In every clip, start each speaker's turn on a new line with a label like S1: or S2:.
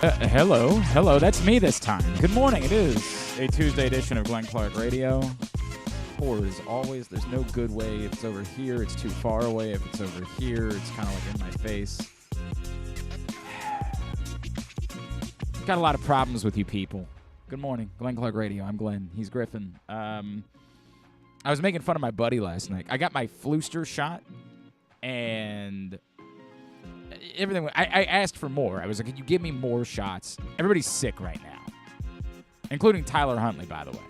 S1: Hello. That's me this time. Good morning. It is a Tuesday edition of Glenn Clark Radio. Or as always, there's no good way. If it's over here, it's too far away. If it's over here, it's kind of like in my face. Got a lot of problems with you people. Good morning. Glenn Clark Radio. I'm Glenn. He's Griffin. I was making fun of my buddy last night. I got my Flooster shot, and everything. I asked for more. I was like, "Can you give me more shots?" Everybody's sick right now, including Tyler Huntley, by the way.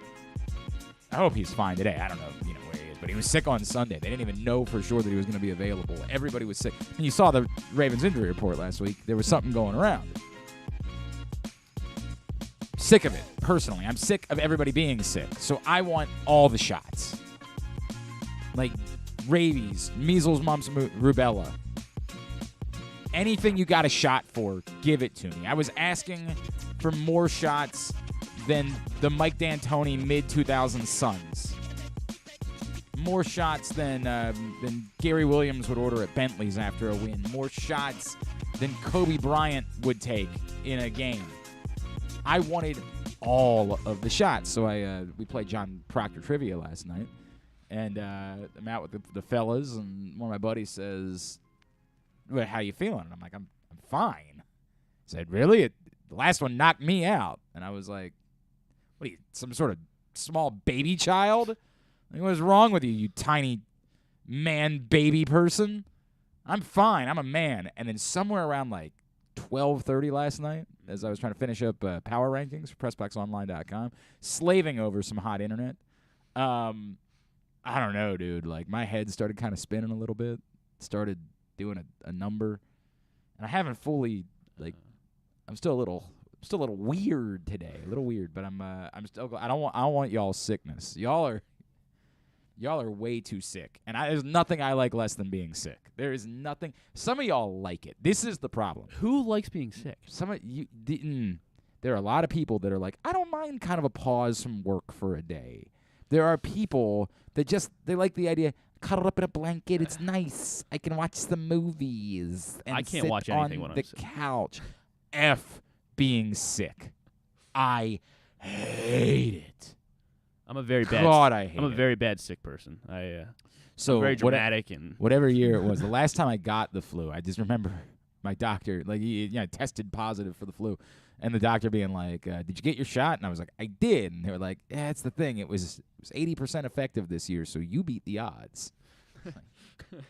S1: I hope he's fine today. I don't know, where he is, but he was sick on Sunday. They didn't even know for sure that he was going to be available. Everybody was sick. And you saw the Ravens injury report last week. There was something going around. Sick of it, personally. I'm sick of everybody being sick. So I want all the shots. Like rabies, measles, mumps, rubella. Anything you got a shot for, give it to me. I was asking for more shots than the Mike D'Antoni mid-2000s Suns. More shots than Gary Williams would order at Bentley's after a win. More shots than Kobe Bryant would take in a game. I wanted all of the shots. So we played John Proctor Trivia last night. And I'm out with the fellas, and one of my buddies says, "Well, how you feeling?" And I'm like, I'm fine. He said, "Really? The last one knocked me out." And I was like, "What are you, some sort of small baby child? Like, what is wrong with you, you tiny man-baby person?" I'm fine. I'm a man. And then somewhere around like 12:30 last night, as I was trying to finish up power rankings for PressBoxOnline.com, slaving over some hot internet, I don't know, dude. Like, my head started kind of spinning a little bit. Started doing a number, and I haven't fully, like, I'm still a little weird today, a little weird, but I'm still. I don't want y'all's sickness. Y'all are way too sick, and there's nothing I like less than being sick. There is nothing. Some of y'all like it. This is the problem.
S2: Who likes being sick?
S1: Some of you didn't. There are a lot of people that are like, I don't mind kind of a pause from work for a day. There are people that they like the idea. Cuddle up in a blanket. It's nice. I can watch some movies. And
S2: I can't
S1: sit
S2: watch anything
S1: on
S2: when
S1: the
S2: I'm sick.
S1: couch. F being sick. I hate it.
S2: I'm a very bad.
S1: God, I hate it.
S2: I'm a very bad sick person.
S1: So
S2: I'm very dramatic and
S1: whatever year it was. The last time I got the flu, I just remember my doctor, like, he tested positive for the flu, and the doctor being like, "Did you get your shot?" And I was like, "I did." And they were like, "Yeah, that's the thing. It was 80% effective this year, so you beat the odds." Like,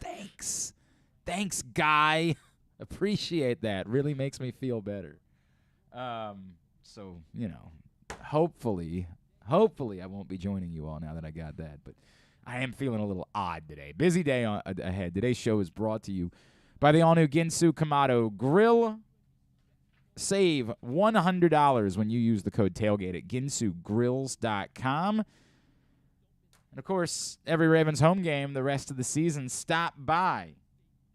S1: thanks, guy. Appreciate that. Really makes me feel better. So hopefully I won't be joining you all now that I got that, but I am feeling a little odd today. Busy day ahead. Today's show is brought to you by the all-new Ginsu Kamado Grill. Save $100 when you use the code TAILGATE at ginsugrills.com. And, of course, every Ravens home game the rest of the season, stop by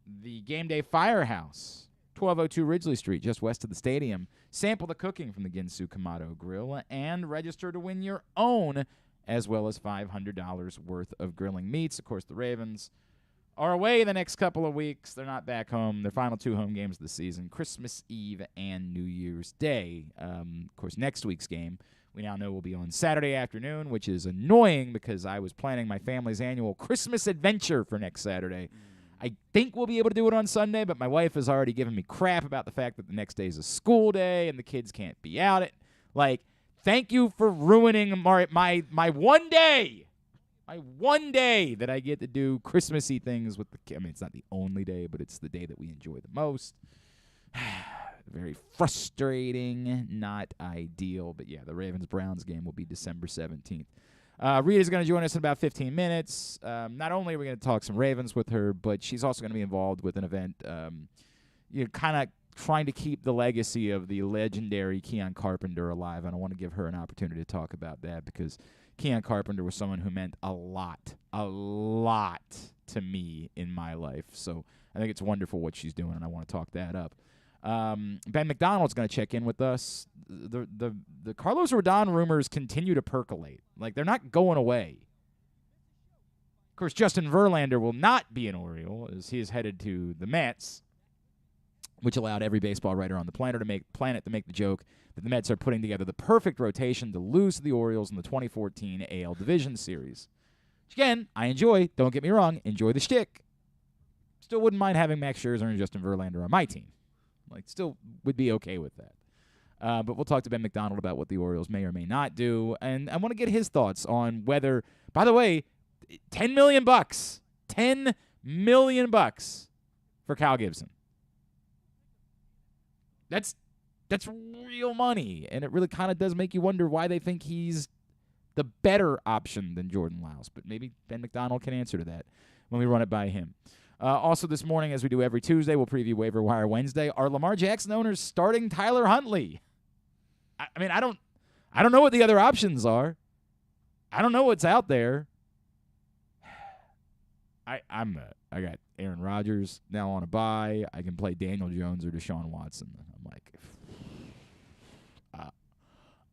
S1: the Game Day Firehouse, 1202 Ridgely Street, just west of the stadium. Sample the cooking from the Ginsu Kamado Grill and register to win your own, as well as $500 worth of grilling meats. Of course, the Ravens are away the next couple of weeks. They're not back home. Their final 2 home games of the season, Christmas Eve and New Year's Day. Of course, next week's game, we now know will be on Saturday afternoon, which is annoying because I was planning my family's annual Christmas adventure for next Saturday. I think we'll be able to do it on Sunday, but my wife has already given me crap about the fact that the next day is a school day and the kids can't be out. Thank you for ruining my one day. My one day that I get to do Christmassy things with the kids. I mean, it's not the only day, but it's the day that we enjoy the most. Very frustrating, not ideal. But, yeah, the Ravens-Browns game will be December 17th. Rita's going to join us in about 15 minutes. Not only are we going to talk some Ravens with her, but she's also going to be involved with an event, kind of trying to keep the legacy of the legendary Keon Carpenter alive. And I want to give her an opportunity to talk about that because Keon Carpenter was someone who meant a lot to me in my life. So I think it's wonderful what she's doing, and I want to talk that up. Ben McDonald's going to check in with us. The Carlos Rodon rumors continue to percolate. Like, they're not going away. Of course, Justin Verlander will not be an Oriole as he is headed to the Mets. which allowed every baseball writer on the planet to make the joke that the Mets are putting together the perfect rotation to lose to the Orioles in the 2014 AL Division Series. Which, again, I enjoy. Don't get me wrong. Enjoy the shtick. Still wouldn't mind having Max Scherzer and Justin Verlander on my team. Still would be okay with that. But we'll talk to Ben McDonald about what the Orioles may or may not do. And I want to get his thoughts on whether, by the way, $10 million. $10 million for Kyle Gibson. That's real money. And it really kind of does make you wonder why they think he's the better option than Jordan Lyles. But maybe Ben McDonald can answer to that when we run it by him. Also this morning, as we do every Tuesday, we'll preview Waiver Wire Wednesday. Are Lamar Jackson owners starting Tyler Huntley? I mean, I don't know what the other options are. I don't know what's out there. I got Aaron Rodgers now on a bye. I can play Daniel Jones or Deshaun Watson. I'm like,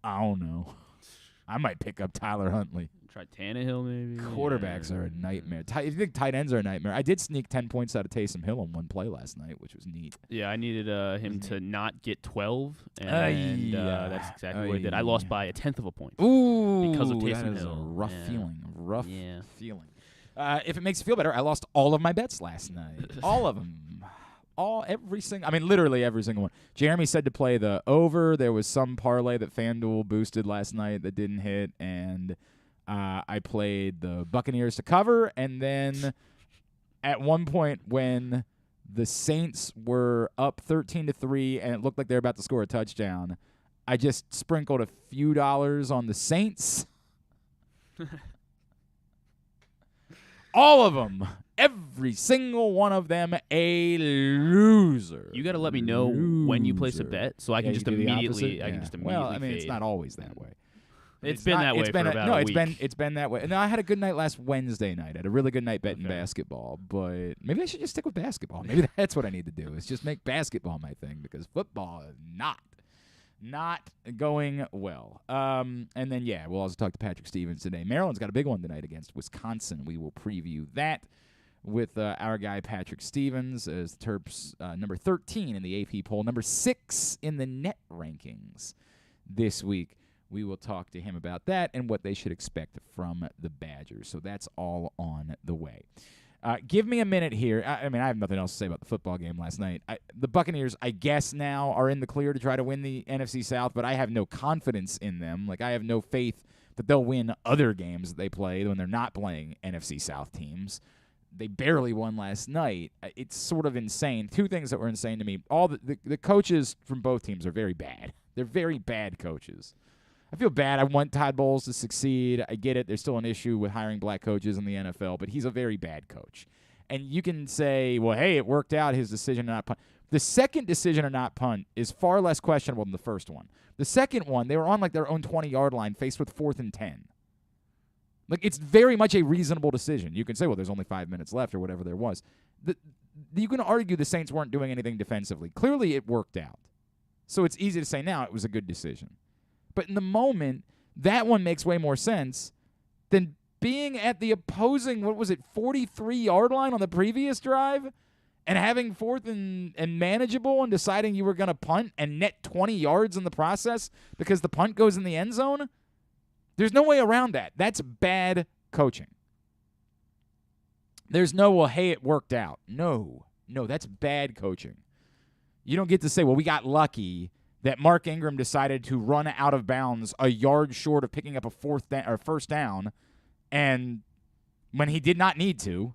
S1: I don't know. I might pick up Tyler Huntley.
S2: Try Tannehill maybe.
S1: Quarterbacks are a nightmare. If you think tight ends are a nightmare, I did sneak 10 points out of Taysom Hill on one play last night, which was neat.
S2: Yeah, I needed him to not get 12, and that's exactly what I did. I lost by 1/10 of a point.
S1: Ooh,
S2: because of Taysom
S1: that is
S2: Hill.
S1: a rough feeling. Feeling. If it makes you feel better, I lost all of my bets last night. All of them. Literally every single one. Jeremy said to play the over. There was some parlay that FanDuel boosted last night that didn't hit, and I played the Buccaneers to cover, and then at one point when the Saints were up 13-3 and it looked like they were about to score a touchdown, I just sprinkled a few dollars on the Saints. All of them. Every single one of them a loser.
S2: You got to let me know when you place a bet so I can just immediately
S1: Well, I mean, it's not always that way.
S2: It's been that way for about a week.
S1: It's been that way. No, I had a good night last Wednesday night. I had a really good night betting basketball, but maybe I should just stick with basketball. Maybe that's what I need to do, is just make basketball my thing, because football is not going well. And then, we'll also talk to Patrick Stevens today. Maryland's got a big one tonight against Wisconsin. We will preview that with our guy Patrick Stevens, as the Terps number 13 in the AP poll, number 6 in the net rankings this week. We will talk to him about that and what they should expect from the Badgers. So that's all on the way. Give me a minute here. I have nothing else to say about the football game last night. The Buccaneers, I guess, now are in the clear to try to win the NFC South, but I have no confidence in them. I have no faith that they'll win other games that they play when they're not playing NFC South teams. They barely won last night. It's sort of insane. Two things that were insane to me. All the coaches from both teams are very bad. They're very bad coaches. I feel bad. I want Todd Bowles to succeed. I get it. There's still an issue with hiring black coaches in the NFL, but he's a very bad coach. And you can say, well, hey, it worked out, his decision to not punt. The second decision to not punt is far less questionable than the first one. The second one, they were on their own 20-yard line faced with 4th and 10. It's very much a reasonable decision. You can say, well, there's only 5 minutes left or whatever there was. You can argue the Saints weren't doing anything defensively. Clearly it worked out. So it's easy to say now it was a good decision. But in the moment, that one makes way more sense than being at the opposing, 43-yard line on the previous drive and having 4th and manageable and deciding you were going to punt and net 20 yards in the process because the punt goes in the end zone. There's no way around that. That's bad coaching. There's no, well, hey, it worked out. No, that's bad coaching. You don't get to say, well, we got lucky that Mark Ingram decided to run out of bounds a yard short of picking up a first down, and when he did not need to,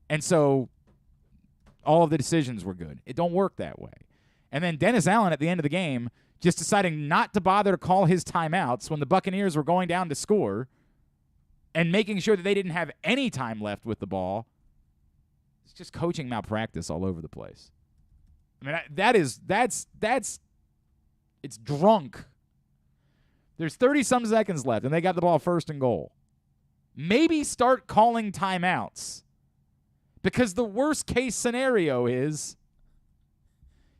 S1: and so all of the decisions were good. It don't work that way. And then Dennis Allen at the end of the game just deciding not to bother to call his timeouts when the Buccaneers were going down to score and making sure that they didn't have any time left with the ball. It's just coaching malpractice all over the place. I mean, it's drunk. There's 30-some seconds left, and they got the ball 1st and goal. Maybe start calling timeouts, because the worst-case scenario is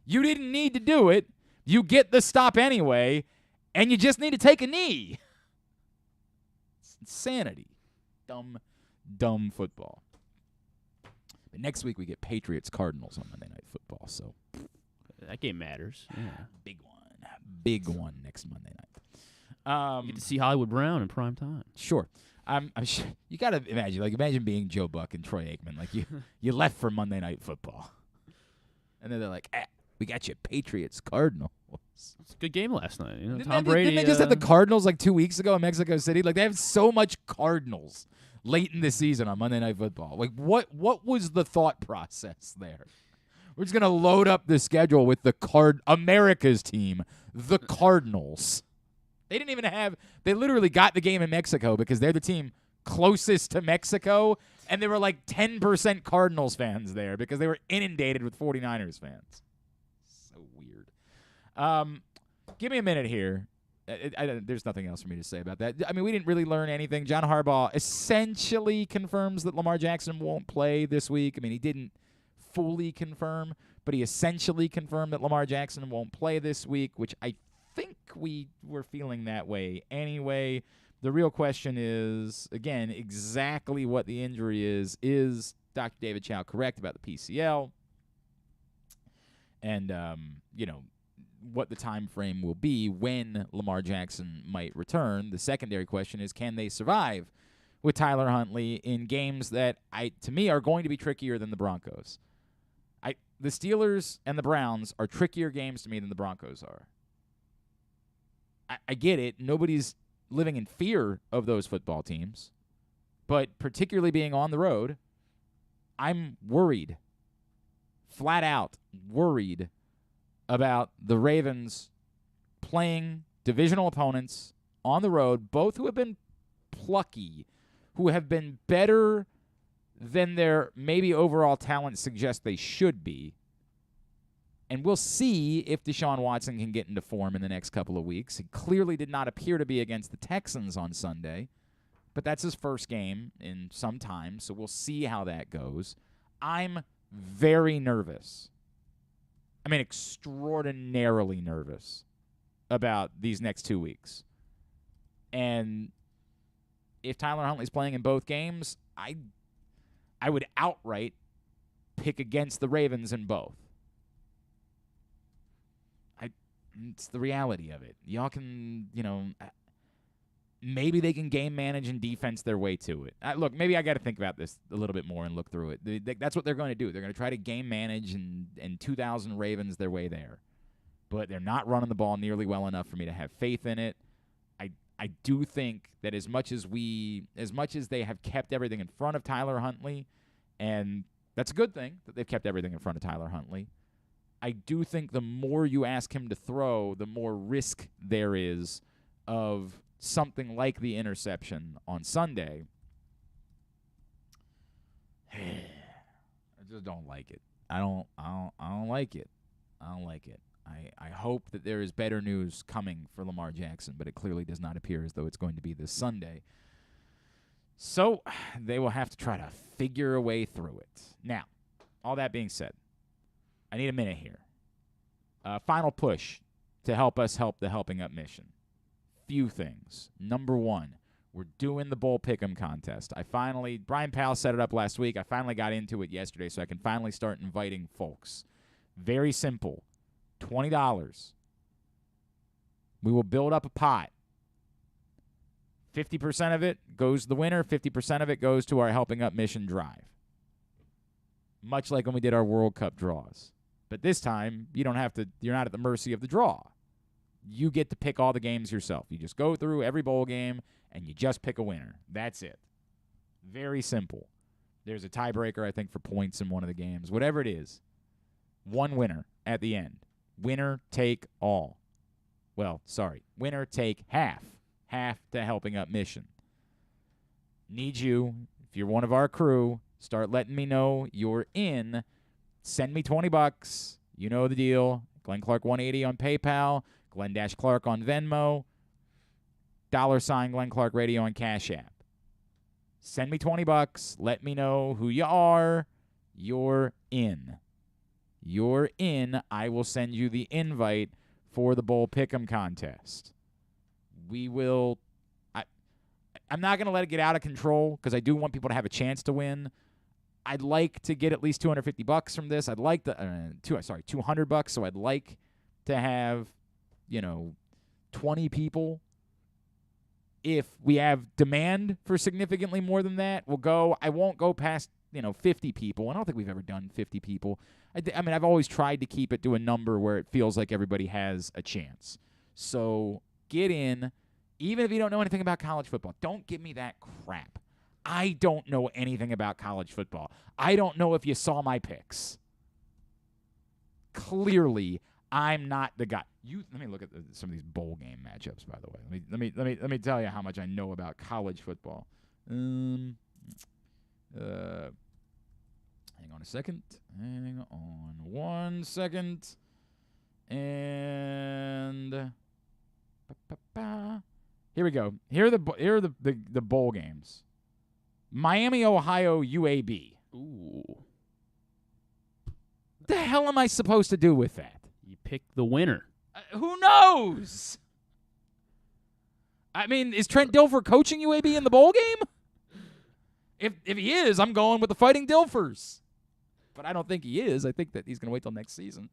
S1: you didn't need to do it, you get the stop anyway, and you just need to take a knee. It's insanity. Dumb football. But next week we get Patriots-Cardinals on Monday Night Football, so
S2: That game matters. Yeah.
S1: Big one next Monday night.
S2: You get to see Hollywood Brown in prime time.
S1: Sure. I'm sure you got to imagine being Joe Buck and Troy Aikman. Like you left for Monday Night Football. And then they're like, we got you Patriots Cardinals.
S2: It's a good game last night. You know,
S1: Tom Brady. Didn't they just have the Cardinals like 2 weeks ago in Mexico City? Like they have so much Cardinals late in the season on Monday Night Football. Like what was the thought process there? We're just gonna load up the schedule with America's team, the Cardinals. They didn't even they literally got the game in Mexico because they're the team closest to Mexico, and there were like 10% Cardinals fans there because they were inundated with 49ers fans. So weird. Give me a minute here. There's nothing else for me to say about that. I mean, we didn't really learn anything. John Harbaugh essentially confirms that Lamar Jackson won't play this week. I mean, he didn't fully confirm, but he essentially confirmed that Lamar Jackson won't play this week, which I think we were feeling that way anyway. The real question is, again, exactly what the injury is. Is Dr. David Chow correct about the PCL? And, what the time frame will be when Lamar Jackson might return. The secondary question is, can they survive with Tyler Huntley in games that, to me, are going to be trickier than the Broncos? The Steelers and the Browns are trickier games to me than the Broncos are. I get it. Nobody's living in fear of those football teams. But particularly being on the road, I'm worried, flat out worried about the Ravens playing divisional opponents on the road, both who have been plucky, who have been better than their maybe overall talent suggests they should be. And we'll see if Deshaun Watson can get into form in the next couple of weeks. He clearly did not appear to be against the Texans on Sunday, but that's his first game in some time, so we'll see how that goes. I'm very nervous. I mean, extraordinarily nervous about these next 2 weeks. And if Tyler Huntley's playing in both games, I would outright pick against the Ravens in both. It's the reality of it. Y'all can, maybe they can game manage and defense their way to it. Look, maybe I got to think about this a little bit more and look through it. That's what they're going to do. They're going to try to game manage and 2,000 Ravens their way there. But they're not running the ball nearly well enough for me to have faith in it. I do think that as much as they have kept everything in front of Tyler Huntley, and that's a good thing that they've kept everything in front of Tyler Huntley, I do think the more you ask him to throw, the more risk there is of something like the interception on Sunday. I just don't like it. I don't like it. I don't like it. I hope that there is better news coming for Lamar Jackson, but it clearly does not appear as though it's going to be this Sunday. So they will have to try to figure a way through it. Now, all that being said, I need a minute here. Final push to help us help the Helping Up mission. Few things. Number one, we're doing the Bowl Pick'em contest. Brian Powell set it up last week. I finally got into it yesterday, so I can finally start inviting folks. Very simple. $20. We will build up a pot. 50% of it goes to the winner. 50% of it goes to our Helping Up mission drive. Much like when we did our World Cup draws. But this time, you're not at the mercy of the draw. You get to pick all the games yourself. You just go through every bowl game, and you just pick a winner. That's it. Very simple. There's a tiebreaker, I think, for points in one of the games. Whatever it is, one winner at the end. Winner take all. Well, sorry. Winner take half. Half to Helping Up mission. Need you, if you're one of our crew, start letting me know you're in. Send me $20. You know the deal. Glenn Clark 180 on PayPal. Glenn-Clark on Venmo. $ Glenn Clark Radio on Cash App. Send me $20. Let me know who you are. You're in. You're in. I will send you the invite for the Bowl Pick'em contest. We will. I'm not going to let it get out of control because I do want people to have a chance to win. I'd like to get at least $250 from this. I'd like the $200. So I'd like to have 20 people. If we have demand for significantly more than that, we'll go. I won't go past 50 people. I don't think we've ever done 50 people. I mean, I've always tried to keep it to a number where it feels like everybody has a chance. So get in, even if you don't know anything about college football. Don't give me that crap. I don't know anything about college football. I don't know if you saw my picks. Clearly, I'm not the guy. Let me look at some of these bowl game matchups. By the way, let me tell you how much I know about college football. Hang on a second. Hang on 1 second. And here we go. Here are the bowl games. Miami, Ohio, UAB.
S2: Ooh.
S1: The hell am I supposed to do with that?
S2: You pick the winner.
S1: Who knows? I mean, is Trent Dilfer coaching UAB in the bowl game? If he is, I'm going with the Fighting Dilfers. But I don't think he is. I think that he's going to wait till next season.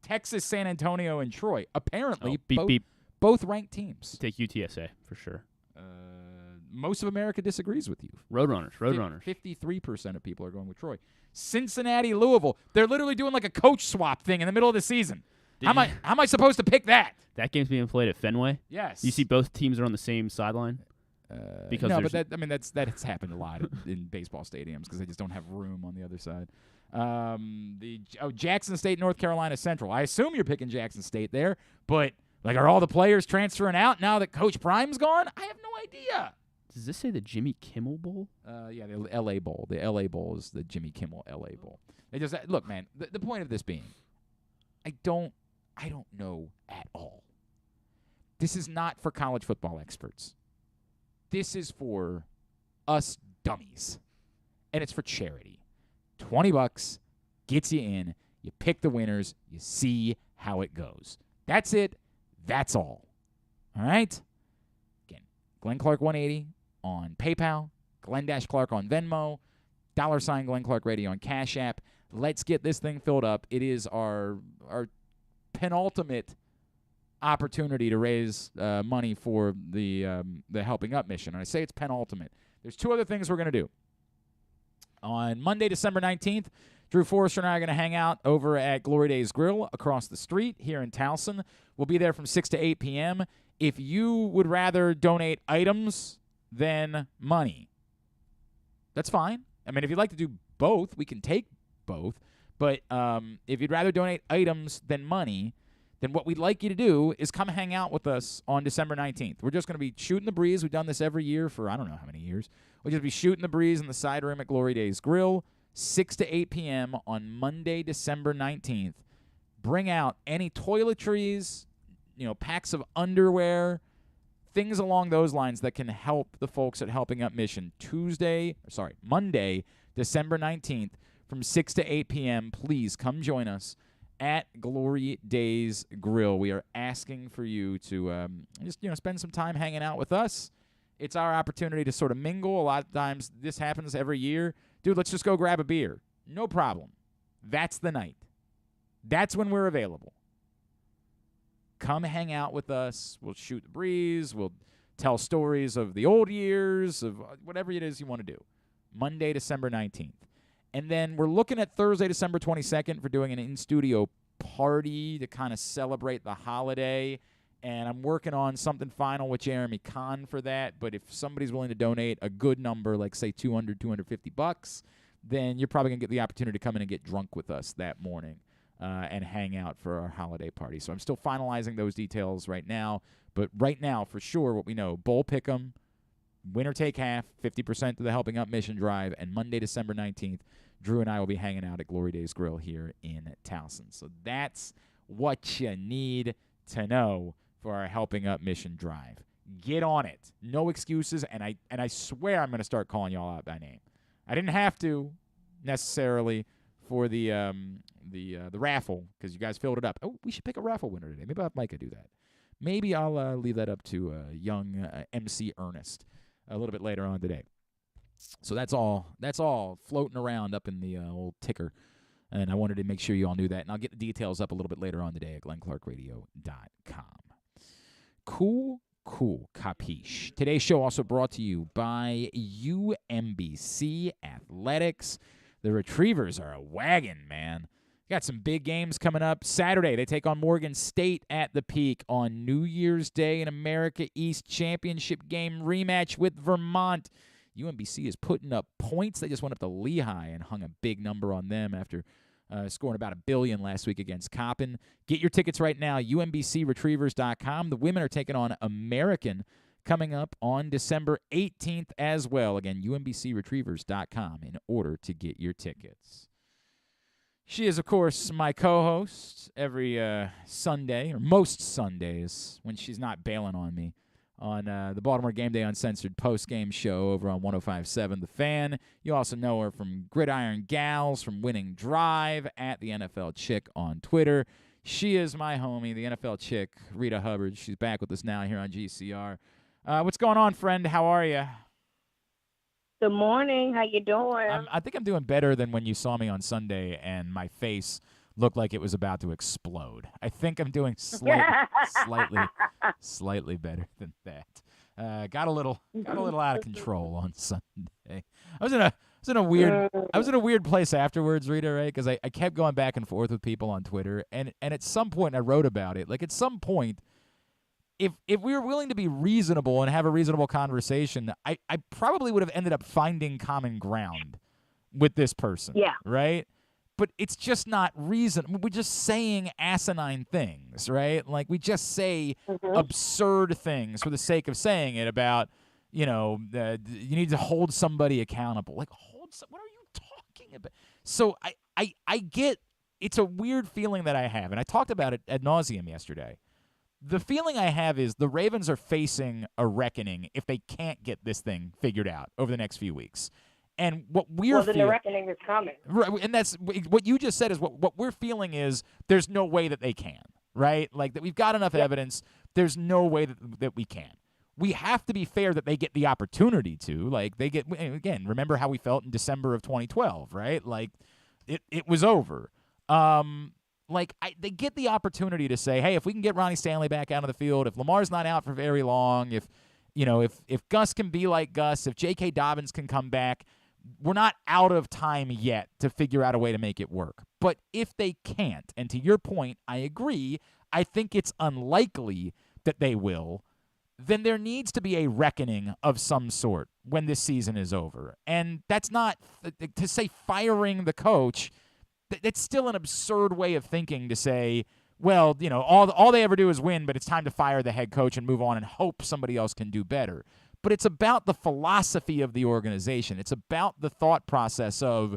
S1: Texas, San Antonio, and Troy. Apparently, both ranked teams.
S2: Take UTSA for sure.
S1: Most of America disagrees with you.
S2: Roadrunners.
S1: 53% of people are going with Troy. Cincinnati, Louisville. They're literally doing like a coach swap thing in the middle of the season. How am I supposed to pick that?
S2: That game's being played at Fenway?
S1: Yes.
S2: You see both teams are on the same sideline?
S1: That's happened a lot in baseball stadiums because they just don't have room on the other side. Jackson State, North Carolina Central. I assume you're picking Jackson State there, but are all the players transferring out now that Coach Prime's gone? I have no idea.
S2: Does this say the Jimmy Kimmel Bowl?
S1: Yeah, the L.A. Bowl. The L.A. Bowl is the Jimmy Kimmel L.A. Bowl. They just look, man. The point of this being, I don't know at all. This is not for college football experts. This is for us dummies, and it's for charity. $20 gets you in. You pick the winners. You see how it goes. That's it. That's all. All right. Again, Glenn Clark 180 on PayPal. Glenn-Clark on Venmo. $ Glenn Clark Radio on Cash App. Let's get this thing filled up. It is our penultimate opportunity to raise money for the Helping Up mission. And I say it's penultimate. There's two other things we're going to do. On Monday, December 19th, Drew Forrester and I are going to hang out over at Glory Days Grill across the street here in Towson. We'll be there from 6 to 8 p.m. If you would rather donate items than money, that's fine. I mean, if you'd like to do both, we can take both. But if you'd rather donate items than money, then what we'd like you to do is come hang out with us on December 19th. We're just going to be shooting the breeze. We've done this every year for I don't know how many years. We'll just be shooting the breeze in the side room at Glory Days Grill, 6 to 8 p.m. on Monday, December 19th. Bring out any toiletries, packs of underwear, things along those lines that can help the folks at Helping Up Mission. Monday, December 19th from 6 to 8 p.m. Please come join us at Glory Days Grill. We are asking for you to just spend some time hanging out with us. It's our opportunity to sort of mingle. A lot of times this happens every year. Dude, let's just go grab a beer. No problem. That's the night. That's when we're available. Come hang out with us. We'll shoot the breeze. We'll tell stories of the old years, of whatever it is you want to do. Monday, December 19th. And then we're looking at Thursday, December 22nd for doing an in-studio party to kind of celebrate the holiday. And I'm working on something final with Jeremy Kahn for that. But if somebody's willing to donate a good number, like, say, $200, $250, then you're probably going to get the opportunity to come in and get drunk with us that morning and hang out for our holiday party. So I'm still finalizing those details right now. But right now, for sure, what we know, bowl pick'em, winner take half, 50% to the Helping Up Mission Drive, and Monday, December 19th, Drew and I will be hanging out at Glory Days Grill here in Towson. So that's what you need to know for our Helping Up Mission Drive. Get on it. No excuses, and I swear I'm going to start calling y'all out by name. I didn't have to necessarily for the raffle because you guys filled it up. Oh, we should pick a raffle winner today. Maybe I'll have Micah do that. Maybe I'll leave that up to young MC Ernest a little bit later on today. So that's all floating around up in the old ticker. And I wanted to make sure you all knew that. And I'll get the details up a little bit later on today at glennclarkradio.com. Cool, capiche. Today's show also brought to you by UMBC Athletics. The Retrievers are a wagon, man. Got some big games coming up. Saturday, they take on Morgan State at the Peak. On New Year's Day, an America East Championship game rematch with Vermont. UMBC is putting up points. They just went up to Lehigh and hung a big number on them after scoring about $1 billion last week against Coppin. Get your tickets right now, umbcretrievers.com. The women are taking on American coming up on December 18th as well. Again, umbcretrievers.com in order to get your tickets. She is, of course, my co-host every Sunday, or most Sundays, when she's not bailing on me, on the Baltimore Game Day Uncensored post-game show over on 105.7 The Fan. You also know her from Gridiron Gals, from Winning Drive, at the NFL Chick on Twitter. She is my homie, the NFL Chick, Syreeta Hubbard. She's back with us now here on GCR. What's going on, friend? How are you?
S3: Good morning. How you doing?
S1: I think I'm doing better than when you saw me on Sunday and my face looked like it was about to explode. I think I'm doing slightly better than that. Got a little out of control on Sunday. I was in a weird place afterwards, Rita, right? Because I kept going back and forth with people on Twitter, and at some point I wrote about it. Like, at some point, if we were willing to be reasonable and have a reasonable conversation, I probably would have ended up finding common ground with this person.
S3: Yeah.
S1: Right? But it's just not reason. We're just saying asinine things, right? Like, we just say absurd things for the sake of saying it about, you need to hold somebody accountable. Like, what are you talking about? So I get, it's a weird feeling that I have, and I talked about it ad nauseum yesterday. The feeling I have is the Ravens are facing a reckoning if they can't get this thing figured out over the next few weeks. And what we're
S3: then the reckoning is coming.
S1: Right, and that's what you just said is what we're feeling is there's no way that they can, right? Like, that we've got enough evidence. There's no way that we can. We have to be fair that they get the opportunity to. Like, they get, again, remember how we felt in December of 2012, right? Like, it was over. They get the opportunity to say, hey, if we can get Ronnie Stanley back out of the field, if Lamar's not out for very long, if Gus can be like Gus, if J.K. Dobbins can come back, we're not out of time yet to figure out a way to make it work. But if they can't, and to your point, I agree, I think it's unlikely that they will, then there needs to be a reckoning of some sort when this season is over. And that's not to say firing the coach. That's still an absurd way of thinking to say, well, all they ever do is win, but it's time to fire the head coach and move on and hope somebody else can do better. But it's about the philosophy of the organization. It's about the thought process of,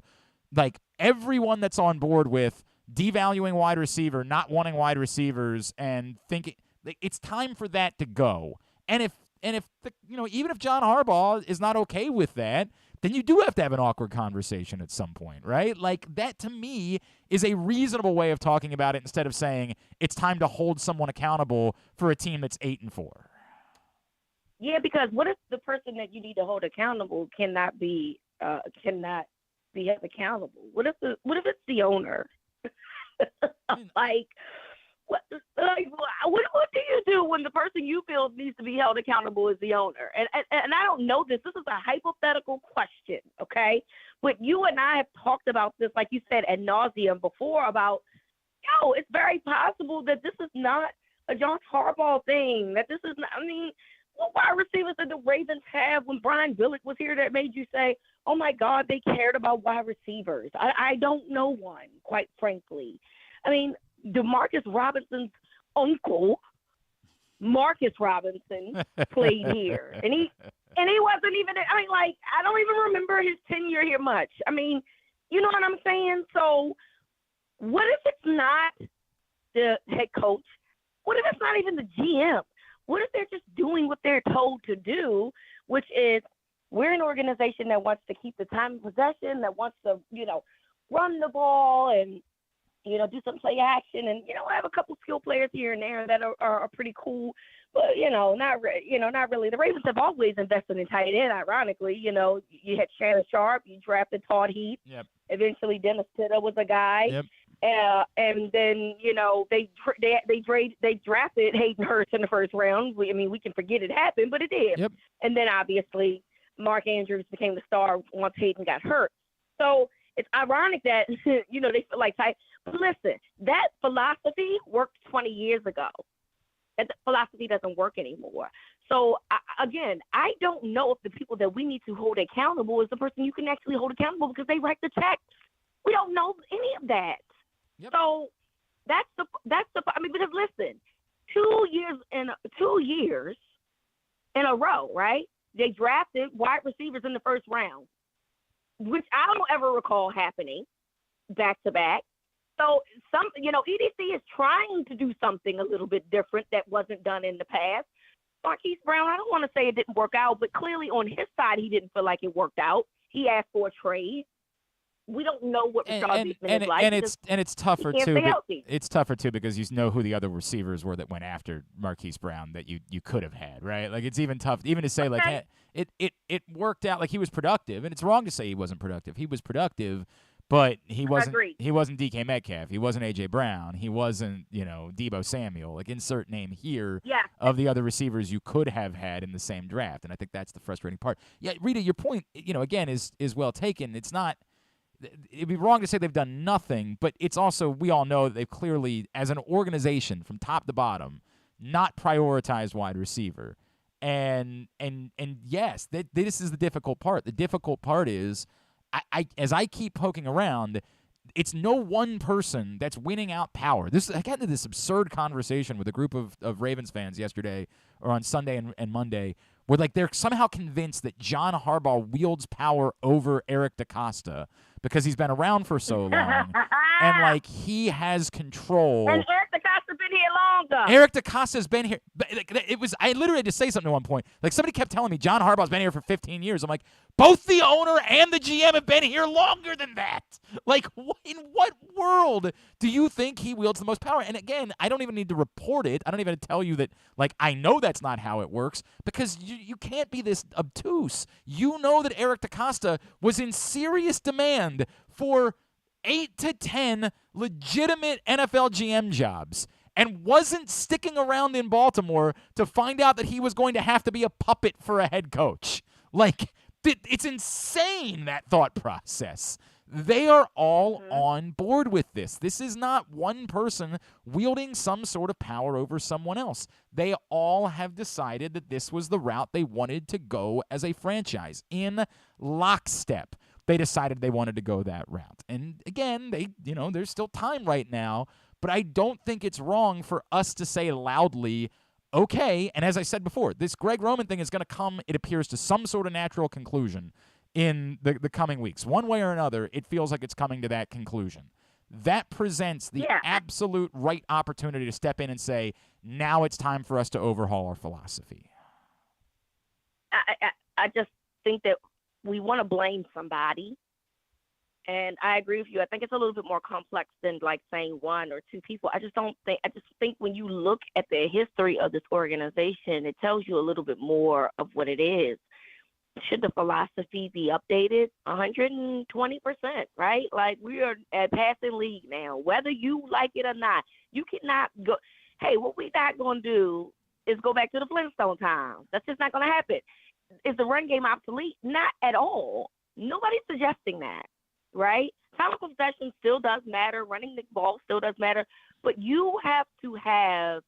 S1: like, everyone that's on board with devaluing wide receiver, not wanting wide receivers, and thinking it's time for that to go. And if even if John Harbaugh is not okay with that, then you do have to have an awkward conversation at some point, right? Like, that to me is a reasonable way of talking about it instead of saying it's time to hold someone accountable for a team that's 8-4.
S3: Yeah, because what if the person that you need to hold accountable cannot be held accountable? What if it's the owner? What do you do when the person you feel needs to be held accountable is the owner? And I don't know this. This is a hypothetical question, okay? But you and I have talked about this, like you said, ad nauseum before about, it's very possible that this is not a John Harbaugh thing, that this is not, what wide receivers did the Ravens have when Brian Billick was here that made you say, oh, my God, they cared about wide receivers? I don't know one, quite frankly. DeMarcus Robinson's uncle, Marcus Robinson, played here. And he wasn't even, I don't even remember his tenure here much. You know what I'm saying? So what if it's not the head coach? What if it's not even the GM? What if they're just doing what they're told to do, which is, we're an organization that wants to keep the time of possession, that wants to, run the ball and, do some play action and, have a couple skill players here and there that are pretty cool. But, not really. The Ravens have always invested in tight end, ironically. You had Shannon Sharp, you drafted Todd Heath.
S1: Yep.
S3: Eventually, Dennis Pitta was a guy.
S1: Yep.
S3: And then, they drafted Hayden Hurst in the first round. We can forget it happened, but it did.
S1: Yep.
S3: And then, obviously, Mark Andrews became the star once Hayden got hurt. So it's ironic that, they feel like tight. But listen, that philosophy worked 20 years ago. That philosophy doesn't work anymore. So, again, I don't know if the people that we need to hold accountable is the person you can actually hold accountable because they write the checks. We don't know any of that.
S1: Yep.
S3: So because listen, 2 years in a row, right? They drafted wide receivers in the first round, which I don't ever recall happening back to back. So EDC is trying to do something a little bit different that wasn't done in the past. Marquise Brown, I don't want to say it didn't work out, but clearly on his side, he didn't feel like it worked out. He asked for a trade. We don't know what Rashad Bateman is like.
S1: And it's tougher
S3: too.
S1: It's tougher too because you know who the other receivers were that went after Marquise Brown that you could have had, right? Like it's even tough even to say like hey, it worked out, like he was productive, and it's wrong to say he wasn't productive. He was productive, but he wasn't DK Metcalf. He wasn't AJ Brown. He wasn't, Deebo Samuel. Like insert name here of the other receivers you could have had in the same draft. And I think that's the frustrating part. Yeah, Rita, your point, again is well taken. It's not it'd be wrong to say they've done nothing, but it's also, we all know that they've clearly, as an organization from top to bottom, not prioritized wide receiver. And yes, this is the difficult part. The difficult part is, as I keep poking around, it's no one person that's winning out power. I got into this absurd conversation with a group of Ravens fans yesterday, or on Sunday and Monday, where like they're somehow convinced that John Harbaugh wields power over Eric DeCosta because he's been around for so long, and like he has control.
S3: And Eric DeCosta's been here longer.
S1: Eric DeCosta's been here. I literally had to say something at one point. Like somebody kept telling me John Harbaugh's been here for 15 years. I'm like, both the owner and the GM have been here longer than that. Like, in what world do you think he wields the most power? And again, I don't even need to report it. I don't even tell you that, like, I know that's not how it works because you can't be this obtuse. You know that Eric DeCosta was in serious demand for 8 to 10 legitimate NFL GM jobs and wasn't sticking around in Baltimore to find out that he was going to have to be a puppet for a head coach. Like, it's insane, that thought process. They are all on board with this. This is not one person wielding some sort of power over someone else. They all have decided that this was the route they wanted to go as a franchise. In lockstep, they decided they wanted to go that route. And again, there's still time right now, but I don't think it's wrong for us to say loudly, okay, and as I said before, this Greg Roman thing is going to come, it appears, to some sort of natural conclusion in the coming weeks. One way or another, it feels like it's coming to that conclusion. That presents the absolute right opportunity to step in and say, now it's time for us to overhaul our philosophy.
S3: I just think that we want to blame somebody. And I agree with you. I think it's a little bit more complex than like saying one or two people. I just think when you look at the history of this organization, it tells you a little bit more of what it is. Should the philosophy be updated? 120%, right? Like, we are at passing league now, whether you like it or not. You cannot go, hey, what we're not going to do is go back to the Flintstone times. That's just not going to happen. Is the run game obsolete? Not at all. Nobody's suggesting that. Right? Time of possession still does matter. Running the ball still does matter. But you have to have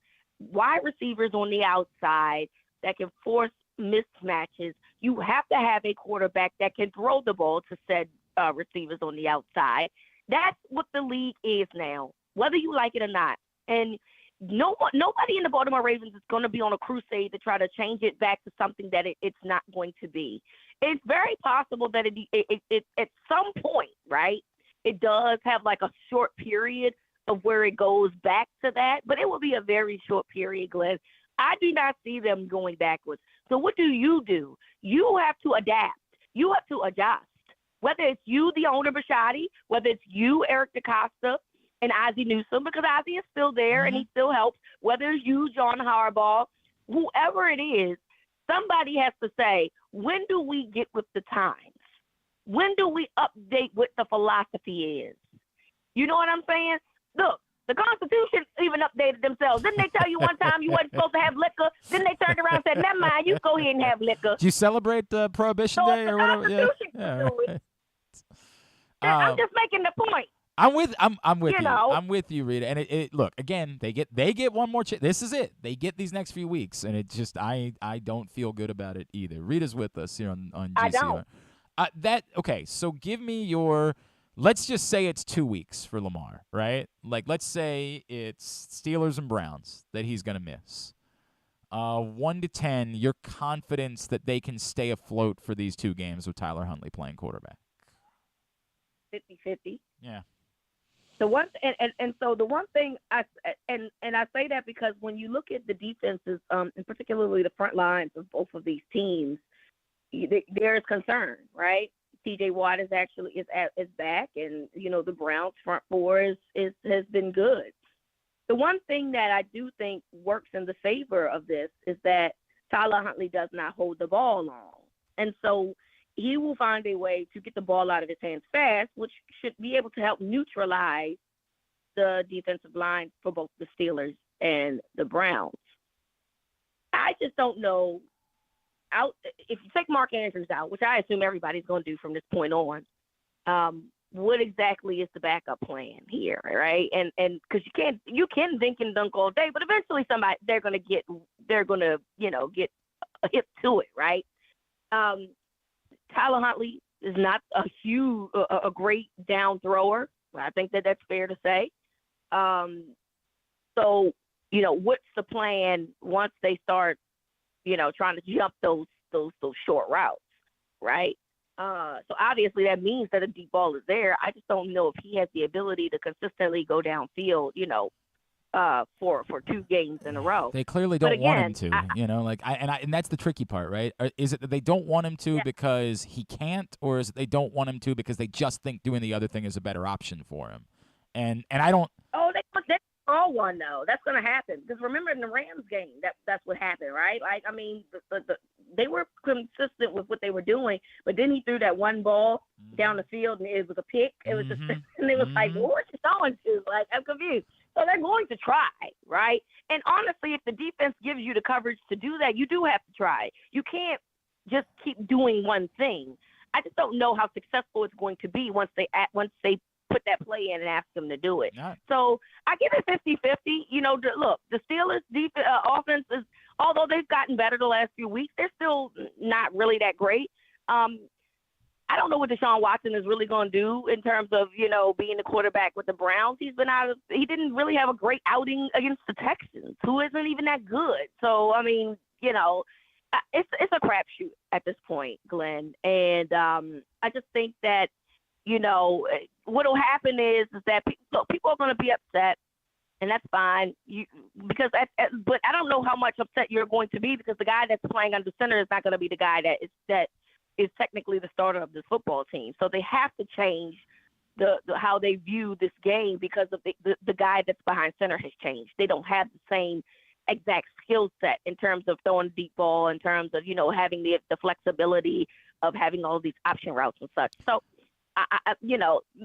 S3: wide receivers on the outside that can force mismatches. You have to have a quarterback that can throw the ball to said receivers on the outside. That's what the league is now, whether you like it or not. And nobody in the Baltimore Ravens is going to be on a crusade to try to change it back to something that it's not going to be. It's very possible that it at some point, right, it does have like a short period of where it goes back to that, but it will be a very short period, Glenn. I do not see them going backwards. So what do? You have to adapt. You have to adjust. Whether it's you, the owner, Bisciotti, whether it's you, Eric DeCosta, and Ozzie Newsome, because Ozzie is still there and he still helps, whether it's you, John Harbaugh, whoever it is, somebody has to say, when do we get with the times? When do we update what the philosophy is? You know what I'm saying? Look, the Constitution even updated themselves. Didn't they tell you one time you wasn't supposed to have liquor? Then they turned around and said, never mind, you go ahead and have liquor.
S1: Do you celebrate Prohibition Day or whatever?
S3: Yeah, right. I'm just making the point.
S1: I'm with you. I'm with you, Rita. And it look, again, they get one more chance. This is it. They get these next few weeks, and it just I don't feel good about it either. Rita's with us here on GCR.
S3: I don't.
S1: Okay, so give me your. Let's just say it's 2 weeks for Lamar, right? Like, let's say it's Steelers and Browns that he's going to miss. 1 to 10, your confidence that they can stay afloat for these 2 games with Tyler Huntley playing quarterback.
S3: 50-50.
S1: Yeah.
S3: So so the one thing I say that because when you look at the defenses, and particularly the front lines of both of these teams, there is concern, right? T.J. Watt is back, and the Browns front four has been good. The one thing that I do think works in the favor of this is that Tyler Huntley does not hold the ball long, and so he will find a way to get the ball out of his hands fast, which should be able to help neutralize the defensive line for both the Steelers and the Browns. I just don't know. If you take Mark Andrews out, which I assume everybody's going to do from this point on, what exactly is the backup plan here, right? And because you can think and dunk all day, but eventually they're going to get a hip to it, right? Tyler Huntley is not a great down thrower. I think that's fair to say. So what's the plan once they start trying to jump those short routes, right? So obviously that means that a deep ball is there. I just don't know if he has the ability to consistently go downfield, for 2 games in a row.
S1: They clearly don't want him to, and that's the tricky part, right? Is it that they don't want him to because he can't, or is it they don't want him to because they just think doing the other thing is a better option for him? And I don't.
S3: Oh, they all one though. That's going to happen because remember in the Rams game, that's what happened, right? Like they were consistent with what they were doing, but then he threw that one ball down the field and it was a pick. It was just, and it was like, well, what you throwing to? Like, I'm confused. So they're going to try, right? And honestly, if the defense gives you the coverage to do that, you do have to try. You can't just keep doing one thing. I just don't know how successful it's going to be once they put that play in and ask them to do it.
S1: Right.
S3: So I give it 50-50. Look, the Steelers' offense is, although they've gotten better the last few weeks, they're still not really that great. I don't know what Deshaun Watson is really going to do in terms of, being the quarterback with the Browns. He didn't really have a great outing against the Texans, who isn't even that good. So, I mean, it's a crapshoot at this point, Glenn. And I just think that, what will happen is that people are going to be upset, and that's fine. But I don't know how much upset you're going to be because the guy that's playing under center is not going to be the guy that is technically the starter of this football team. So they have to change the how they view this game because of the guy that's behind center has changed. They don't have the same exact skill set in terms of throwing a deep ball, in terms of having the flexibility of having all these option routes and such. So.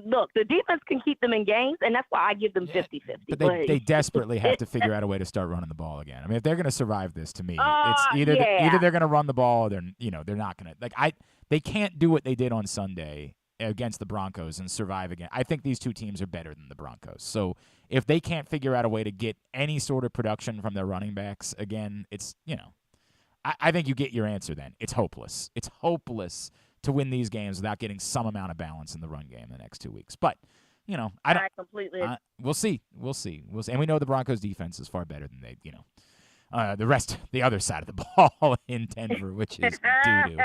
S3: Look, the defense can keep them in games, and that's why I give them 50-50.
S1: But they desperately have to figure out a way to start running the ball again. I mean, if they're going to survive this, to me, it's either they're going to run the ball or they're not going to. They can't do what they did on Sunday against the Broncos and survive again. I think these 2 teams are better than the Broncos. So if they can't figure out a way to get any sort of production from their running backs again, it's I think you get your answer then. It's hopeless. It's hopeless to win these games without getting some amount of balance in the run game the next 2 weeks. But,
S3: I completely.
S1: We'll see. And we know the Broncos defense is far better than the other side of the ball in Denver, which is doo-doo.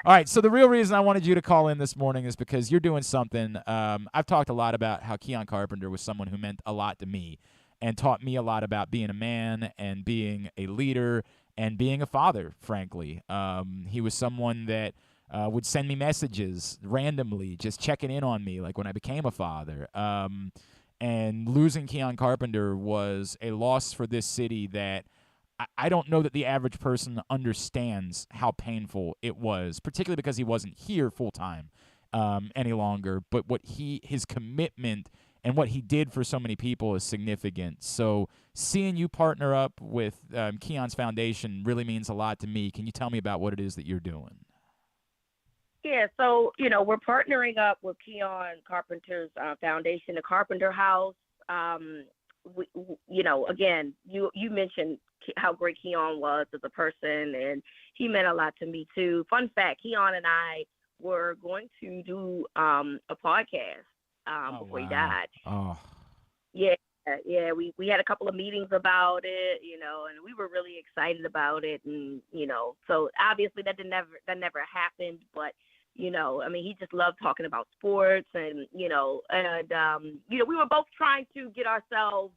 S1: All right, so the real reason I wanted you to call in this morning is because you're doing something. I've talked a lot about how Keon Carpenter was someone who meant a lot to me and taught me a lot about being a man and being a leader and being a father, frankly. He was someone that would send me messages randomly, just checking in on me, like when I became a father. And losing Keon Carpenter was a loss for this city that I don't know that the average person understands how painful it was, particularly because he wasn't here full time any longer. But his commitment and what he did for so many people is significant. So seeing you partner up with Keon's foundation really means a lot to me. Can you tell me about what it is that you're doing?
S3: Yeah, so, we're partnering up with Keon Carpenter's foundation, the Carpenter House. Again, you mentioned how great Keon was as a person, and he meant a lot to me too. Fun fact, Keon and I were going to do a podcast before he died.
S1: Oh.
S3: Yeah, we had a couple of meetings about it, and we were really excited about it, and so obviously that never happened, but he just loved talking about sports, and we were both trying to get ourselves,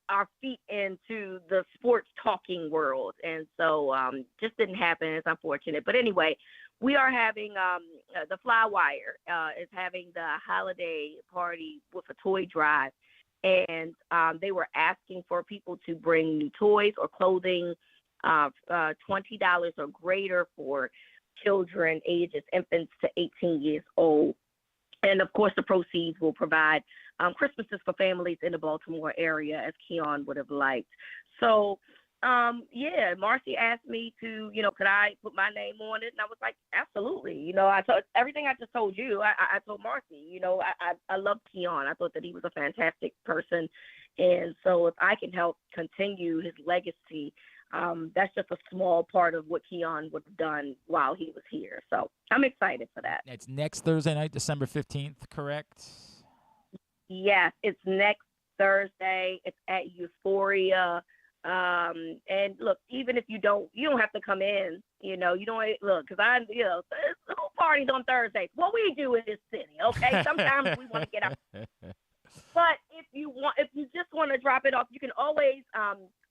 S3: our feet into the sports talking world, and so just didn't happen. It's unfortunate, but anyway, we are having the Flywire is having the holiday party with a toy drive, and they were asking for people to bring new toys or clothing, $20 or greater for children ages infants to 18 years old. And of course, the proceeds will provide Christmases for families in the Baltimore area, as Keon would have liked. So, Marcy asked me to, could I put my name on it? And I was like, absolutely. I told everything I just told you. I told Marcy, I love Keon. I thought that he was a fantastic person. And so if I can help continue his legacy, that's just a small part of what Keon would have done while he was here. So I'm excited for that.
S1: It's next Thursday night, December 15th, correct?
S3: Yes, it's next Thursday. It's at Euphoria. And look, even if you don't have to come in, you don't look, because the whole party's on Thursdays. What we do in this city, okay? Sometimes we want to get out. But if you just want to drop it off, you can always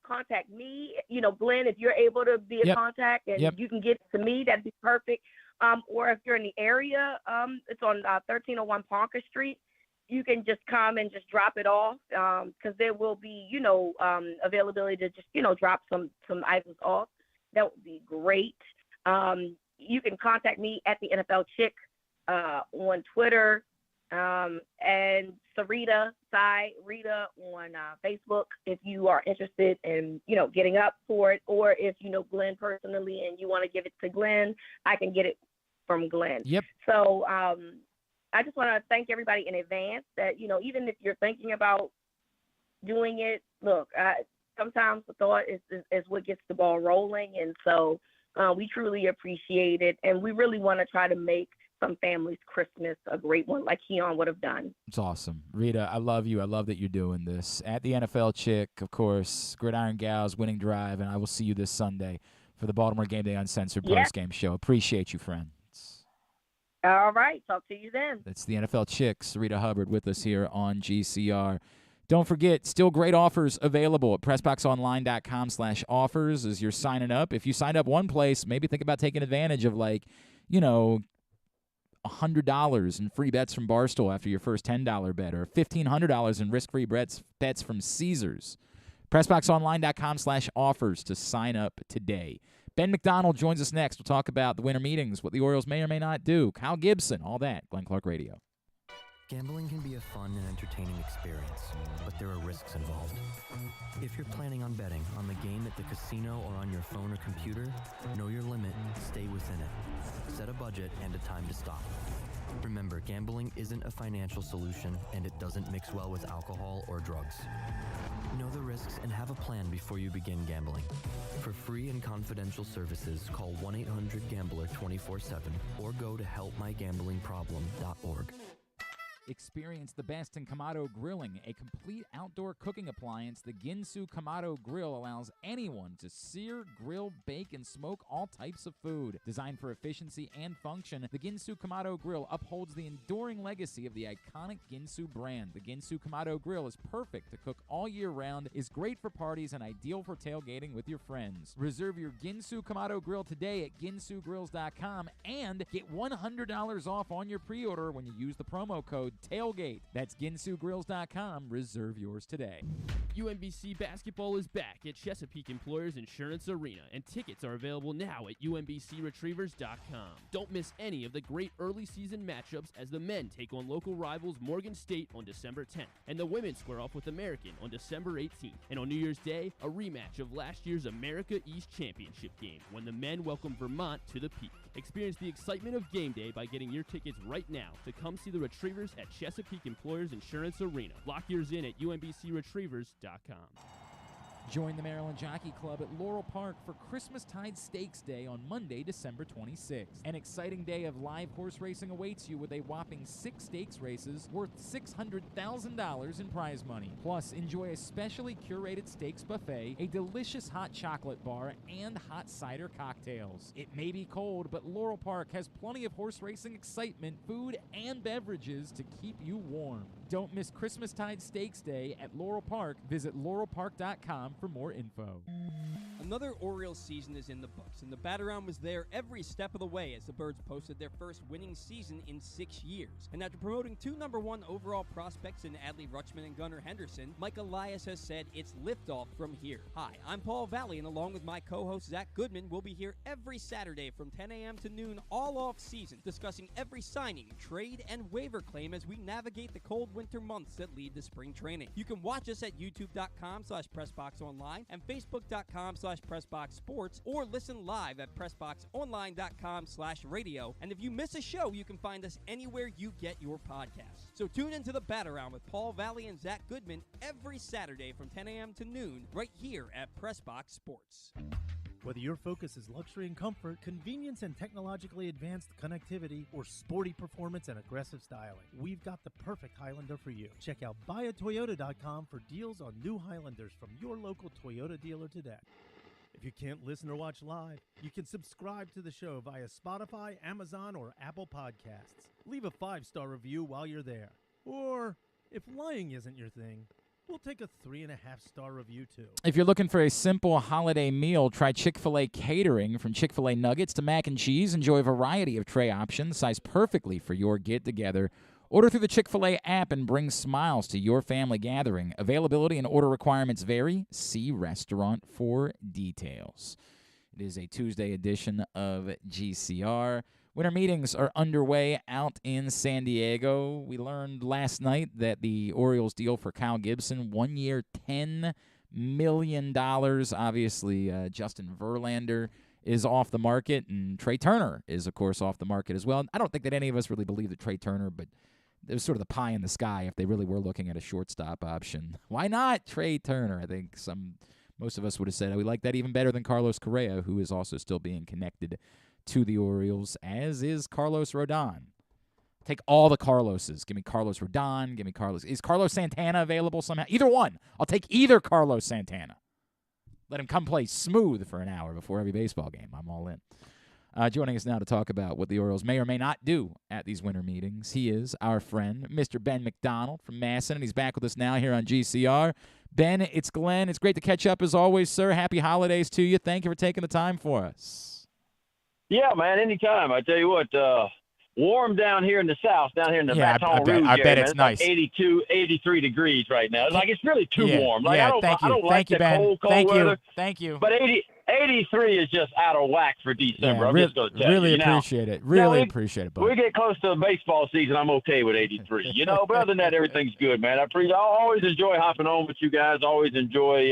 S3: contact me, Glenn, if you're able to be a contact, and you can get it to me, that'd be perfect. Or if you're in the area, it's on 1301 Parker Street. You can just come and just drop it off, because there will be, availability to just, drop some items off. That would be great. You can contact me at the NFL Chick on Twitter, and Syreeta on Facebook if you are interested in, getting up for it, or if you know Glenn personally and you want to give it to Glenn, I can get it from Glenn.
S1: Yep.
S3: So I just want to thank everybody in advance that, even if you're thinking about doing it, look, sometimes the thought is what gets the ball rolling. And so we truly appreciate it. And we really want to try to make some families' Christmas a great one like Keon would have done.
S1: It's awesome. Rita, I love you. I love that you're doing this. At the NFL Chick, of course, Gridiron Gals, Winning Drive, and I will see you this Sunday for the Baltimore Game Day Uncensored post-game show. Appreciate you, friends.
S3: All right. Talk to you then.
S1: That's the NFL Chick, Syreeta Hubbard, with us here on GCR. Don't forget, still great offers available at PressBoxOnline.com/offers as you're signing up. If you signed up one place, maybe think about taking advantage of, $100 in free bets from Barstool after your first $10 bet, or $1,500 in risk-free bets from Caesars. PressBoxOnline.com/offers to sign up today. Ben McDonald joins us next. We'll talk about the winter meetings, what the Orioles may or may not do, Kyle Gibson, all that. Glenn Clark Radio.
S4: Gambling can be a fun and entertaining experience, but there are risks involved. If you're planning on betting on the game at the casino or on your phone or computer, know your limit, stay within it. Set a budget and a time to stop. Remember, gambling isn't a financial solution, and it doesn't mix well with alcohol or drugs. Know the risks and have a plan before you begin gambling. For free and confidential services, call 1-800-GAMBLER 24/7 or go to helpmygamblingproblem.org.
S1: Experience the best in Kamado Grilling, a complete outdoor cooking appliance. The Ginsu Kamado Grill allows anyone to sear, grill, bake, and smoke all types of food. Designed for efficiency and function, the Ginsu Kamado Grill upholds the enduring legacy of the iconic Ginsu brand. The Ginsu Kamado Grill is perfect to cook all year round, is great for parties, and ideal for tailgating with your friends. Reserve your Ginsu Kamado Grill today at ginsugrills.com and get $100 off on your pre-order when you use the promo code tailgate. That's ginsugrills.com. Reserve yours today.
S2: UMBC basketball is back at Chesapeake Employers Insurance Arena, and tickets are available now at umbcretrievers.com. Don't miss any of the great early season matchups as the men take on local rivals Morgan State on December 10th, and the women square off with American on December 18th. And on New Year's Day, a rematch of last year's America East Championship game when the men welcome Vermont to the Peak. Experience the excitement of game day by getting your tickets right now to come see the Retrievers at Chesapeake Employers Insurance Arena. Lock yours in at umbcretrievers.com.
S1: Join the Maryland Jockey Club at Laurel Park for Christmastide Stakes Day on Monday, December 26th. An exciting day of live horse racing awaits you with a whopping 6 stakes races worth $600,000 in prize money. Plus, enjoy a specially curated stakes buffet, a delicious hot chocolate bar, and hot cider cocktails. It may be cold, but Laurel Park has plenty of horse racing excitement, food, and beverages to keep you warm. Don't miss Christmastide Stakes Day at Laurel Park. Visit laurelpark.com for more info.
S5: Another Orioles season is in the books, and the Bat-Around was there every step of the way as the Birds posted their first winning season in 6 years. And after promoting 2 #1 overall prospects in Adley Rutschman and Gunnar Henderson, Mike Elias has said it's liftoff from here. Hi, I'm Paul Valley, and along with my co-host Zach Goodman, we'll be here every Saturday from 10 a.m. to noon all off season, discussing every signing, trade, and waiver claim as we navigate the cold winter months that lead to spring training. You can watch us at youtube.com/PressBoxOnline and Facebook.com/PressBoxSports, or listen live at PressBoxOnline.com/radio. And if you miss a show, you can find us anywhere you get your podcasts. So tune into the Bat-Around with Paul Valley and Zach Goodman every Saturday from 10 a.m. to noon right here at PressBox Sports.
S6: Whether your focus is luxury and comfort, convenience and technologically advanced connectivity, or sporty performance and aggressive styling, we've got the perfect Highlander for you. Check out buyatoyota.com for deals on new Highlanders from your local Toyota dealer today. If you can't listen or watch live, you can subscribe to the show via Spotify, Amazon, or Apple Podcasts. Leave a 5-star review while you're there. Or, if lying isn't your thing, we'll take a 3.5-star review, too.
S1: If you're looking for a simple holiday meal, try Chick-fil-A catering. From Chick-fil-A nuggets to mac and cheese, enjoy a variety of tray options sized perfectly for your get-together. Order through the Chick-fil-A app and bring smiles to your family gathering. Availability and order requirements vary. See restaurant for details. It is a Tuesday edition of GCR. Winter meetings are underway out in San Diego. We learned last night that the Orioles deal for Kyle Gibson, 1 year, $10 million. Obviously, Justin Verlander is off the market, and Trey Turner is, of course, off the market as well. I don't think that any of us really believe that Trey Turner, but it was sort of the pie in the sky if they really were looking at a shortstop option. Why not Trey Turner? I think most of us would have said, we like that even better than Carlos Correa, who is also still being connected to the Orioles, as is Carlos Rodon. Take all the Carloses. Give me Carlos Rodon. Give me Carlos. Is Carlos Santana available somehow? Either one. I'll take either Carlos Santana. Let him come play smooth for an hour before every baseball game. I'm all in. Joining us now to talk about what the Orioles may or may not do at these winter meetings, he is our friend, Mr. Ben McDonald from Masson, and he's back with us now here on GCR. Ben, it's Glenn. It's great to catch up as always, sir. Happy holidays to you. Thank you for taking the time for us.
S7: Yeah, man, anytime. I tell you what, warm down here in the south, down here in the Baton Rouge
S1: I bet
S7: area,
S1: it's
S7: man.
S1: nice.
S7: Like 82, 83 degrees right now. Like, it's really too warm. Like,
S1: yeah,
S7: I don't
S1: thank
S7: like
S1: you,
S7: the
S1: Ben.
S7: cold
S1: Thank
S7: weather.
S1: Thank you.
S7: But 83 is just out of whack for December.
S1: Yeah,
S7: I'm just going to tell
S1: really
S7: you.
S1: appreciate it. Really appreciate it, bud.
S7: We get close to the baseball season, I'm okay with 83. But other than that, everything's good, man. I always enjoy hopping on with you guys. Always enjoy,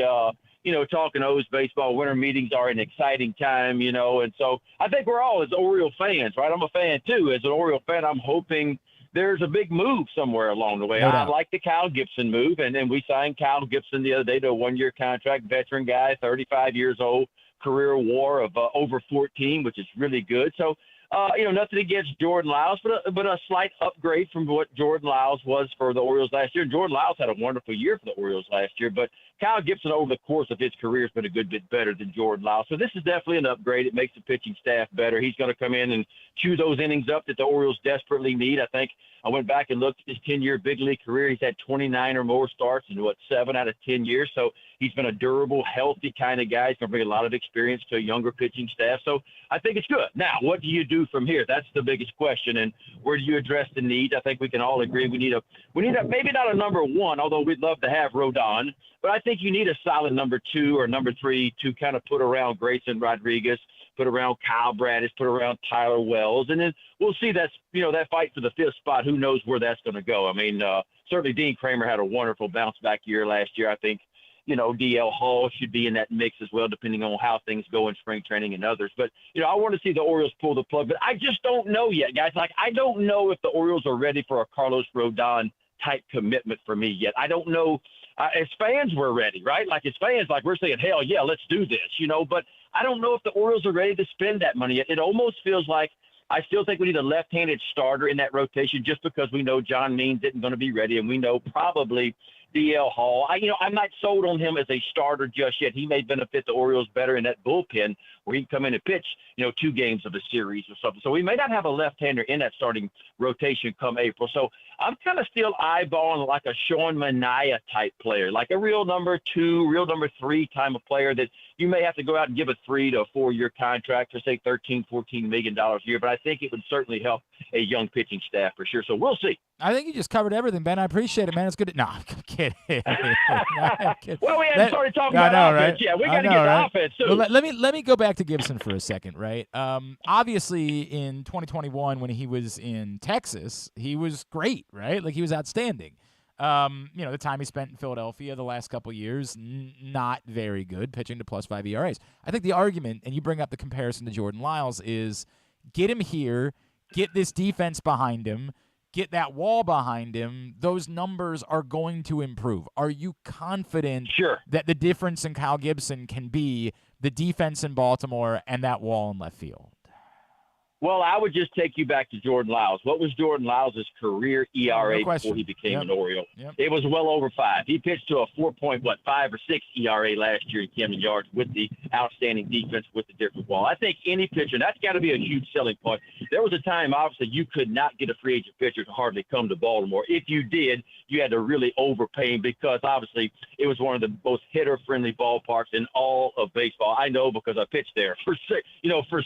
S7: talking O's baseball. Winter meetings are an exciting time, and so I think we're all, as Oriole fans, right? I'm a fan, too. As an Oriole fan, I'm hoping there's a big move somewhere along the way. I like the Kyle Gibson move, and then we signed Kyle Gibson the other day to a 1-year contract, veteran guy, 35 years old, career WAR of over 14, which is really good. So, nothing against Jordan Lyles, but a slight upgrade from what Jordan Lyles was for the Orioles last year. Jordan Lyles had a wonderful year for the Orioles last year, but Kyle Gibson over the course of his career has been a good bit better than Jordan Lyles. So this is definitely an upgrade. It makes the pitching staff better. He's going to come in and chew those innings up that the Orioles desperately need. I think I went back and looked at his 10-year big league career. He's had 29 or more starts in, 7 out of 10 years. So he's been a durable, healthy kind of guy. He's going to bring a lot of experience to a younger pitching staff. So I think it's good. Now, what do you do do from here? That's the biggest question. And where do you address the needs? I think we can all agree we need a maybe not a number one, although we'd love to have Rodon, but I think you need a solid number 2 or number 3 to kind of put around Grayson Rodriguez, put around Kyle Bradish, put around Tyler Wells, and then we'll see that fight for the 5th spot. Who knows where that's going to go? I mean, certainly Dean Kramer had a wonderful bounce back year last year. I think, DL Hall should be in that mix as well, depending on how things go in spring training and others. But, I want to see the Orioles pull the plug, but I just don't know yet, guys. Like, I don't know if the Orioles are ready for a Carlos Rodon type commitment for me yet. I don't know. As fans, we're ready, right? Like, as fans, like, we're saying, hell yeah, let's do this, but I don't know if the Orioles are ready to spend that money yet. It almost feels like I still think we need a left-handed starter in that rotation just because we know John Means isn't going to be ready, and we know probably DL Hall. I'm not sold on him as a starter just yet. He may benefit the Orioles better in that bullpen where he can come in and pitch, 2 games of a series or something. So we may not have a left-hander in that starting rotation come April. So I'm kind of still eyeballing like a Sean Manaea type player, like a real number 2, real number 3 type of player that you may have to go out and give a 3 to 4 year contract for, say, $13-14 million a year. But I think it would certainly help a young pitching staff for sure. So we'll see.
S1: I think you just covered everything, Ben. I appreciate it, man. It's good. No, I'm kidding. I'm kidding.
S7: Well, we hadn't started talking about offense. Right? Yeah, we got to get the offense too.
S1: Well, let me go back to Gibson for a second, right? Obviously, in 2021, when he was in Texas, he was great, right? Like, he was outstanding. The time he spent in Philadelphia the last couple years, not very good, pitching to +5 ERAs. I think the argument, and you bring up the comparison to Jordan Lyles, is get him here, get this defense behind him, get that wall behind him. Those numbers are going to improve. Are you confident that the difference in Kyle Gibson can be the defense in Baltimore and that wall in left field?
S7: Well, I would just take you back to Jordan Lyles. What was Jordan Lyles' career ERA before he became an Oriole?
S1: Yep.
S7: It was well over 5. He pitched to a 4.5 or 6 ERA last year in Camden Yards with the outstanding defense with the different wall. I think any pitcher, that's got to be a huge selling point. There was a time, obviously, you could not get a free agent pitcher to hardly come to Baltimore. If you did, you had to really overpay him because, obviously, it was one of the most hitter-friendly ballparks in all of baseball. I know because I pitched there for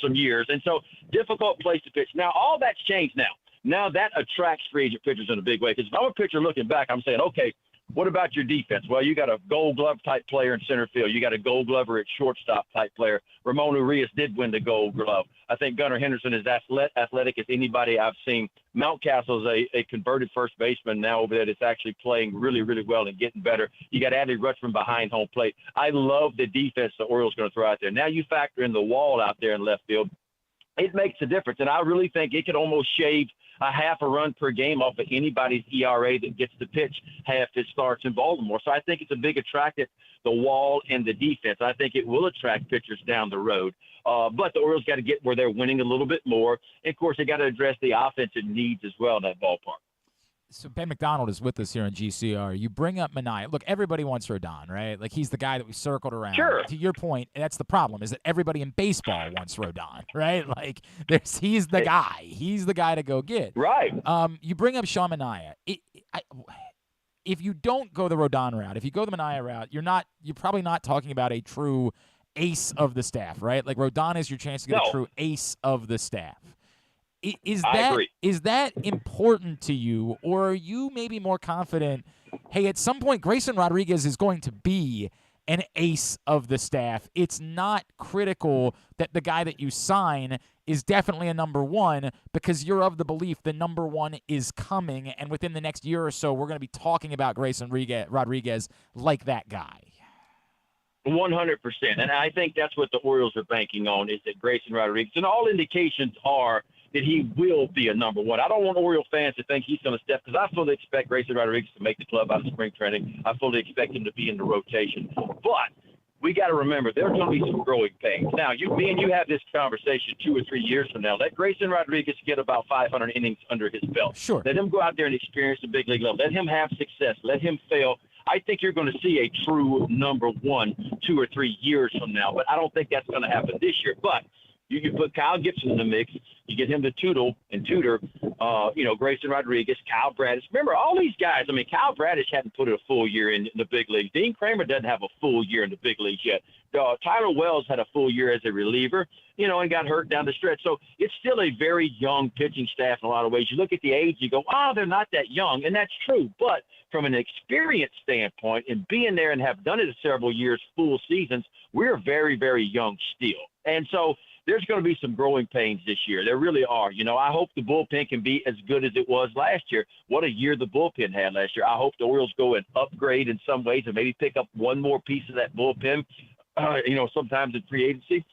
S7: some years. And so difficult place to pitch. Now, all that's changed now. Now that attracts free agent pitchers in a big way. Because if I'm a pitcher looking back, I'm saying, okay, what about your defense? Well, you got a Gold Glove type player in center field. You got a Gold Glover at shortstop type player. Ramon Urias did win the Gold Glove. I think Gunnar Henderson is athletic as anybody I've seen. Mountcastle is a converted first baseman now over there that's actually playing really, really well and getting better. You got Adley Rutschman behind home plate. I love the defense the Orioles going to throw out there. Now you factor in the wall out there in left field. It makes a difference, and I really think it could almost shave a half a run per game off of anybody's ERA that gets to pitch half his starts in Baltimore. So I think it's a big attractant, the wall and the defense. I think it will attract pitchers down the road. But the Orioles got to get where they're winning a little bit more. And, of course, they got to address the offensive needs as well in that ballpark.
S1: So Ben McDonald is with us here on GCR. You bring up Manaea. Look, everybody wants Rodon, right? Like, he's the guy that we circled around.
S7: Sure.
S1: To your point, and that's the problem, is that everybody in baseball wants Rodon, right? Like, he's the guy. He's the guy to go get.
S7: Right.
S1: You bring up Sean Manaea. If you don't go the Rodon route, if you go the Manaea route, you're probably not talking about a true ace of the staff, right? Like, Rodon is your chance to get a true ace of the staff. Is that important to you, or are you maybe more confident, hey, at some point Grayson Rodriguez is going to be an ace of the staff? It's not critical that the guy that you sign is definitely a number 1 because you're of the belief the number 1 is coming, and within the next year or so we're going to be talking about Grayson Rodriguez like that guy.
S7: 100%. And I think that's what the Orioles are banking on, is that Grayson Rodriguez, and all indications are that he will be a number 1. I don't want Oriole fans to think he's going to step, because I fully expect Grayson Rodriguez to make the club out of spring training. I fully expect him to be in the rotation. But we got to remember, there's going to be some growing pains. Now, me and you have this conversation 2 or 3 years from now. Let Grayson Rodriguez get about 500 innings under his belt.
S1: Sure.
S7: Let him go out there and experience the big league level. Let him have success. Let him fail. I think you're going to see a true number 1 2 or 3 years from now, but I don't think that's going to happen this year. But You can put Kyle Gibson in the mix. You get him to tutor, Grayson Rodriguez, Kyle Bradish. Remember, all these guys, I mean, Kyle Bradish hadn't put in a full year in the big leagues. Dean Kramer doesn't have a full year in the big leagues yet. Tyler Wells had a full year as a reliever, and got hurt down the stretch. So it's still a very young pitching staff in a lot of ways. You look at the age, you go, they're not that young, and that's true. But from an experience standpoint and being there and have done it several years, full seasons, we're very, very young still. And so there's going to be some growing pains this year. There really are. I hope the bullpen can be as good as it was last year. What a year the bullpen had last year. I hope the Orioles go and upgrade in some ways and maybe pick up one more piece of that bullpen, sometimes in free agency.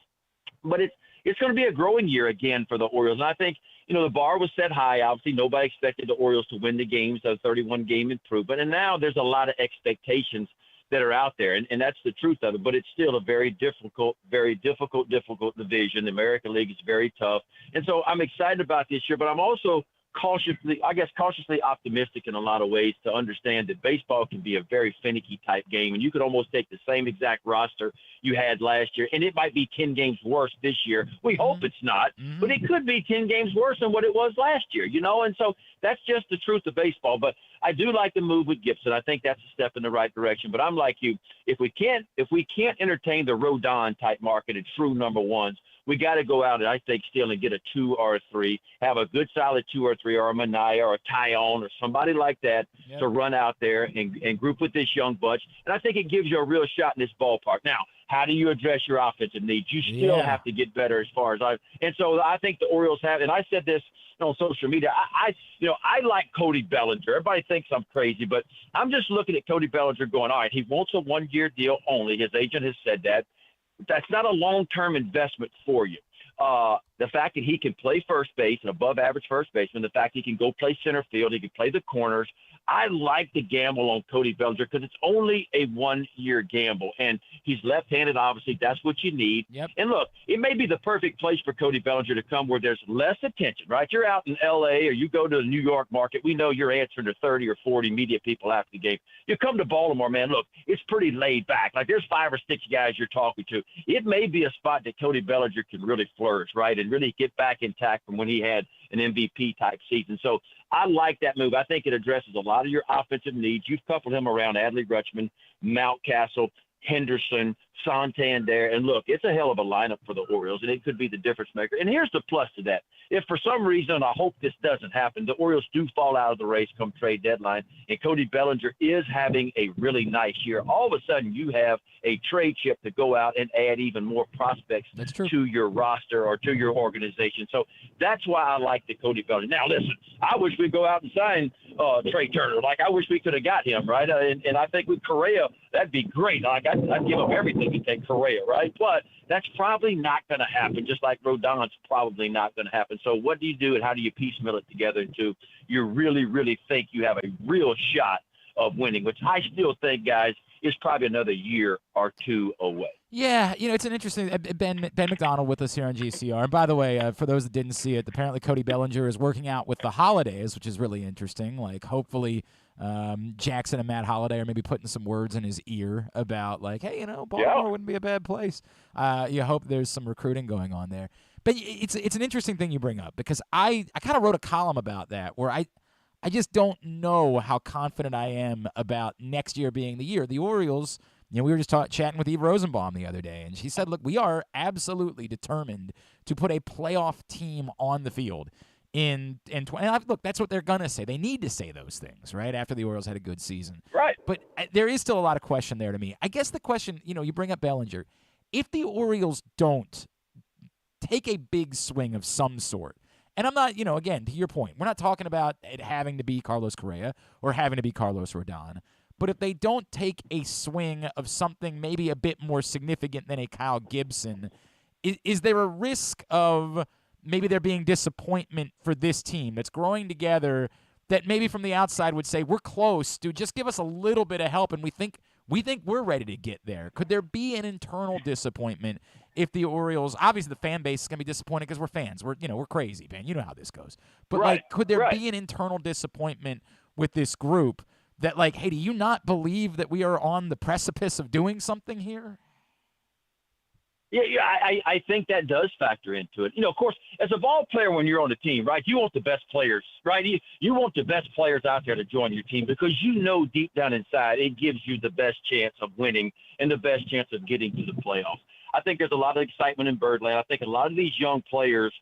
S7: But it's going to be a growing year again for the Orioles. And I think, the bar was set high. Obviously, nobody expected the Orioles to win the games, a 31-game improvement. And now there's a lot of expectations that are out there, and that's the truth of it. But it's still a very difficult division. The American League is very tough. And so I'm excited about this year, but I'm also cautiously optimistic in a lot of ways to understand that baseball can be a very finicky type game, and you could almost take the same exact roster you had last year, and it might be 10 games worse this year. We hope it's not, but it could be 10 games worse than what it was last year, and so that's just the truth of baseball. But I do like the move with Gibson. I think that's a step in the right direction. But I'm like you, if we can't entertain the Rodon type market and true number ones, we got to go out and I think still and get a 2 or a 3, have a good solid 2 or 3 or a Manaea or a Tyone or somebody like that to run out there and group with this young bunch. And I think it gives you a real shot in this ballpark. Now, how do you address your offensive needs? You still have to get better as far as and so I think the Orioles have, and I said this on social media, I like Cody Bellinger. Everybody thinks I'm crazy, but I'm just looking at Cody Bellinger going, all right, he wants a 1-year deal only. His agent has said that. That's not a long-term investment for you. The fact that he can play first base, an above-average first baseman, the fact he can go play center field, he can play the corners. I like the gamble on Cody Bellinger because it's only a 1-year gamble, and he's left-handed, obviously. That's what you need.
S1: Yep.
S7: And, look, it may be the perfect place for Cody Bellinger to come where there's less attention, right? You're out in L.A. or you go to the New York market. We know you're answering to 30 or 40 media people after the game. You come to Baltimore, man, look, it's pretty laid back. Like there's 5 or 6 guys you're talking to. It may be a spot that Cody Bellinger can really flourish, right, and really get back intact from when he had an MVP-type season. So I like that move. I think it addresses a lot of your offensive needs. You've coupled him around Adley Rutschman, Mountcastle, Henderson, Santander. And look, it's a hell of a lineup for the Orioles, and it could be the difference maker. And here's the plus to that. If for some reason, and I hope this doesn't happen, the Orioles do fall out of the race come trade deadline, and Cody Bellinger is having a really nice year, all of a sudden you have a trade chip to go out and add even more prospects to your roster or to your organization. So that's why I like the Cody Bellinger. Now, listen, I wish we'd go out and sign Trey Turner. Like, I wish we could have got him, right? And I think with Correa, that'd be great. Like, I'd give up everything to take Correa, right? But that's probably not going to happen, just like Rodon's probably not going to happen. So what do you do and how do you piecemeal it together into you really, really think you have a real shot of winning, which I still think, guys, is probably another year or 2 away.
S1: Yeah, it's an interesting Ben McDonald with us here on GCR. And by the way, for those that didn't see it, apparently Cody Bellinger is working out with the Holidays, which is really interesting. Like, hopefully Jackson and Matt Holliday are maybe putting some words in his ear about, like, hey, Baltimore wouldn't be a bad place. You hope there's some recruiting going on there. But it's an interesting thing you bring up because I kind of wrote a column about that where I just don't know how confident I am about next year being the year. The Orioles, we were just chatting with Eve Rosenbaum the other day, and she said, look, we are absolutely determined to put a playoff team on the field in 20. And look, that's what they're going to say. They need to say those things, right, after the Orioles had a good season.
S7: Right.
S1: But there is still a lot of question there to me. I guess the question, you bring up Bellinger. If the Orioles don't take a big swing of some sort, and I'm not, again, to your point, we're not talking about it having to be Carlos Correa or having to be Carlos Rodon. But if they don't take a swing of something maybe a bit more significant than a Kyle Gibson, is there a risk of maybe there being disappointment for this team that's growing together that maybe from the outside would say, we're close, dude, just give us a little bit of help, and we think we're ready to get there? Could there be an internal disappointment if the Orioles, obviously the fan base is going to be disappointed because we're fans. We're crazy, man. You know how this goes. But, could there be an internal disappointment with this group that, like, hey, do you not believe that we are on the precipice of doing something here?
S7: I think that does factor into it. Of course, as a ball player, when you're on the team, right, you want the best players, right? You want the best players out there to join your team because deep down inside it gives you the best chance of winning and the best chance of getting to the playoffs. I think there's a lot of excitement in Birdland. I think a lot of these young players,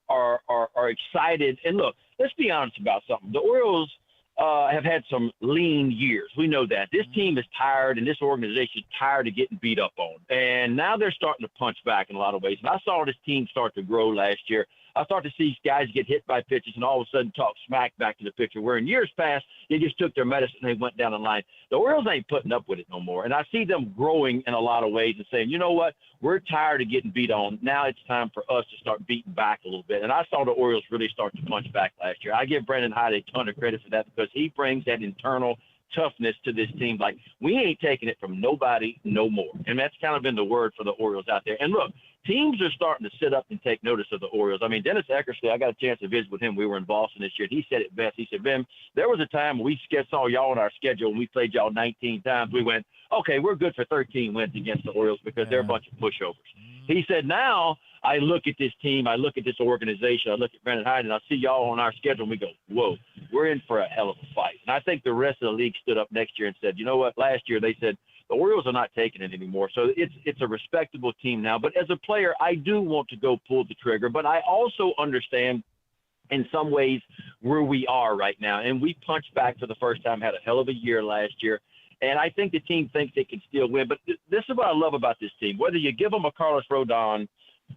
S7: are excited. And look, let's be honest about something. The Orioles have had some lean years. We know that. This team is tired, and this organization is tired of getting beat up on. And now they're starting to punch back in a lot of ways. And I saw this team start to grow last year. I started to see guys get hit by pitches and all of a sudden talk smack back to the pitcher, where in years past, they just took their medicine and they went down the line. The Orioles ain't putting up with it no more. And I see them growing in a lot of ways and saying, you know what, we're tired of getting beat on. Now it's time for us to start beating back a little bit. And I saw the Orioles really start to punch back last year. I give Brandon Hyde a ton of credit for that because he brings that internal toughness to this team. Like, we ain't taking it from nobody no more. And that's kind of been the word for the Orioles out there. And look, teams are starting to sit up and take notice of the Orioles. I mean, Dennis Eckersley, I got a chance to visit with him. We were in Boston this year. He said it best. He said, Ben, there was a time when we saw y'all on our schedule and we played y'all 19 times. We went, okay, we're good for 13 wins against the Orioles because they're a bunch of pushovers. He said, now I look at this team, I look at this organization, I look at Brandon Hyde, and I see y'all on our schedule, and we go, whoa, we're in for a hell of a fight. And I think the rest of the league stood up next year and said, you know what, last year they said, the Orioles are not taking it anymore. So it's a respectable team now. But as a player, I do want to go pull the trigger. But I also understand in some ways where we are right now. And we punched back for the first time, had a hell of a year last year. And I think the team thinks they can still win. But this is what I love about this team. Whether you give them a Carlos Rodon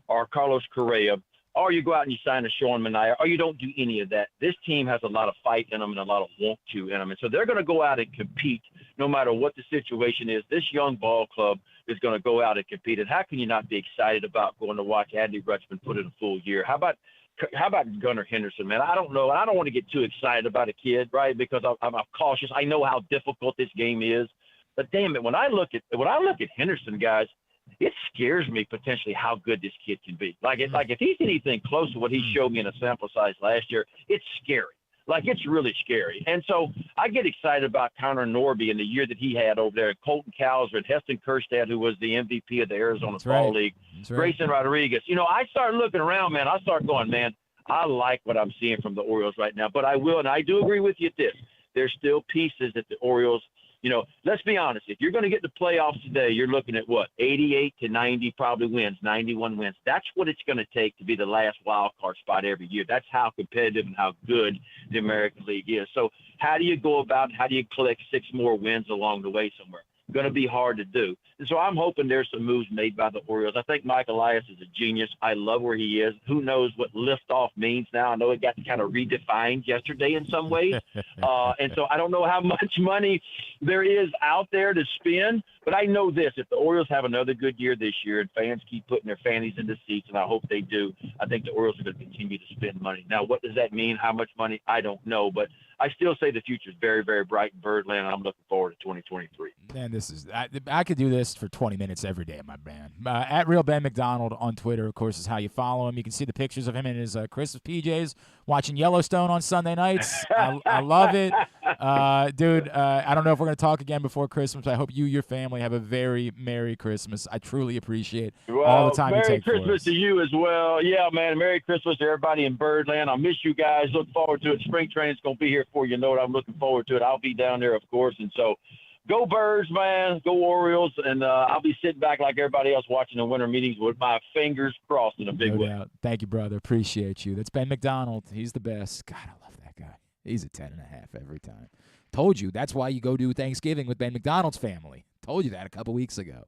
S7: or Carlos Correa, or you go out and you sign a Sean Manaea, or you don't do any of that, this team has a lot of fight in them and a lot of want to in them. And so they're going to go out and compete no matter what the situation is. This young ball club is going to go out and compete. And how can you not be excited about going to watch Adley Rutschman put in a full year? How about Gunnar Henderson, man? I don't know. I don't want to get too excited about a kid, right, because I'm cautious. I know how difficult this game is. But, damn it, when I look at Henderson, guys, it scares me potentially how good this kid can be. Like if he's anything close to what he showed me in a sample size last year, it's scary. Like, it's really scary. And so I get excited about Connor Norby and the year that he had over there, Colton Cowser and Heston Kjerstad, who was the MVP of the Arizona Fall League, Grayson Rodriguez. I started looking around, man. I started going, man, I like what I'm seeing from the Orioles right now. But I do agree with you at this. There's still pieces that the Orioles – let's be honest. If you're going to get the playoffs today, you're looking at what, 88 to 90 probably wins, 91 wins. That's what it's going to take to be the last wild card spot every year. That's how competitive and how good the American League is. So how do you go about, how do you collect 6 more wins along the way somewhere? Going to be hard to do. And so I'm hoping there's some moves made by the Orioles. I think Mike Elias is a genius. I love where he is. Who knows what liftoff means now? I know it got kind of redefined yesterday in some ways. And so I don't know how much money there is out there to spend, but I know this. If the Orioles have another good year this year and fans keep putting their fannies in the seats, and I hope they do, I think the Orioles are going to continue to spend money. Now, what does that mean? How much money? I don't know, but I still say the future is very, very bright in Birdland, and I'm looking forward to 2023.
S1: Man, I could do this for 20 minutes every day, my man. At Real Ben McDonald on Twitter, of course, is how you follow him. You can see the pictures of him in his Christmas PJs watching Yellowstone on Sunday nights. I love it. Dude, I don't know if we're going to talk again before Christmas, but I hope you and your family have a very Merry Christmas. I truly appreciate all the time you take for us.
S7: Merry Christmas to you as well. Yeah, man, Merry Christmas to everybody in Birdland. I miss you guys. Look forward to it. Spring training's going to be here before you know it. I'm looking forward to it. I'll be down there, of course, and so go Birds, man. Go Orioles. And I'll be sitting back like everybody else watching the winter meetings with my fingers crossed in a big way.
S1: Doubt. Thank you, brother. Appreciate you. That's Ben McDonald. He's the best. God, I love that guy. He's a 10.5 every time. Told you. That's why you go do Thanksgiving with Ben McDonald's family. Told you that a couple weeks ago.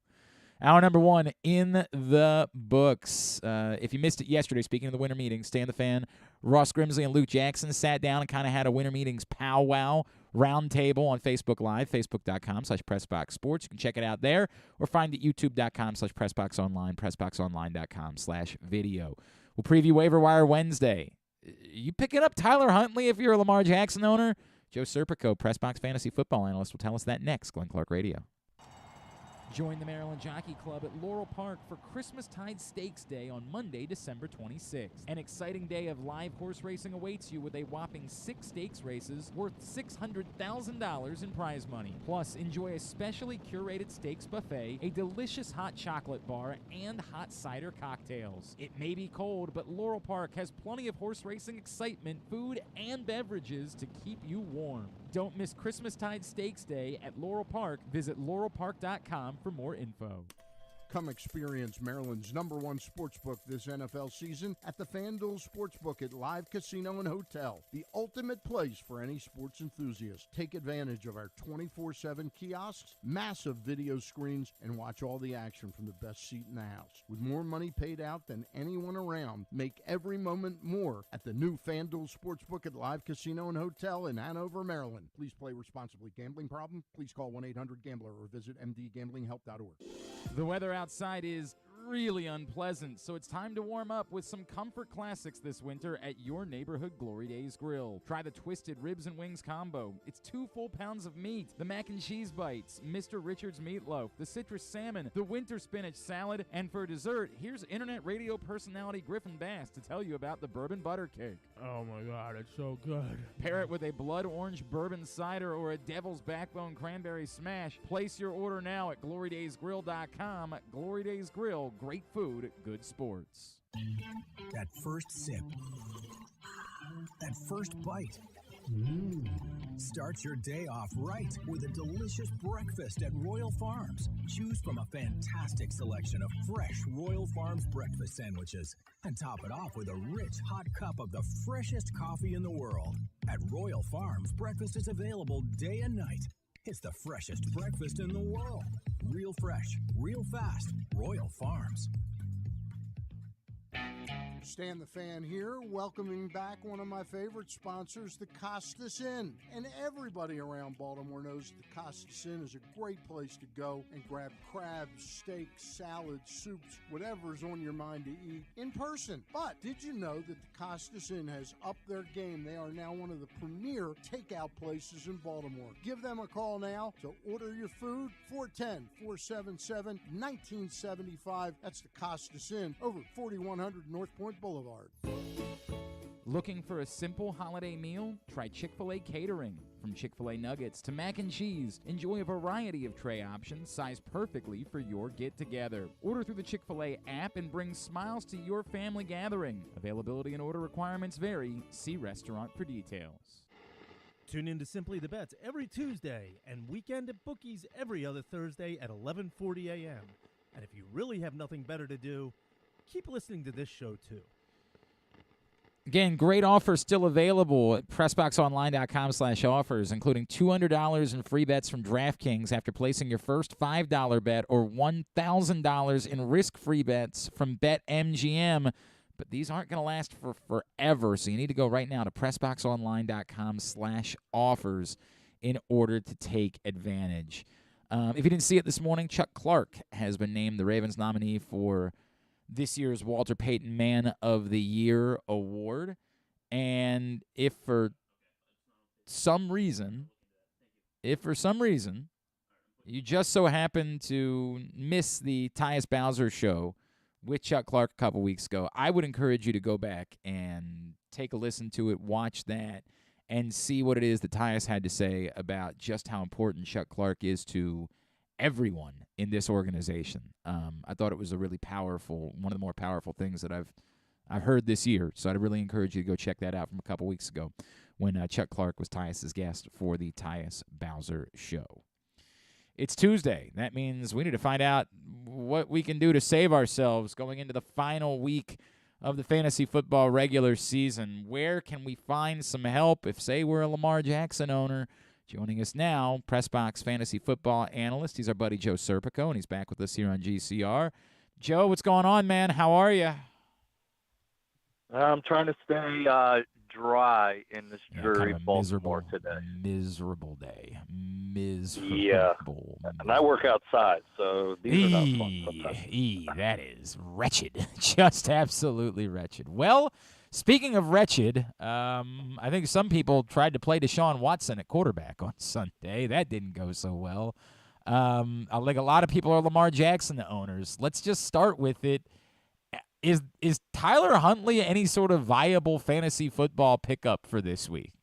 S1: Hour number 1 in the books. If you missed it yesterday, speaking of the winter meetings, Stan the Fan, Ross Grimsley and Luke Jackson sat down and kind of had a winter meetings powwow roundtable on Facebook Live, facebook.com/PressBoxSports. You can check it out there or find it at youtube.com/PressBoxOnline, PressBoxOnline.com/video. We'll preview Waiver Wire Wednesday. You picking up Tyler Huntley if you're a Lamar Jackson owner? Joe Serpico, PressBox Fantasy Football Analyst, will tell us that next. Glenn Clark Radio. Join the Maryland Jockey Club at Laurel Park for Christmastide Stakes Day on Monday, December 26th. An exciting day of live horse racing awaits you with a whopping 6 stakes races worth $600,000 in prize money. Plus, enjoy a specially curated stakes buffet, a delicious hot chocolate bar, and hot cider cocktails. It may be cold, but Laurel Park has plenty of horse racing excitement, food, and beverages to keep you warm. Don't miss Christmastide Stakes Day at Laurel Park. Visit laurelpark.com for more info.
S8: Come experience Maryland's #1 sportsbook this NFL season at the FanDuel Sportsbook at Live Casino and Hotel, the ultimate place for any sports enthusiast. Take advantage of our 24/7 kiosks, massive video screens, and watch all the action from the best seat in the house. With more money paid out than anyone around, make every moment more at the new FanDuel Sportsbook at Live Casino and Hotel in Hanover, Maryland. Please play responsibly. Gambling problem? Please call 1-800-GAMBLER or visit mdgamblinghelp.org.
S1: The weather outside is really unpleasant, so it's time to warm up with some comfort classics this winter at your neighborhood Glory Days Grill. Try the Twisted Ribs and Wings combo. It's 2 full pounds of meat, the mac and cheese bites, Mr. Richards meatloaf, the citrus salmon, the winter spinach salad, and for dessert, here's internet radio personality Griffin Bass to tell you about the bourbon butter cake.
S2: Oh my God, it's so good.
S1: Pair it with a blood orange bourbon cider or a devil's backbone cranberry smash. Place your order now at glorydaysgrill.com. Glory Days Grill. Great food, good sports.
S9: That first sip. That first bite. Start your day off right with a delicious breakfast at Royal Farms. Choose from a fantastic selection of fresh Royal Farms breakfast sandwiches and top it off with a rich hot cup of the freshest coffee in the world. At Royal Farms, breakfast is available day and night. It's the freshest breakfast in the world. Real fresh, real fast. Royal Farms.
S8: Stan the Fan here, welcoming back one of my favorite sponsors, the Costas Inn. And everybody around Baltimore knows the Costas Inn is a great place to go and grab crabs, steaks, salads, soups, whatever's on your mind to eat in person. But did you know that the Costas Inn has upped their game? They are now one of the premier takeout places in Baltimore. Give them a call now to order your food, 410-477-1975. That's the Costas Inn over 4100 North Point Boulevard.
S1: Looking for a simple holiday meal? Try Chick-fil-A catering. From Chick-fil-A nuggets to mac and cheese, enjoy a variety of tray options sized perfectly for your get-together. Order through the Chick-fil-A app and bring smiles to your family gathering. Availability and order requirements vary. See restaurant for details.
S6: Tune in to Simply the Bets every Tuesday and Weekend at Bookies every other Thursday at 11:40 a.m. And if you really have nothing better to do, keep listening to this show, too.
S1: Again, great offers still available at PressBoxOnline.com/offers, including $200 in free bets from DraftKings after placing your first $5 bet or $1,000 in risk-free bets from BetMGM. But these aren't going to last for forever, so you need to go right now to PressBoxOnline.com/offers in order to take advantage. If you didn't see it this morning, Chuck Clark has been named the Ravens nominee for this year's Walter Payton Man of the Year award. And if for some reason you just so happen to miss the Tyus Bowser show with Chuck Clark a couple weeks ago, I would encourage you to go back and take a listen to it, watch that, and see what it is that Tyus had to say about just how important Chuck Clark is to everyone in this organization. I thought it was a really powerful, one of the more powerful things that I've heard this year. So I'd really encourage you to go check that out from a couple weeks ago when Chuck Clark was Tyus's guest for the Tyus Bowser show. It's Tuesday. That means we need to find out what we can do to save ourselves going into the final week of the fantasy football regular season. Where can we find some help if, say, we're a Lamar Jackson owner? Joining us now, PressBox fantasy football analyst. He's our buddy Joe Serpico, and he's back with us here on GCR. Joe, what's going on, man? How are you?
S10: I'm trying to stay dry in this dreary Baltimore today.
S1: Miserable day.
S10: Yeah, and I work outside, so these are not fun sometimes.
S1: That is wretched. Just absolutely wretched. Well, speaking of wretched, I think some people tried to play Deshaun Watson at quarterback on Sunday. That didn't go so well. Like a lot of people are Lamar Jackson owners. Let's just start with it. Is Tyler Huntley any sort of viable fantasy football pickup for this week?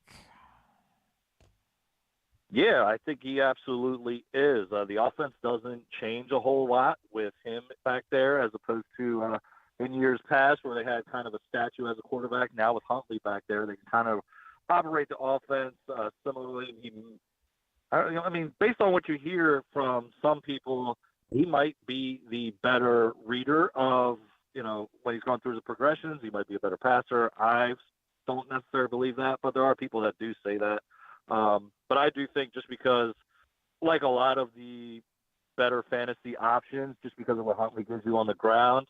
S10: Yeah, I think he absolutely is. The offense doesn't change a whole lot with him back there as opposed to in years past where they had kind of a statue as a quarterback. Now with Huntley back there, they can kind of operate the offense similarly. I mean, based on what you hear from some people, he might be the better reader of, when he's gone through the progressions. He might be a better passer. I don't necessarily believe that, but there are people that do say that. But I do think just because, like a lot of the better fantasy options, just because of what Huntley gives you on the ground,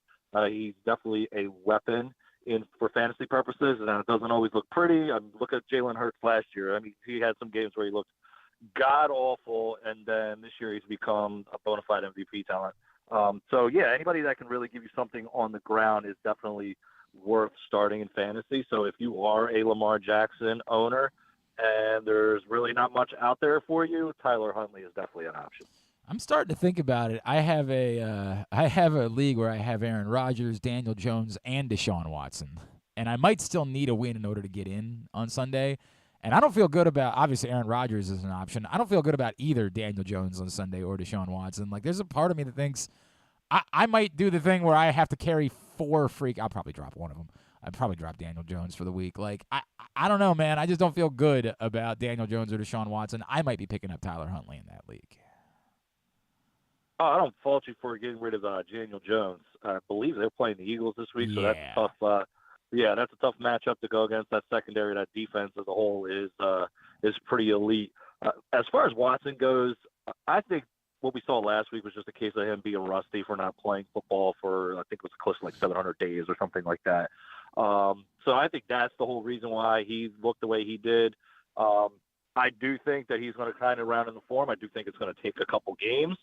S10: he's definitely a weapon for fantasy purposes, and it doesn't always look pretty. Look at Jalen Hurts last year. I mean, he had some games where he looked god-awful, and then this year he's become a bona fide MVP talent. So, yeah, anybody that can really give you something on the ground is definitely worth starting in fantasy. So if you are a Lamar Jackson owner and there's really not much out there for you, Tyler Huntley is definitely an option.
S1: I'm starting to think about it. I have a league where I have Aaron Rodgers, Daniel Jones, and Deshaun Watson, and I might still need a win in order to get in on Sunday. And I don't feel good about, obviously, Aaron Rodgers is an option. I don't feel good about either Daniel Jones on Sunday or Deshaun Watson. Like, there's a part of me that thinks I might do the thing where I have to carry I'll probably drop one of them. I'd probably drop Daniel Jones for the week. Like, I don't know, man. I just don't feel good about Daniel Jones or Deshaun Watson. I might be picking up Tyler Huntley in that league.
S10: Oh, I don't fault you for getting rid of Daniel Jones. I believe they're playing the Eagles this week, so that's tough. That's a tough matchup to go against. That secondary, that defense as a whole is pretty elite. As far as Watson goes, I think what we saw last week was just a case of him being rusty for not playing football for, I think it was close to like 700 days or something like that. So I think that's the whole reason why he looked the way he did. I do think that he's going to kind of round in the form. I do think it's going to take a couple games.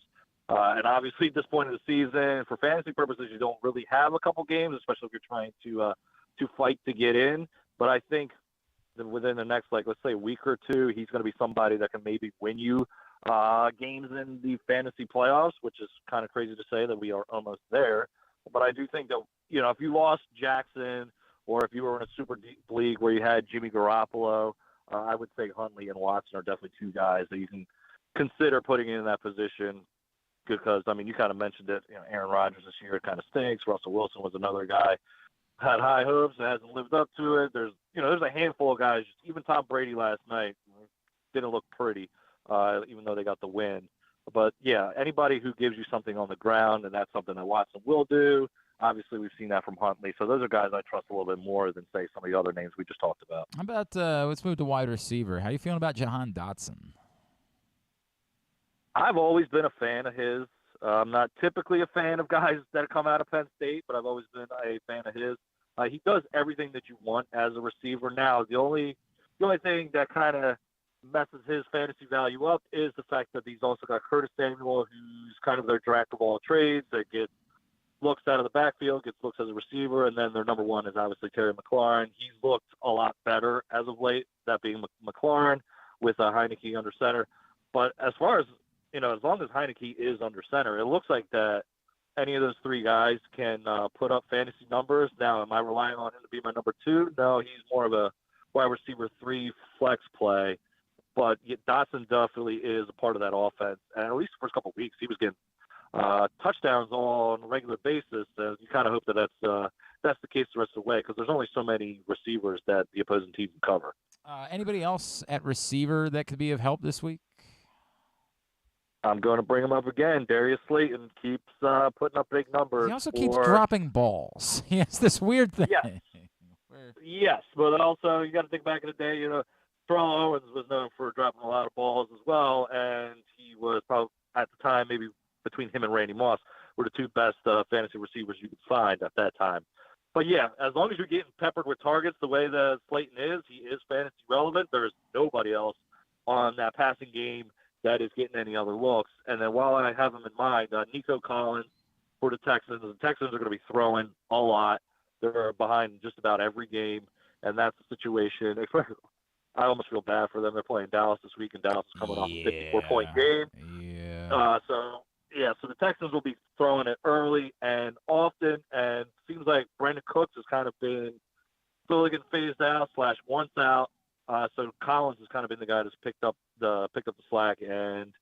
S10: And obviously at this point of the season, for fantasy purposes, you don't really have a couple games, especially if you're trying to fight to get in. But I think that within the next, let's say, week or two, he's going to be somebody that can maybe win you games in the fantasy playoffs, which is kind of crazy to say that we are almost there. But I do think that, if you lost Jackson or if you were in a super deep league where you had Jimmy Garoppolo, I would say Huntley and Watson are definitely two guys that you can consider putting in that position. Because, I mean, you kind of mentioned it, Aaron Rodgers this year kind of stinks. Russell Wilson was another guy, had high hopes, hasn't lived up to it. There's a handful of guys, even Tom Brady last night didn't look pretty, even though they got the win. But, yeah, anybody who gives you something on the ground, and that's something that Watson will do. Obviously, we've seen that from Huntley. So those are guys I trust a little bit more than, say, some of the other names we just talked about.
S1: How about let's move to wide receiver. How are you feeling about Jahan Dotson?
S10: I've always been a fan of his. I'm not typically a fan of guys that come out of Penn State, but I've always been a fan of his. He does everything that you want as a receiver. Now, the only thing that kind of messes his fantasy value up is the fact that he's also got Curtis Samuel, who's kind of their jack of all trades, that gets looks out of the backfield, gets looks as a receiver, and then their number one is obviously Terry McLaurin. He's looked a lot better as of late, that being McLaurin with Heineke under center. But as far as as long as Heineke is under center, it looks like that any of those three guys can put up fantasy numbers. Now, am I relying on him to be my number two? No, he's more of a wide receiver 3 flex play. But Dotson definitely is a part of that offense. And at least the first couple of weeks, he was getting touchdowns on a regular basis. And you kind of hope that that's the case the rest of the way, because there's only so many receivers that the opposing team can cover.
S1: Anybody else at receiver that could be of help this week?
S10: I'm going to bring him up again. Darius Slayton keeps putting up big numbers.
S1: He also keeps dropping balls. He has this weird thing.
S10: Yes, but also you got to think back in the day, Terrell Owens was known for dropping a lot of balls as well, and he was probably, at the time, maybe between him and Randy Moss, were the two best fantasy receivers you could find at that time. But, yeah, as long as you're getting peppered with targets the way that Slayton is, he is fantasy relevant. There's nobody else on that passing game that is getting any other looks. And then while I have him in mind, Nico Collins for the Texans. The Texans are going to be throwing a lot. They're behind just about every game, and that's the situation. I almost feel bad for them. They're playing Dallas this week, and Dallas is coming off a 54-point game.
S1: Yeah. Yeah.
S10: So the Texans will be throwing it early and often, and seems like Brandon Cooks has kind of been slowly getting phased out / once out. So Collins has kind of been the guy that's picked up the slack. And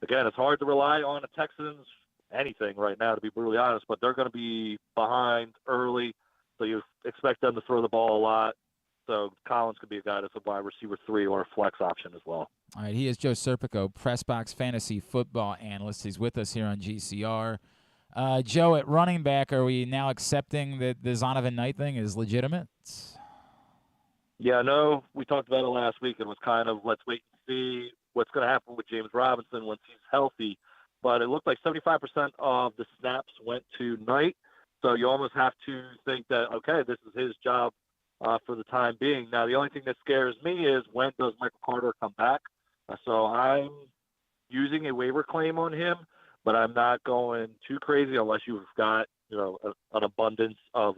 S10: again, it's hard to rely on the Texans anything right now, to be brutally honest, but they're going to be behind early, so you expect them to throw the ball a lot. So Collins could be a guy that's a wide receiver 3 or a flex option as well.
S1: All right, he is Joe Serpico, PressBox fantasy football analyst. He's with us here on GCR. Joe, at running back, are we now accepting that the Zonovan Knight thing is legitimate?
S10: Yeah, I know we talked about it last week and was kind of let's wait and see what's going to happen with James Robinson once he's healthy. But it looked like 75% of the snaps went to Knight. So you almost have to think that, okay, this is his job for the time being. Now, the only thing that scares me is when does Michael Carter come back? So I'm using a waiver claim on him, but I'm not going too crazy unless you've got, an abundance of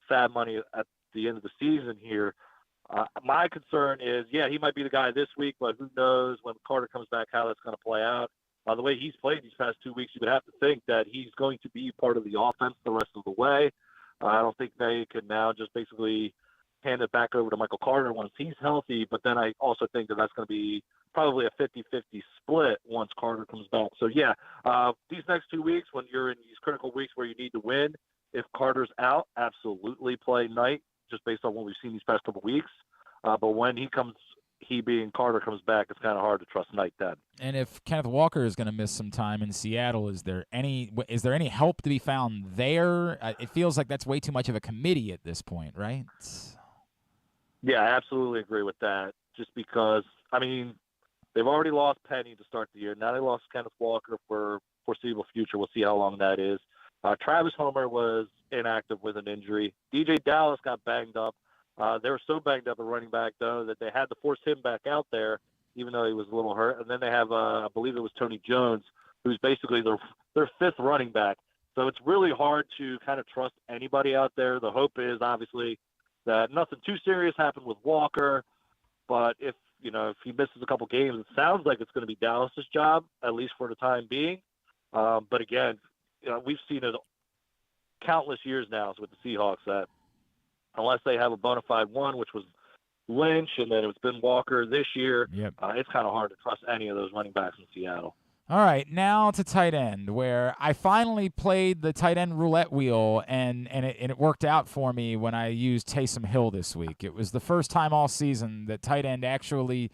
S10: fab money at the end of the season here. My concern is, he might be the guy this week, but who knows when Carter comes back how that's going to play out. The way he's played these past 2 weeks, you would have to think that he's going to be part of the offense the rest of the way. I don't think they can now just basically hand it back over to Michael Carter once he's healthy, but then I also think that that's going to be probably a 50-50 split once Carter comes back. So, these next 2 weeks, when you're in these critical weeks where you need to win, if Carter's out, absolutely play Knight, just based on what we've seen these past couple weeks. But when he being Carter comes back, it's kind of hard to trust Knight then.
S1: And if Kenneth Walker is going to miss some time in Seattle, is there any help to be found there? It feels like that's way too much of a committee at this point, right?
S10: Yeah, I absolutely agree with that. Just because, they've already lost Penny to start the year. Now they lost Kenneth Walker for foreseeable future. We'll see how long that is. Travis Homer was inactive with an injury. DJ Dallas got banged up. They were so banged up at running back, though, that they had to force him back out there, even though he was a little hurt. And then they have, I believe it was Tony Jones, who's basically their fifth running back. So it's really hard to kind of trust anybody out there. The hope is, obviously, that nothing too serious happened with Walker. But if he misses a couple games, it sounds like it's going to be Dallas's job, at least for the time being. But again, we've seen it countless years now with the Seahawks that unless they have a bona fide one, which was Lynch, and then it's been Walker this year, it's kind of hard to trust any of those running backs in Seattle.
S1: All right, now to tight end, where I finally played the tight end roulette wheel, and it worked out for me when I used Taysom Hill this week. It was the first time all season that tight end actually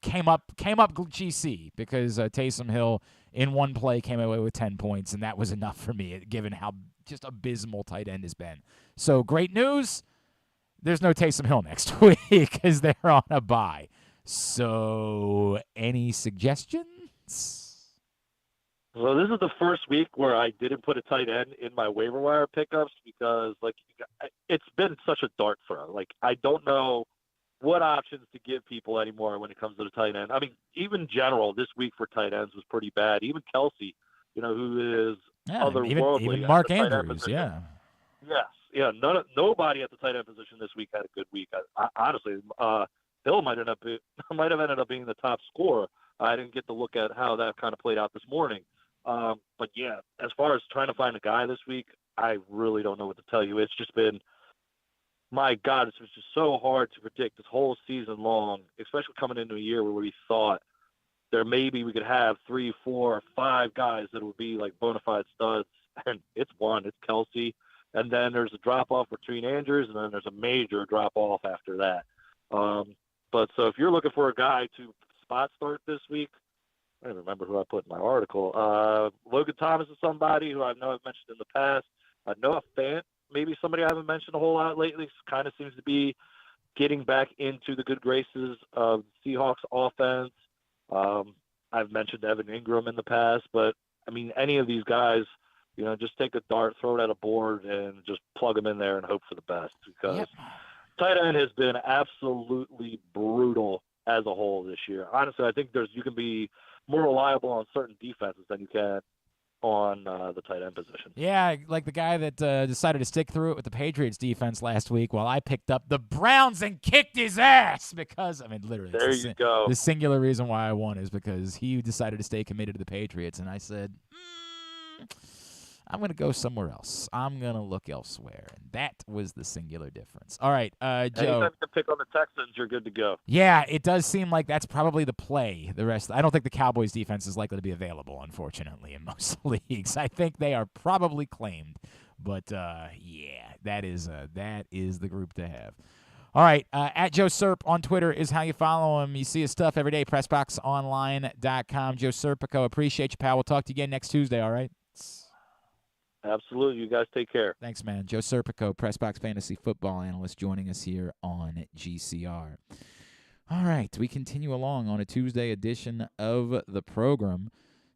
S1: came up GC, because Taysom Hill in one play came away with 10 points, and that was enough for me, given how just abysmal tight end has been. So great news, there's no Taysom Hill next week because they're on a bye. So any suggestions?
S10: So this is the first week where I didn't put a tight end in my waiver wire pickups because, it's been such a dart throw. I don't know what options to give people anymore when it comes to the tight end. Even general this week for tight ends was pretty bad. Even Kelsey, who is otherworldly.
S1: Even Mark Andrews, yeah.
S10: Yes, yeah. Nobody at the tight end position this week had a good week. Honestly, Hill might have ended up being the top scorer. I didn't get to look at how that kind of played out this morning. But yeah, as far as trying to find a guy this week, I really don't know what to tell you. It's just been, my God, it's just so hard to predict this whole season long, especially coming into a year where we thought there maybe we could have 3, 4, 5 guys that would be bona fide studs. And it's Kelsey. And then there's a drop-off between Andrews, and then there's a major drop-off after that. But so if you're looking for a guy to spot start this week, I don't remember who I put in my article. Logan Thomas is somebody who I know I've mentioned in the past. Noah Fant, maybe somebody I haven't mentioned a whole lot lately. Kind of seems to be getting back into the good graces of the Seahawks offense. I've mentioned Evan Ingram in the past, but any of these guys, just take a dart, throw it at a board, and just plug them in there and hope for the best, because tight end has been absolutely brutal as a whole this year. Honestly, I think you can be more reliable on certain defenses than you can on the tight end position.
S1: Yeah, like the guy that decided to stick through it with the Patriots defense last week while I picked up the Browns and kicked his ass because, I mean, literally,
S10: there you go.
S1: The singular reason why I won is because he decided to stay committed to the Patriots, and I said, I'm going to go somewhere else. I'm going to look elsewhere. And that was the singular difference. All right, Joe.
S10: Anytime you can pick on the Texans, you're good to go.
S1: Yeah, it does seem like that's probably the play. The rest, I don't think the Cowboys defense is likely to be available, unfortunately, in most leagues. I think they are probably claimed. But, yeah, that is the group to have. All right, at Joe Serp on Twitter is how you follow him. You see his stuff every day, PressBoxOnline.com. Joe Serpico, appreciate you, pal. We'll talk to you again next Tuesday, all right?
S10: Absolutely. You guys take care.
S1: Thanks, man. Joe Serpico, PressBox Fantasy Football Analyst, joining us here on GCR. All right, we continue along on a Tuesday edition of the program.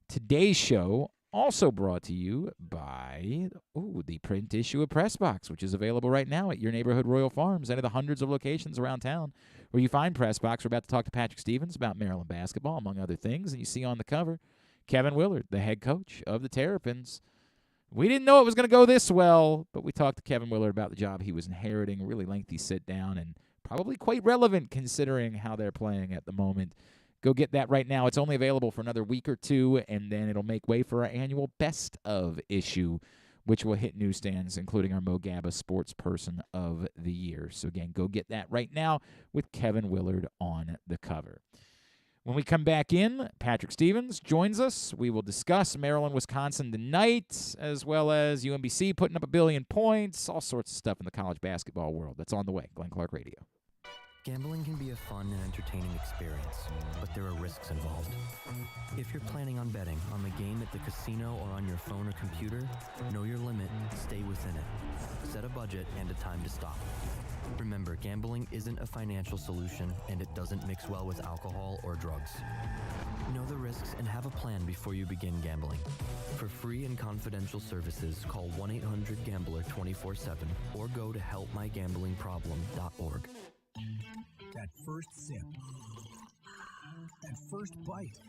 S1: Today's show also brought to you by the print issue of PressBox, which is available right now at your neighborhood Royal Farms, any of the hundreds of locations around town where you find PressBox. We're about to talk to Patrick Stevens about Maryland basketball, among other things, and you see on the cover Kevin Willard, the head coach of the Terrapins. We didn't know it was going to go this well, but we talked to Kevin Willard about the job he was inheriting, a really lengthy sit-down, and probably quite relevant considering how they're playing at the moment. Go get that right now. It's only available for another week or two, and then it'll make way for our annual Best of issue, which will hit newsstands, including our Mo Gabba Sports Person of the Year. So, again, go get that right now with Kevin Willard on the cover. When we come back in, Patrick Stevens joins us. We will discuss Maryland-Wisconsin tonight, as well as UMBC putting up 1 billion points, all sorts of stuff in the college basketball world. That's on the way. Glenn Clark Radio.
S4: Gambling can be a fun and entertaining experience, but there are risks involved. If you're planning on betting on the game at the casino or on your phone or computer, know your limit, stay within it. Set a budget and a time to stop. Remember, gambling isn't a financial solution, and it doesn't mix well with alcohol or drugs. Know the risks and have a plan before you begin gambling. For free and confidential services, call 1-800-GAMBLER 24/7 or go to helpmygamblingproblem.org.
S9: That first sip. That first bite.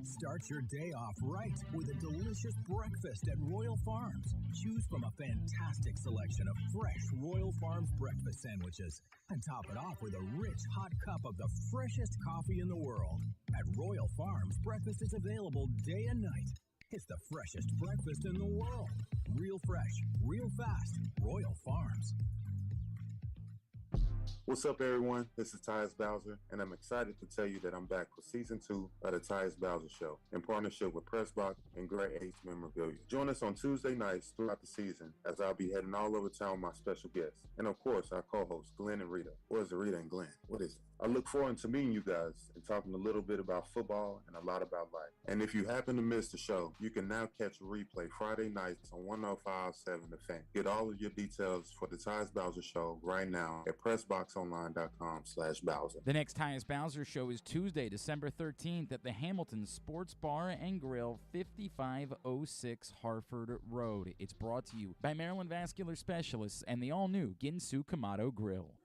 S9: Start your day off right with a delicious breakfast at Royal Farms. Choose from a fantastic selection of fresh Royal Farms breakfast sandwiches and top it off with a rich hot cup of the freshest coffee in the world. At Royal Farms, breakfast is available day and night. It's the freshest breakfast in the world. Real fresh, real fast. Royal Farms.
S11: What's up, everyone? This is Tyus Bowser, and I'm excited to tell you that I'm back for Season 2 of the Tyus Bowser Show in partnership with PressBox and Great H Memorabilia. Join us on Tuesday nights throughout the season as I'll be heading all over town with my special guests. And, of course, our co-hosts, Glenn and Rita. Or is it Rita and Glenn? What is it? I look forward to meeting you guys and talking a little bit about football and a lot about life. And if you happen to miss the show, you can now catch a replay Friday nights on 105.7 The Fan. Get all of your details for the Tyus Bowser Show right now at PressBoxOnline.com/Bowser.
S1: The next Tyus Bowser Show is Tuesday, December 13th at the Hamilton Sports Bar and Grill, 5506 Harford Road. It's brought to you by Maryland Vascular Specialists and the all-new Ginsu Kamado Grill.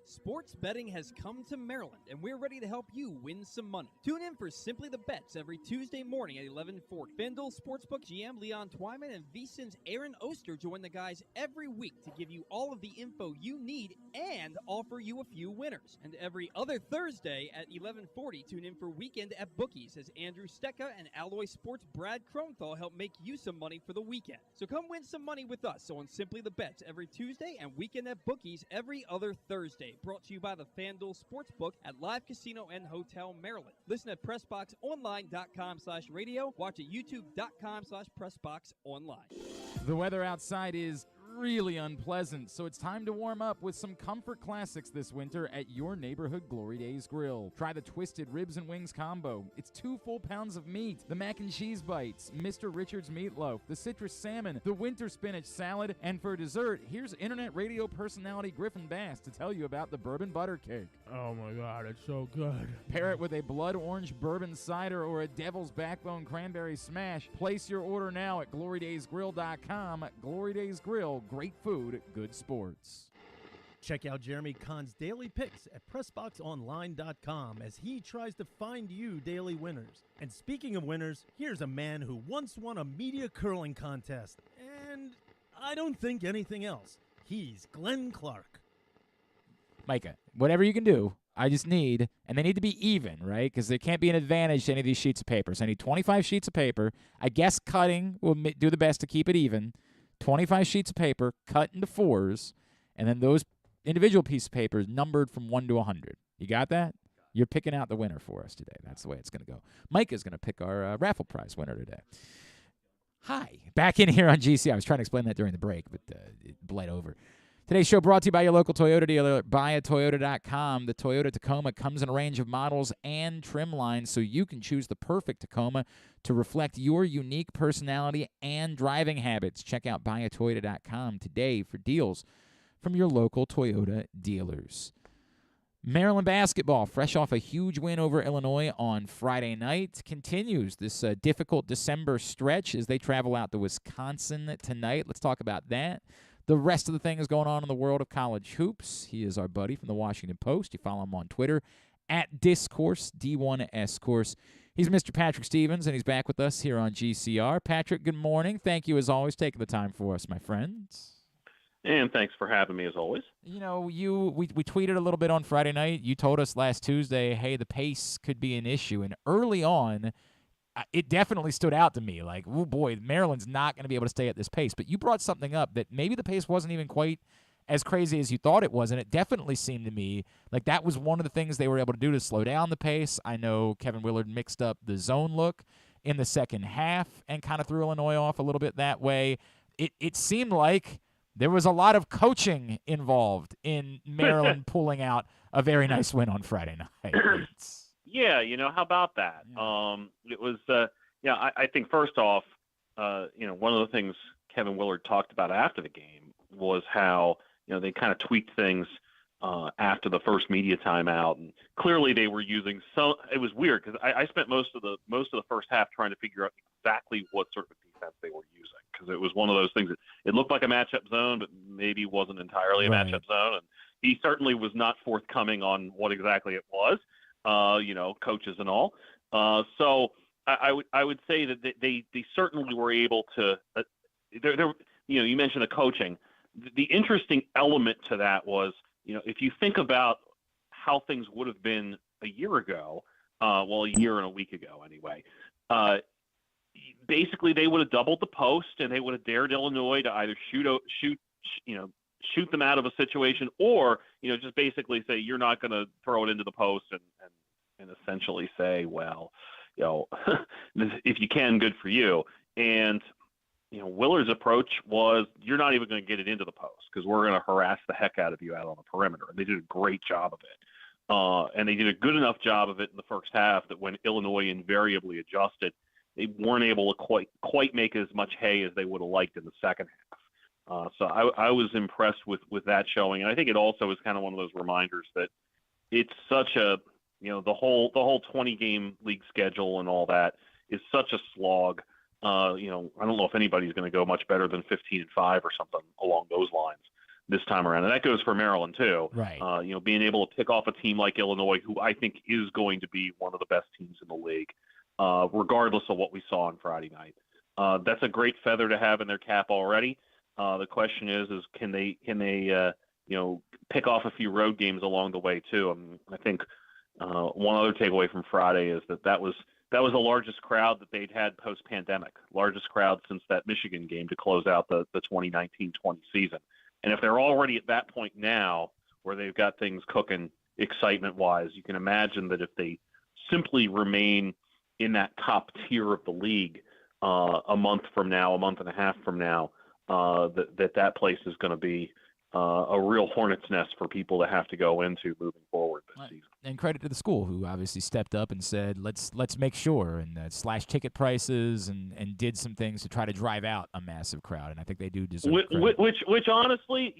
S5: Sports betting has come to Maryland, and we're ready to help you win some money. Tune in for Simply the Bets every Tuesday morning at 11:40. FanDuel Sportsbook GM Leon Twyman and VSiN's Aaron Oster join the guys every week to give you all of the info you need and offer you a few winners. And every other Thursday at 11:40, tune in for Weekend at Bookies as Andrew Stecca and Alloy Sports' Brad Kronthal help make you some money for the weekend. So come win some money with us on Simply the Bets every Tuesday and Weekend at Bookies every other Thursday. Brought to you by the FanDuel Sportsbook at Live Casino and Hotel Maryland. Listen at PressBoxOnline.com/radio. Watch at YouTube.com/PressBoxOnline.
S1: The weather outside is really unpleasant, so it's time to warm up with some comfort classics this winter at your neighborhood Glory Days Grill. Try the Twisted Ribs and Wings combo. It's 2 full pounds of meat, the mac and cheese bites, Mr. Richards meatloaf, the citrus salmon, the winter spinach salad, and for dessert, here's internet radio personality Griffin Bass to tell you about the bourbon butter cake.
S2: Oh my God, it's so good.
S1: Pair it with a blood orange bourbon cider or a devil's backbone cranberry smash. Place your order now at glorydaysgrill.com. Glory Days Grill, great food, good sports.
S6: Check out Jeremy Kahn's daily picks at PressBoxOnline.com as he tries to find you daily winners. And speaking of winners, here's a man who once won a media curling contest, and I don't think anything else. He's Glenn Clark.
S1: Micah, whatever you can do, I just need, and they need to be even, right? Because there can't be an advantage to any of these sheets of paper. So I need 25 sheets of paper. I guess cutting will do the best to keep it even. 25 sheets of paper, cut into fours, and then those individual pieces of paper is numbered from 1 to 100. You got that? You're picking out the winner for us today. That's the way it's going to go. Mike is going to pick our raffle prize winner today. Hi. Back in here on GC. I was trying to explain that during the break, but it bled over. Today's show brought to you by your local Toyota dealer, buyatoyota.com. The Toyota Tacoma comes in a range of models and trim lines, so you can choose the perfect Tacoma to reflect your unique personality and driving habits. Check out buyatoyota.com today for deals from your local Toyota dealers. Maryland basketball, fresh off a huge win over Illinois on Friday night, continues this difficult December stretch as they travel out to Wisconsin tonight. Let's talk about that. The rest of the thing is going on in the world of college hoops. He is our buddy from the Washington Post. You follow him on Twitter at Discourse, D1S Course. He's Mr. Patrick Stevens, and he's back with us here on GCR. Patrick, good morning. Thank you, as always, taking the time for us, my friends.
S12: And thanks for having me, as always.
S1: You know, we tweeted a little bit on Friday night. You told us last Tuesday, hey, the pace could be an issue. And early on, it definitely stood out to me. Like, oh, boy, Maryland's not going to be able to stay at this pace. But you brought something up that maybe the pace wasn't even quite as crazy as you thought it was, and it definitely seemed to me like that was one of the things they were able to do to slow down the pace. I know Kevin Willard mixed up the zone look in the second half and kind of threw Illinois off a little bit that way. It seemed like there was a lot of coaching involved in Maryland pulling out a very nice win on Friday night.
S12: Yeah, how about that? It was, I think first off, one of the things Kevin Willard talked about after the game was how, they kind of tweaked things after the first media timeout, and clearly they were using it was weird because I spent most of the first half trying to figure out exactly what sort of defense they were using, because it was one of those things that it looked like a matchup zone, but maybe wasn't entirely a matchup zone, and he certainly was not forthcoming on what exactly it was. Coaches and all. So I would say that they certainly were able to. You mentioned the coaching. The interesting element to that was, if you think about how things would have been a year ago, a year and a week ago anyway. Basically, they would have doubled the post and they would have dared Illinois to either shoot them out of a situation, or just basically say you're not going to throw it into the post and essentially say, well, if you can, good for you. And Willard's approach was, you're not even going to get it into the post because we're going to harass the heck out of you out on the perimeter. And they did a great job of it. And they did a good enough job of it in the first half that when Illinois invariably adjusted, they weren't able to quite make as much hay as they would have liked in the second half. So I was impressed with that showing. And I think it also is kind of one of those reminders that it's such a, the whole 20-game league schedule and all that is such a slog. I don't know if anybody's going to go much better than 15-5 or something along those lines this time around. And that goes for Maryland too. Right. Being able to pick off a team like Illinois, who I think is going to be one of the best teams in the league, regardless of what we saw on Friday night. That's a great feather to have in their cap already. The question is can they pick off a few road games along the way too? I think one other takeaway from Friday is that was the largest crowd that they'd had post-pandemic, largest crowd since that Michigan game to close out the 2019-20 season. And if they're already at that point now where they've got things cooking excitement-wise, you can imagine that if they simply remain in that top tier of the league a month and a half from now, that place is going to be a real hornet's nest for people to have to go into moving forward this season.
S1: And credit to the school, who obviously stepped up and said, let's make sure, and slashed ticket prices and did some things to try to drive out a massive crowd. And I think they do deserve credit.
S12: Which honestly,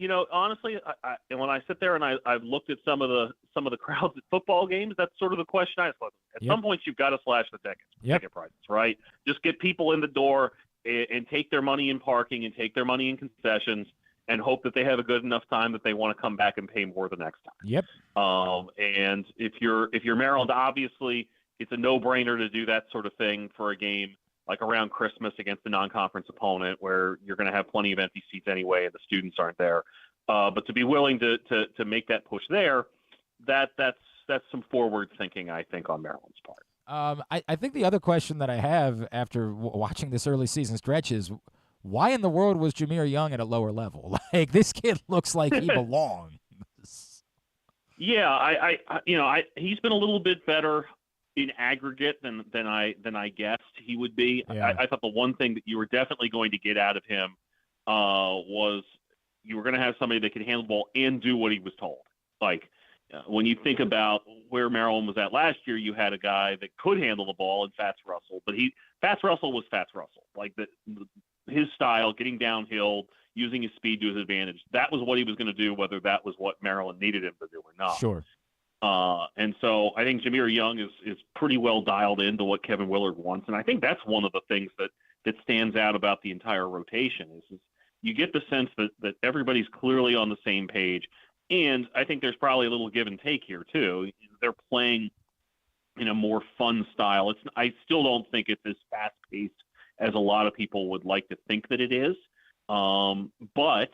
S12: I when I sit there and I've looked at some of the crowds at football games, that's sort of the question I ask. At some point, you've got to slash the ticket prices, right? Just get people in the door and take their money in parking and take their money in concessions and hope that they have a good enough time that they want to come back and pay more the next time.
S1: Yep.
S12: And if you're Maryland, obviously it's a no-brainer to do that sort of thing for a game like around Christmas against a non-conference opponent where you're going to have plenty of empty seats anyway and the students aren't there. But to be willing to make that push there, that's some forward thinking, I think, on Maryland's part.
S1: I think the other question that I have after watching this early season stretch is, why in the world was Jahmir Young at a lower level? Like, this kid looks like he belongs.
S12: Yeah, he's been a little bit better in aggregate than I guessed he would be.
S1: Yeah.
S12: I thought the one thing that you were definitely going to get out of him was you were going to have somebody that could handle the ball and do what he was told. Like, when you think about where Maryland was at last year, you had a guy that could handle the ball in Fats Russell, but Fats Russell was Fats Russell. Like, his style, getting downhill, using his speed to his advantage, that was what he was going to do, whether that was what Maryland needed him to do or not.
S1: Sure.
S12: And so I think Jahmir Young is pretty well dialed into what Kevin Willard wants, and I think that's one of the things that stands out about the entire rotation is you get the sense that everybody's clearly on the same page, and I think there's probably a little give and take here too. They're playing in a more fun style. I still don't think it's as fast-paced as a lot of people would like to think that it is. But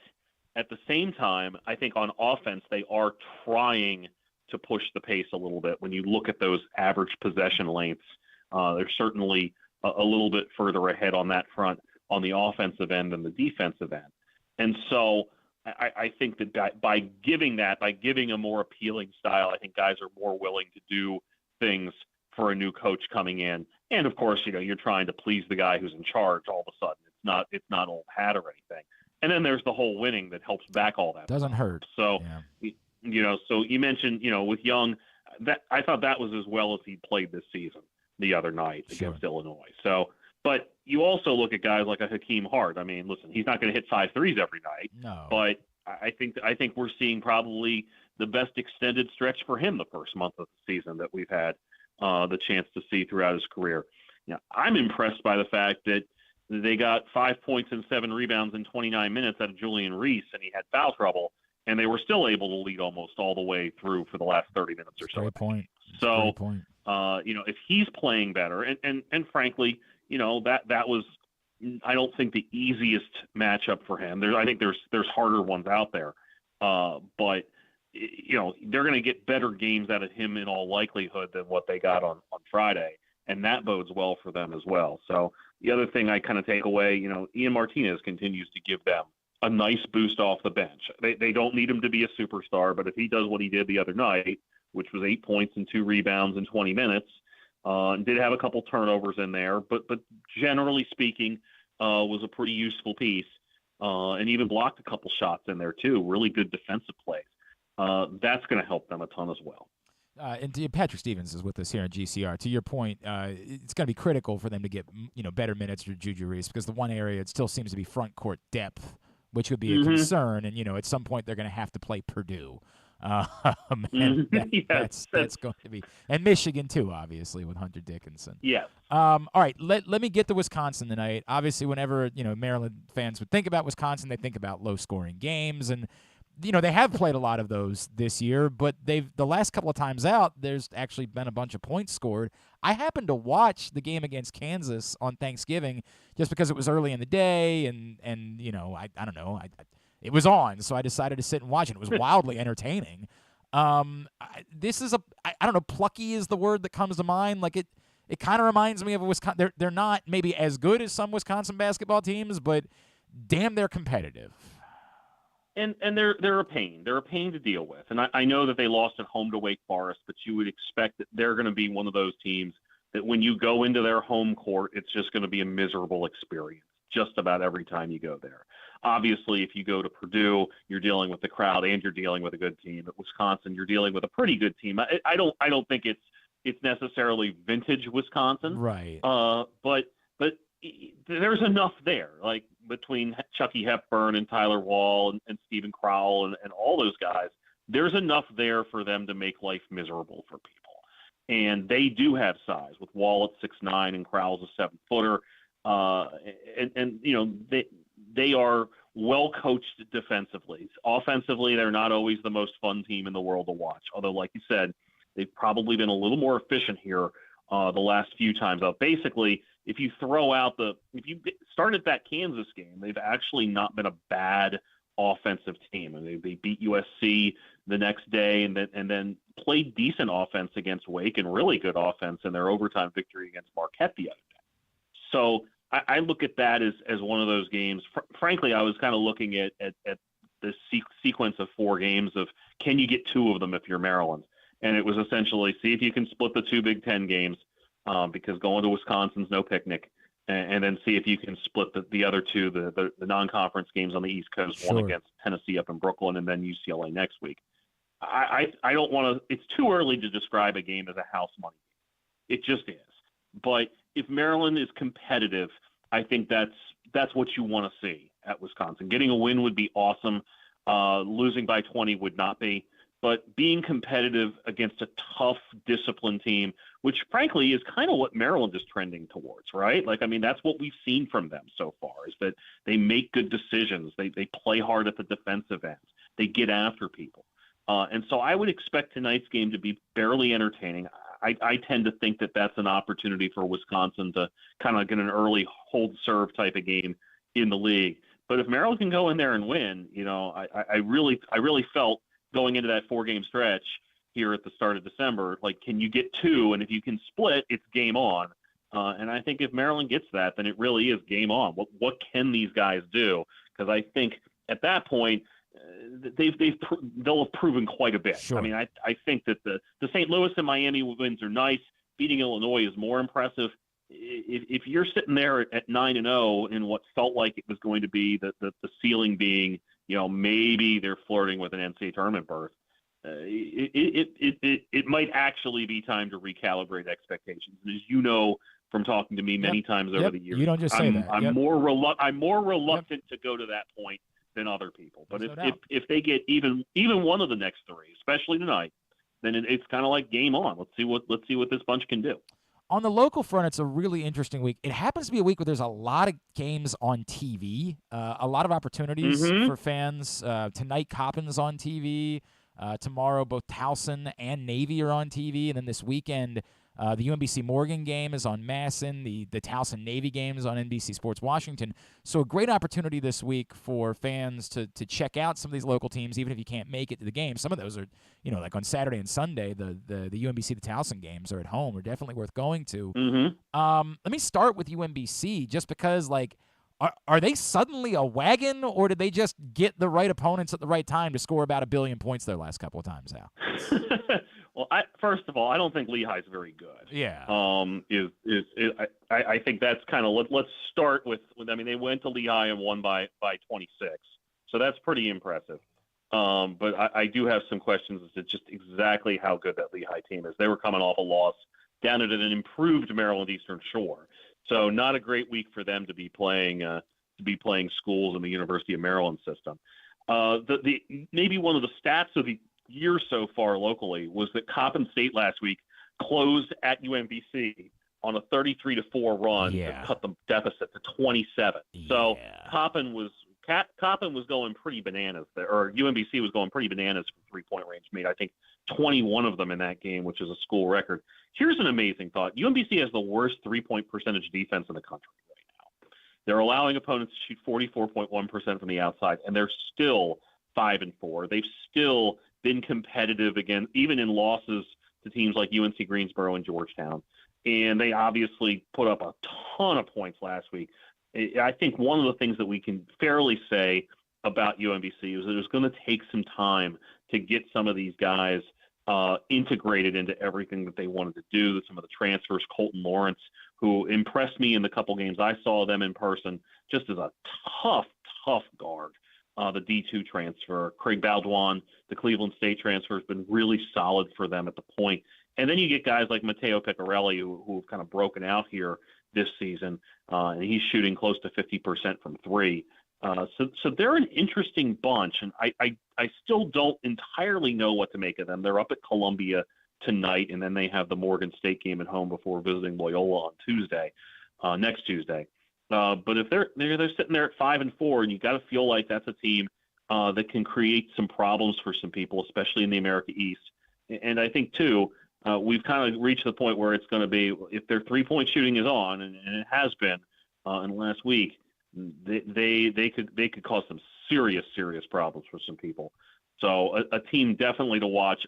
S12: at the same time, I think on offense, they are trying to push the pace a little bit. When you look at those average possession lengths, they're certainly a little bit further ahead on that front on the offensive end than the defensive end. And so I think that by giving a more appealing style, I think guys are more willing to do things for a new coach coming in. And of course, you're trying to please the guy who's in charge all of a sudden. It's not old hat or anything. And then there's the whole winning that helps back all that.
S1: Doesn't hurt.
S12: So, so you mentioned, with Young, that I thought that was as well as he played this season the other night against Illinois. So, but you also look at guys like a Hakeem Hart. I mean, listen, he's not going to hit 5 threes every night.
S1: No.
S12: But I think we're seeing probably the best extended stretch for him the first month of the season that we've had the chance to see throughout his career. I'm impressed by the fact that they got 5 points and 7 rebounds in 29 minutes out of Julian Reese, and he had foul trouble, and they were still able to lead almost all the way through for the last 30 minutes or so.
S1: Great point.
S12: So,
S1: Great point.
S12: If he's playing better, and frankly, that was, I don't think, the easiest matchup for him. I think there's harder ones out there, but they're going to get better games out of him in all likelihood than what they got on Friday, and that bodes well for them as well. So the other thing I kind of take away, Ian Martinez continues to give them a nice boost off the bench. They don't need him to be a superstar, but if he does what he did the other night, which was 8 points and 2 rebounds in 20 minutes, did have a couple turnovers in there, but generally speaking, was a pretty useful piece, and even blocked a couple shots in there too. Really good defensive plays. That's going to help them a ton as well.
S1: And Patrick Stevens is with us here on GCR. To your point, it's going to be critical for them to get better minutes for Juju Reese, because the one area it still seems to be front court depth, which would be a concern. And at some point they're going to have to play Purdue. And that's going to be, and Michigan too, obviously, with Hunter Dickinson.
S12: Yeah.
S1: All right, let me get to Wisconsin tonight. Obviously, whenever Maryland fans would think about Wisconsin, they think about low-scoring games, and they have played a lot of those this year, but the last couple of times out, there's actually been a bunch of points scored. I happened to watch the game against Kansas on Thanksgiving just because it was early in the day, and I don't know, it was on, so I decided to sit and watch it. It was wildly entertaining. This is I don't know, plucky is the word that comes to mind. Like it kind of reminds me of a Wisconsin. They're not maybe as good as some Wisconsin basketball teams, but damn, they're competitive.
S12: And they're a pain. They're a pain to deal with. And I know that they lost at home to Wake Forest, but you would expect that they're going to be one of those teams that when you go into their home court, it's just going to be a miserable experience just about every time you go there. Obviously, if you go to Purdue, you're dealing with the crowd and you're dealing with a good team. At Wisconsin, you're dealing with a pretty good team. I don't think it's necessarily vintage Wisconsin,
S1: right?
S12: But there's enough there, like between Chucky Hepburn and Tyler Wall and Stephen Crowell and all those guys. There's enough there for them to make life miserable for people, and they do have size with Wall at 6'9" and Crowell's a 7-footer. And they are well-coached defensively. Offensively, they're not always the most fun team in the world to watch. Although, like you said, they've probably been a little more efficient here the last few times out. Basically, if you start at that Kansas game, they've actually not been a bad offensive team. I mean, they beat USC the next day and then played decent offense against Wake and really good offense in their overtime victory against Marquette the other day. So I look at that as one of those games. Frankly, I was kind of looking at the sequence of 4 games of can you get 2 of them if you're Maryland? And it was essentially see if you can split the 2 Big Ten games because going to Wisconsin's no picnic, and then see if you can split the other 2, the non-conference games on the East Coast,
S1: Sure.
S12: one against Tennessee up in Brooklyn and then UCLA next week. I don't want to – it's too early to describe a game as a house money game. It just is. But if Maryland is competitive, I think that's what you want to see at Wisconsin. Getting a win would be awesome. Losing by 20 would not be. But being competitive against a tough, disciplined team, which frankly is kind of what Maryland is trending towards, right? Like, I mean, that's what we've seen from them so far is that they make good decisions. They play hard at the defensive ends. They get after people. And so I would expect tonight's game to be fairly entertaining. I tend to think that that's an opportunity for Wisconsin to kind of get an early hold serve type of game in the league. But if Maryland can go in there and win, you know, I really felt going into that 4-game stretch here at the start of December, like, can you get 2? And if you can split, it's game on. And I think if Maryland gets that, then it really is game on. What can these guys do? Because I think at that point, they'll have proven quite a bit.
S1: Sure.
S12: I mean, I think that the St. Louis and Miami wins are nice. Beating Illinois is more impressive. If you're sitting there at 9-0 in what felt like it was going to be the ceiling being, you know, maybe they're flirting with an NCAA tournament berth, it might actually be time to recalibrate expectations. And as you know from talking to me many times over the years,
S1: you don't just say that.
S12: I'm more reluctant to go to that point than other people. But if they get even one of the next 3, especially tonight, then it's kind of like game on. Let's see what this bunch can do.
S1: On the local front, it's a really interesting week. It happens to be a week where there's a lot of games on TV, a lot of opportunities for fans. Tonight, Coppin's on TV. Tomorrow, both Towson and Navy are on TV. And then this weekend, the UMBC Morgan game is on Masson. The Towson Navy game is on NBC Sports Washington. So a great opportunity this week for fans to check out some of these local teams, even if you can't make it to the game. Some of those are, you know, like on Saturday and Sunday, the UMBC, the Towson games are at home. Are definitely worth going to. Let me start with UMBC just because, like, are they suddenly a wagon, or did they just get the right opponents at the right time to score about 1 billion points their last couple of times now?
S12: Well, first of all, I don't think Lehigh's very good.
S1: Yeah.
S12: I think that's kind of let's start with. I mean, they went to Lehigh and won by 26, so that's pretty impressive. But I do have some questions as to just exactly how good that Lehigh team is. They were coming off a loss down at an improved Maryland Eastern Shore, so not a great week for them to be playing schools in the University of Maryland system. Maybe one of the stats of the year so far locally was that Coppin State last week closed at UMBC on a 33-4 run to cut the deficit to 27. So Coppin was going pretty bananas there, or UMBC was going pretty bananas from 3-point range. Made, I think, 21 of them in that game, which is a school record. Here's an amazing thought. UMBC has the worst 3-point percentage defense in the country right now. They're allowing opponents to shoot 44.1% from the outside, and they're still 5-4. They've still been competitive again, even in losses to teams like UNC Greensboro and Georgetown. And they obviously put up a ton of points last week. I think one of the things that we can fairly say about UMBC is that it's going to take some time to get some of these guys integrated into everything that they wanted to do. Some of the transfers, Colton Lawrence, who impressed me in the couple games I saw them in person, just as a tough guard. The D2 transfer, Craig Baldwin, the Cleveland State transfer, has been really solid for them at the point. And then you get guys like Matteo Piccarelli, who have kind of broken out here this season, and he's shooting close to 50% from 3. So they're an interesting bunch, and I still don't entirely know what to make of them. They're up at Columbia tonight, and then they have the Morgan State game at home before visiting Loyola on next Tuesday. But if they're sitting there at 5-4, and you got to feel like that's a team that can create some problems for some people, especially in the America East. And I think too, we've kind of reached the point where it's going to be, if their 3-point shooting is on, and it has been in the last week, they could cause some serious problems for some people. So a team definitely to watch.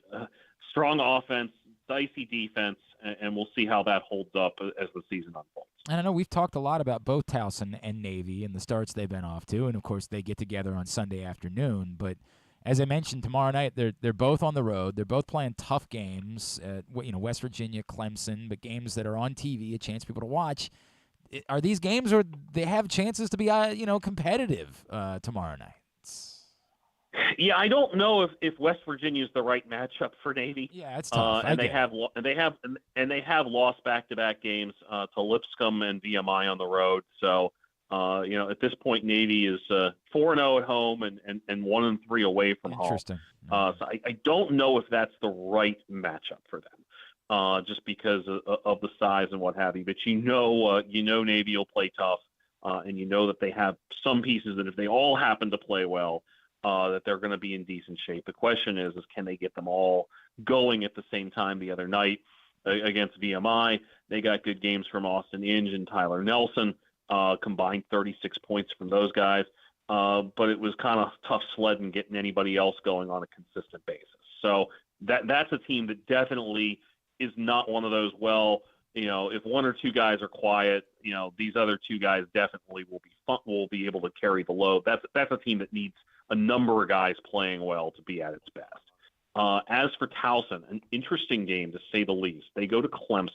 S12: Strong offense, dicey defense, and we'll see how that holds up as the season unfolds.
S1: And I know we've talked a lot about both Towson and Navy and the starts they've been off to, and of course they get together on Sunday afternoon. But as I mentioned, tomorrow night they're both on the road. They're both playing tough games. West Virginia, Clemson, but games that are on TV, a chance for people to watch. Are these games where they have chances to be competitive tomorrow night?
S12: Yeah, I don't know if West Virginia is the right matchup for Navy.
S1: Yeah, it's tough.
S12: And they have lost back-to-back games to Lipscomb and VMI on the road. So at this point, Navy is 4-0 at home and 1-3 away from home.
S1: Interesting.
S12: So I don't know if that's the right matchup for them, just because of the size and what have you. But Navy will play tough, and that they have some pieces that if they all happen to play well, that they're going to be in decent shape. The question is can they get them all going at the same time? The other night against VMI, they got good games from Austin Inge and Tyler Nelson, combined 36 points from those guys. But it was kind of tough sledding getting anybody else going on a consistent basis. So that's a team that definitely is not one of those, if one or two guys are quiet, these other two guys definitely will be able to carry the load. That's a team that needs a number of guys playing well to be at its best. As for Towson, an interesting game to say the least. They go to Clemson,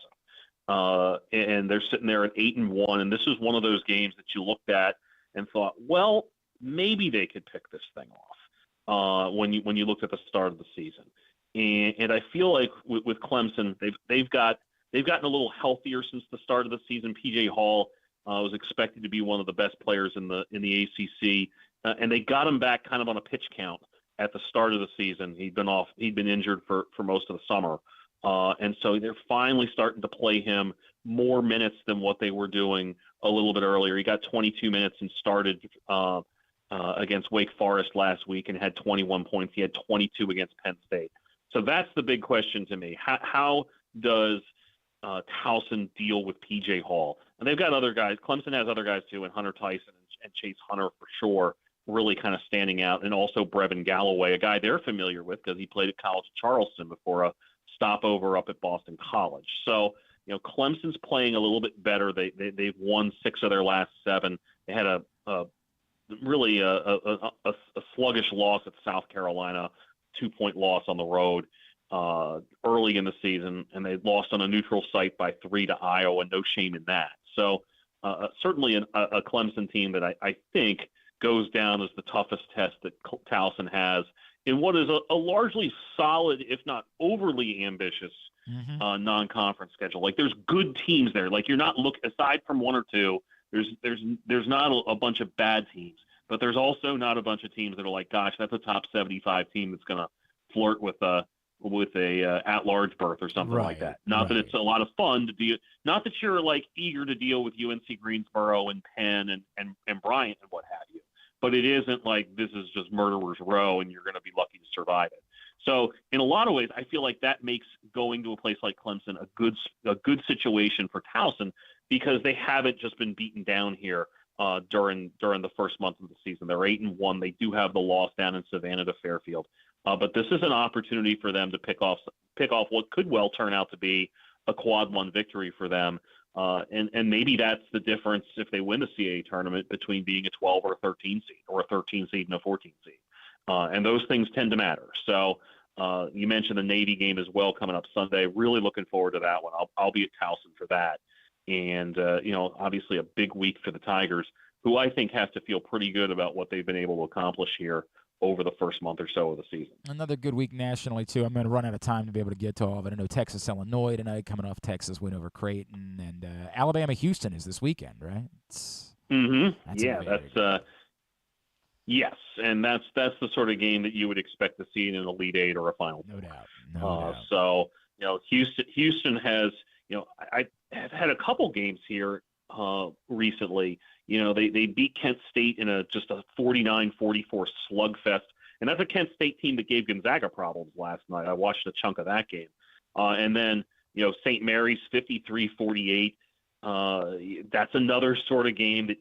S12: and they're sitting there at 8-1, and this is one of those games that you looked at and thought, well, maybe they could pick this thing off when you looked at the start of the season. And I feel like with Clemson, they've gotten a little healthier since the start of the season. P.J. Hall was expected to be one of the best players in the ACC. And they got him back kind of on a pitch count at the start of the season. He'd been injured for most of the summer. And so they're finally starting to play him more minutes than what they were doing a little bit earlier. He got 22 minutes and started against Wake Forest last week and had 21 points. He had 22 against Penn State. So that's the big question to me. How does Towson deal with P.J. Hall? And they've got other guys. Clemson has other guys too, and Hunter Tyson and Chase Hunter for sure, really kind of standing out, and also Brevin Galloway, a guy they're familiar with because he played at College of Charleston before a stopover up at Boston College. So, Clemson's playing a little bit better. They've won 6 of their last 7. They had a sluggish loss at South Carolina, 2-point loss on the road early in the season, and they lost on a neutral site by 3 to Iowa. No shame in that. So certainly a Clemson team that I think goes down as the toughest test that Towson has in what is a largely solid, if not overly ambitious, non-conference schedule. Like, there's good teams there. Like, you're not aside from one or two, there's not a bunch of bad teams, but there's also not a bunch of teams that are like, gosh, that's a top 75 team that's going to flirt with a at-large berth or something like that. Not that it's a lot of fun to deal. Not that you're like eager to deal with UNC Greensboro and Penn and Bryant and what have you. But it isn't like this is just murderer's row and you're going to be lucky to survive it. So in a lot of ways, I feel like that makes going to a place like Clemson a good situation for Towson, because they haven't just been beaten down here during the first month of the season. They're 8-1. They do have the loss down in Savannah to Fairfield, but this is an opportunity for them to pick off what could well turn out to be a quad 1 victory for them. And maybe that's the difference if they win the CAA tournament between being a 12 or a 13 seed, or a 13 seed and a 14 seed. And those things tend to matter. So you mentioned the Navy game as well coming up Sunday. Really looking forward to that one. I'll be at Towson for that. And, obviously a big week for the Tigers, who I think have to feel pretty good about what they've been able to accomplish here over the first month or so of the season.
S1: Another good week nationally, too. I'm going to run out of time to be able to get to all of it. I know Texas, Illinois tonight, coming off Texas win over Creighton, and Alabama, Houston is this weekend, right?
S12: Yes, and that's the sort of game that you would expect to see in an Elite Eight or a Final Four.
S1: No doubt.
S12: So, Houston has, I have had a couple games here recently, They beat Kent State in just a 49-44 slugfest. And that's a Kent State team that gave Gonzaga problems last night. I watched a chunk of that game. And then, St. Mary's 53-48. That's another sort of game that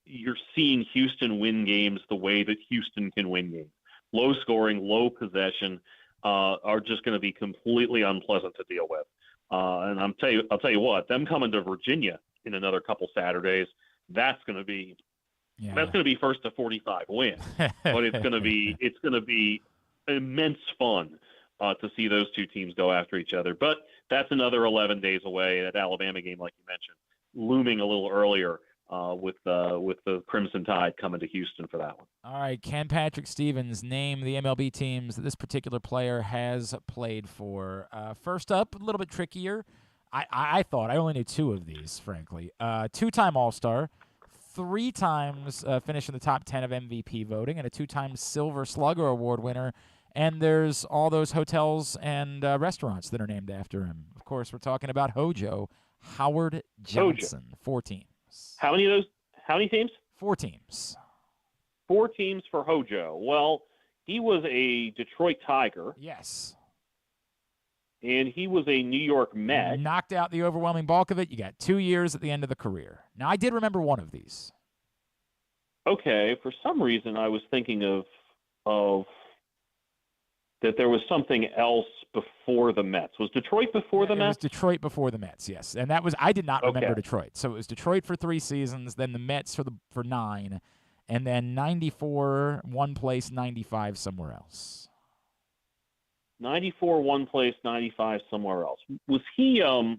S12: you're seeing Houston win games the way that Houston can win games. Low scoring, low possession are just going to be completely unpleasant to deal with. And I'll tell you what, them coming to Virginia in another couple Saturdays, that's going to be first to 45 win. But it's going to be immense fun to see those two teams go after each other. But that's another 11 days away. That Alabama game, like you mentioned, looming a little earlier with the Crimson Tide coming to Houston for that one.
S1: All right, can Patrick Stevens name the MLB teams that this particular player has played for? First up, a little bit trickier. I thought I only knew two of these, frankly. Two-time All-Star, 3 times finishing the top 10 of MVP voting, and a 2-time Silver Slugger Award winner. And there's all those hotels and restaurants that are named after him. Of course, we're talking about Hojo, Howard Johnson.
S12: Hojo.
S1: 4 teams.
S12: How many teams?
S1: 4 teams.
S12: 4 teams for Hojo. Well, he was a Detroit Tiger.
S1: Yes.
S12: And he was a New York Met.
S1: Knocked out the overwhelming bulk of it. You got 2 years at the end of the career. Now, I did remember one of these.
S12: Okay. For some reason, I was thinking of that there was something else before the Mets. Was Detroit before the Mets?
S1: It was Detroit before the Mets, yes. And that was I did not remember
S12: Okay.
S1: Detroit. So it was Detroit for 3 seasons, then the Mets for 9, and then 94 one place, 95 somewhere else.
S12: 94 one place, 95 somewhere else. Was he a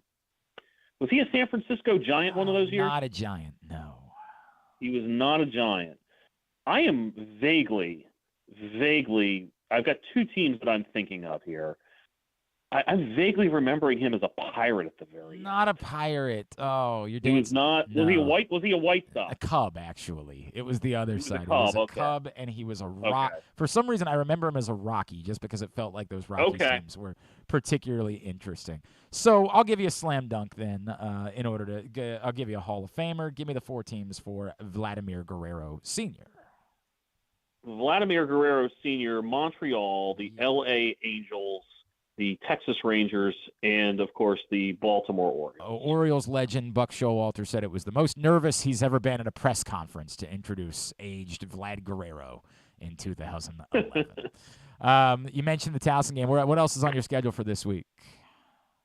S12: San Francisco Giant one of those years?
S1: Not a Giant, no.
S12: He was not a Giant. I am vaguely I've got 2 teams that I'm thinking of here. I'm vaguely remembering him as a Pirate at the very end.
S1: Not a Pirate. Oh, you're
S12: He
S1: doing
S12: was not.
S1: no.
S12: Was he a White Sox?
S1: A Cub, actually. It was the other
S12: was a
S1: side.
S12: Cub,
S1: He was a
S12: okay.
S1: Cub, and he was a Rock.
S12: Okay.
S1: For some reason, I remember him as a Rocky, just because it felt like those Rockies
S12: Okay.
S1: teams were particularly interesting. So I'll give you a slam dunk then. I'll give you a Hall of Famer. Give me the 4 teams for Vladimir Guerrero Sr.
S12: Vladimir Guerrero Sr., Montreal, the L.A. Angels, the Texas Rangers, and, of course, the Baltimore Orioles.
S1: Orioles legend Buck Showalter said it was the most nervous he's ever been at a press conference to introduce aged Vlad Guerrero in 2011. You mentioned the Towson game. What else is on your schedule for this week?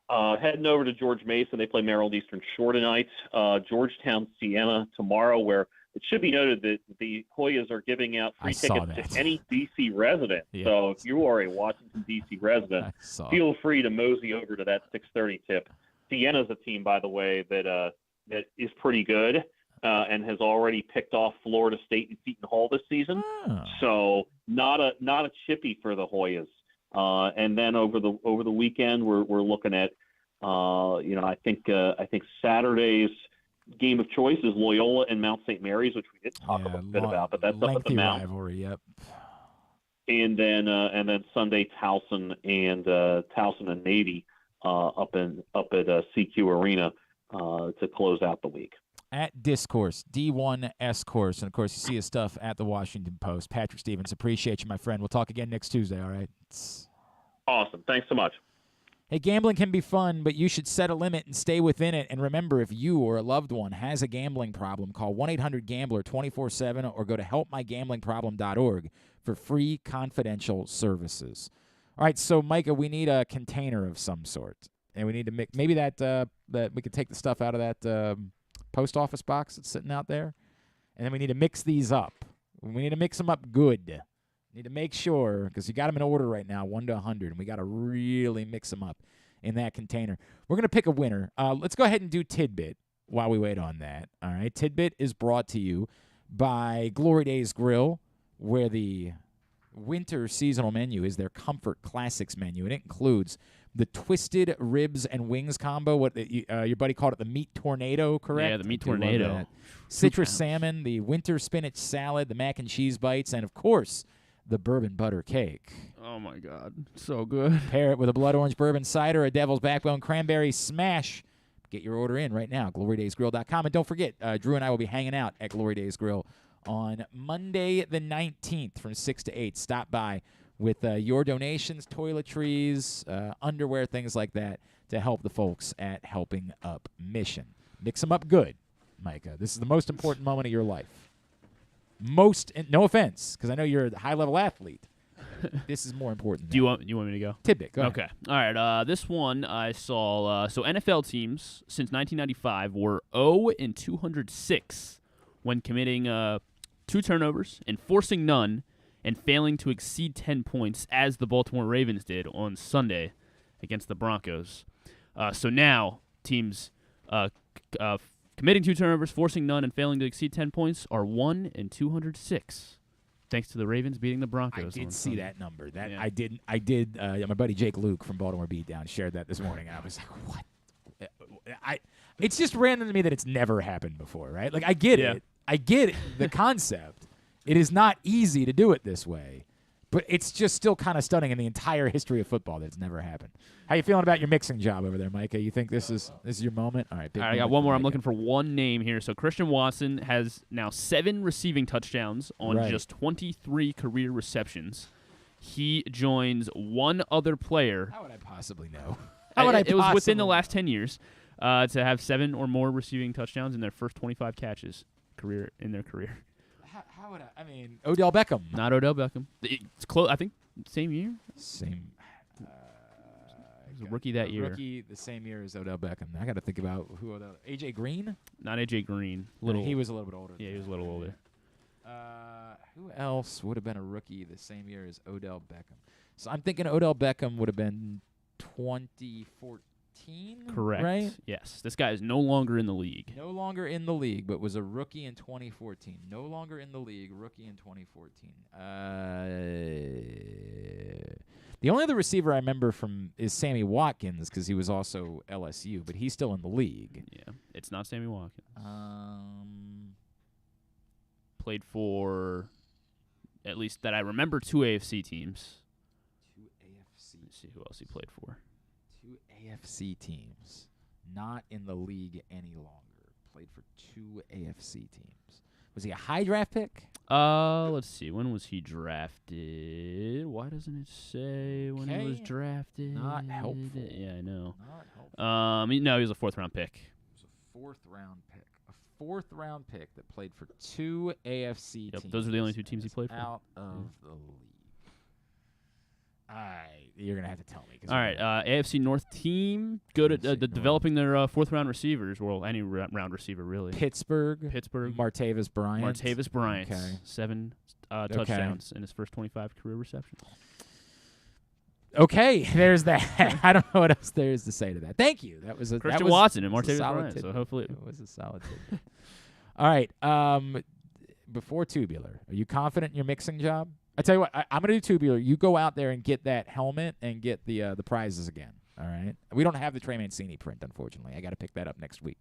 S12: Heading over to George Mason. They play Maryland Eastern Shore tonight. Georgetown, Siena tomorrow, where it should be noted that the Hoyas are giving out free tickets to any D.C. resident.
S1: Yes.
S12: So if you are a Washington, D.C. resident, feel free to mosey over to that 6:30 tip. Siena's a team, by the way, that is pretty good and has already picked off Florida State and Seton Hall this season.
S1: Oh.
S12: So not a chippy for the Hoyas. And then over the weekend, we're looking at I think Saturday's game of choice is Loyola and Mount St. Mary's, which we didn't talk a bit about, but that's up at the Mount.
S1: Rivalry, yep.
S12: And then Sunday Towson and Navy up at CQ Arena to close out the week.
S1: At Discourse, D1S Course, and of course you see his stuff at the Washington Post. Patrick Stevens, appreciate you, my friend. We'll talk again next Tuesday. All right.
S12: Awesome. Thanks so much.
S1: Hey, gambling can be fun, but you should set a limit and stay within it. And remember, if you or a loved one has a gambling problem, call 1-800-GAMBLER 24/7 or go to helpmygamblingproblem.org for free confidential services. All right, so Micah, we need a container of some sort, and we need to make maybe that we could take the stuff out of that post office box that's sitting out there, and then we need to mix these up. We need to mix them up good. Need to make sure, because you got them in order right now, 1 to 100, and we got to really mix them up in that container. We're going to pick a winner. Let's go ahead and do Tidbit while we wait on that. All right, Tidbit is brought to you by Glory Days Grill, where the winter seasonal menu is their Comfort Classics menu, and it includes the twisted ribs and wings combo. What your buddy called it, the meat tornado, correct?
S2: Yeah, the meat tornado.
S1: Citrus salmon, the winter spinach salad, the mac and cheese bites, and of course, the bourbon butter cake.
S2: Oh, my God. So good.
S1: Pair it with a blood orange bourbon cider, a devil's backbone cranberry smash. Get your order in right now, glorydaysgrill.com. And don't forget, Drew and I will be hanging out at Glory Days Grill on Monday the 19th from 6 to 8. Stop by with your donations, toiletries, underwear, things like that, to help the folks at Helping Up Mission. Mix them up good, Micah. This is the most important moment of your life. No offense, because I know you're a high-level athlete. This is more important.
S2: Do you want me to go?
S1: Tidbit, go ahead.
S2: Okay. All right. This one I saw. So NFL teams since 1995 were 0-206 when committing 2 turnovers, enforcing none, and failing to exceed 10 points, as the Baltimore Ravens did on Sunday against the Broncos. So now teams committing 2 turnovers, forcing none, and failing to exceed 10 points are 1-206. Thanks to the Ravens beating the Broncos.
S1: I did see that number. That
S2: Yeah.
S1: I did. My buddy Jake Luke from Baltimore Beatdown shared that this morning, and I was like, "What?" It's just random to me that it's never happened before, right? Like I get it. I get the concept. It is not easy to do it this way, but it's just still kind of stunning in the entire history of football that it's never happened. How you feeling about your mixing job over there, Micah? You think this is your moment? All right,
S2: I got one more. I'm looking for one name here. So Christian Watson has now 7 receiving touchdowns on just 23 career receptions. He joins one other player.
S1: How would I possibly know?
S2: It was within the last 10 years to have 7 or more receiving touchdowns in their first 25 catches in their career.
S1: How would I mean, Odell Beckham.
S2: Not Odell Beckham. It's close. I think same year.
S1: Same.
S2: He was a rookie that year.
S1: Rookie the same year as Odell Beckham. I got to think about who Odell. AJ Green?
S2: Not AJ Green.
S1: He was a little bit older.
S2: Yeah, he was a little older.
S1: Who else would have been a rookie the same year as Odell Beckham? So I'm thinking Odell Beckham would have been 2014.
S2: Correct.
S1: Right?
S2: Yes. This guy is no longer in the league.
S1: No longer in the league, but was a rookie in 2014. No longer in the league, rookie in 2014. The only other receiver I remember from is Sammy Watkins because he was also LSU, but he's still in the league.
S2: Yeah, it's not Sammy Watkins. Played for, at least that I remember, 2 AFC teams.
S1: 2 AFC.
S2: Let's see who else he played for.
S1: 2 AFC teams. Not in the league any longer. Played for 2 AFC teams. Was he a high draft pick?
S2: Let's see. When was he drafted? Why doesn't it say when he was drafted?
S1: Not helpful.
S2: Yeah, I know.
S1: Not helpful.
S2: No, he was a 4th-round pick.
S1: It was a 4th-round pick. A 4th-round pick that played for 2 AFC teams.
S2: Those are the only 2 teams he played for.
S1: Out of the league. You're going to have to tell me.
S2: All right, AFC North team, good at developing their 4th-round receivers. Well, any round receiver, really.
S1: Pittsburgh. Martavis Bryant.
S2: Okay. 7 touchdowns in his first 25 career receptions.
S1: Okay, there's that. I don't know what else there is to say to that. Thank you. That was
S2: Christian Watson and Martavis Bryant. So hopefully
S1: it was a solid tidbit. All right. Before Tubular, are you confident in your mixing job? I tell you what, I'm going to do Tubular. You go out there and get that helmet and get the prizes again. All right. We don't have the Trey Mancini print, unfortunately. I got to pick that up next week.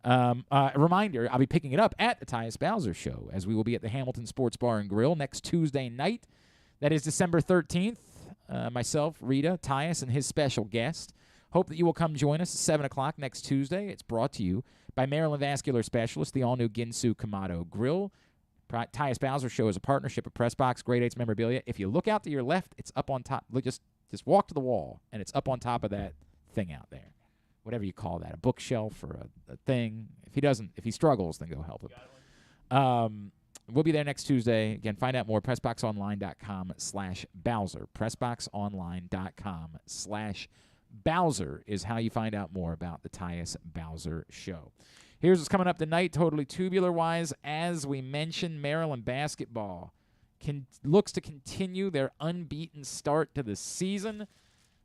S1: A reminder: I'll be picking it up at the Tyus Bowser Show, as we will be at the Hamilton Sports Bar and Grill next Tuesday night. That is December 13th. Myself, Rita, Tyus, and his special guest. Hope that you will come join us at 7 o'clock next Tuesday. It's brought to you by Maryland Vascular Specialist, the all-new Ginsu Kamado Grill. Tyus Bowser Show is a partnership of PressBox Grade 8's memorabilia. If you look out to your left, it's up on top. Look, just walk to the wall, and it's up on top of that thing out there. Whatever you call that, a bookshelf or a thing. If he struggles, then go help him. We'll be there next Tuesday. Again, find out more, PressBoxOnline.com/Bowser. PressBoxOnline.com/Bowser is how you find out more about the Tyus Bowser Show. Here's what's coming up tonight, totally tubular-wise. As we mentioned, Maryland basketball looks to continue their unbeaten start to the season.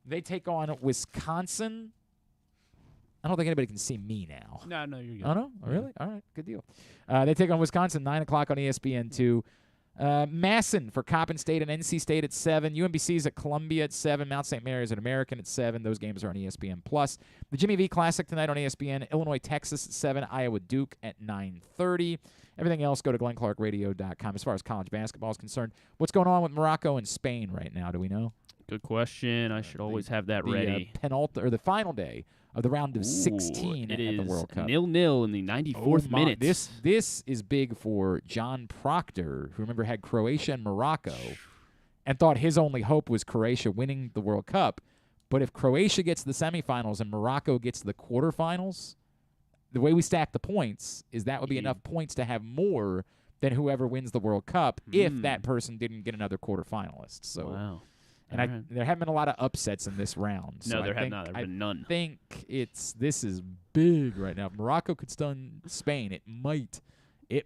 S1: They take on Wisconsin. I don't think anybody can see me now.
S2: No, you're good.
S1: Oh, no? Oh, really? All right, good deal. They take on Wisconsin, 9 o'clock on ESPN2. Masson for Coppin State and NC State at 7. UMBC's at Columbia at 7. Mount St. Mary's at American at 7. Those games are on ESPN+. The Jimmy V Classic tonight on ESPN. Illinois, Texas at 7. Iowa, Duke at 9:30. Everything else, go to GlennClarkRadio.com. As far as college basketball is concerned, what's going on with Morocco and Spain right now? Do we know?
S2: Good question. I should always have that ready.
S1: The final day of the round of 16
S2: at
S1: the World Cup.
S2: 0-0 in the 94th minute.
S1: This is big for John Proctor, who remember had Croatia and Morocco, and thought his only hope was Croatia winning the World Cup. But if Croatia gets to the semifinals and Morocco gets to the quarterfinals, the way we stack the points is that would be enough points to have more than whoever wins the World Cup if that person didn't get another quarterfinalist. So,
S2: wow.
S1: And there haven't been a lot of upsets in this round.
S2: No, there have not. There have been none.
S1: I think this is big right now. If Morocco could stun Spain, it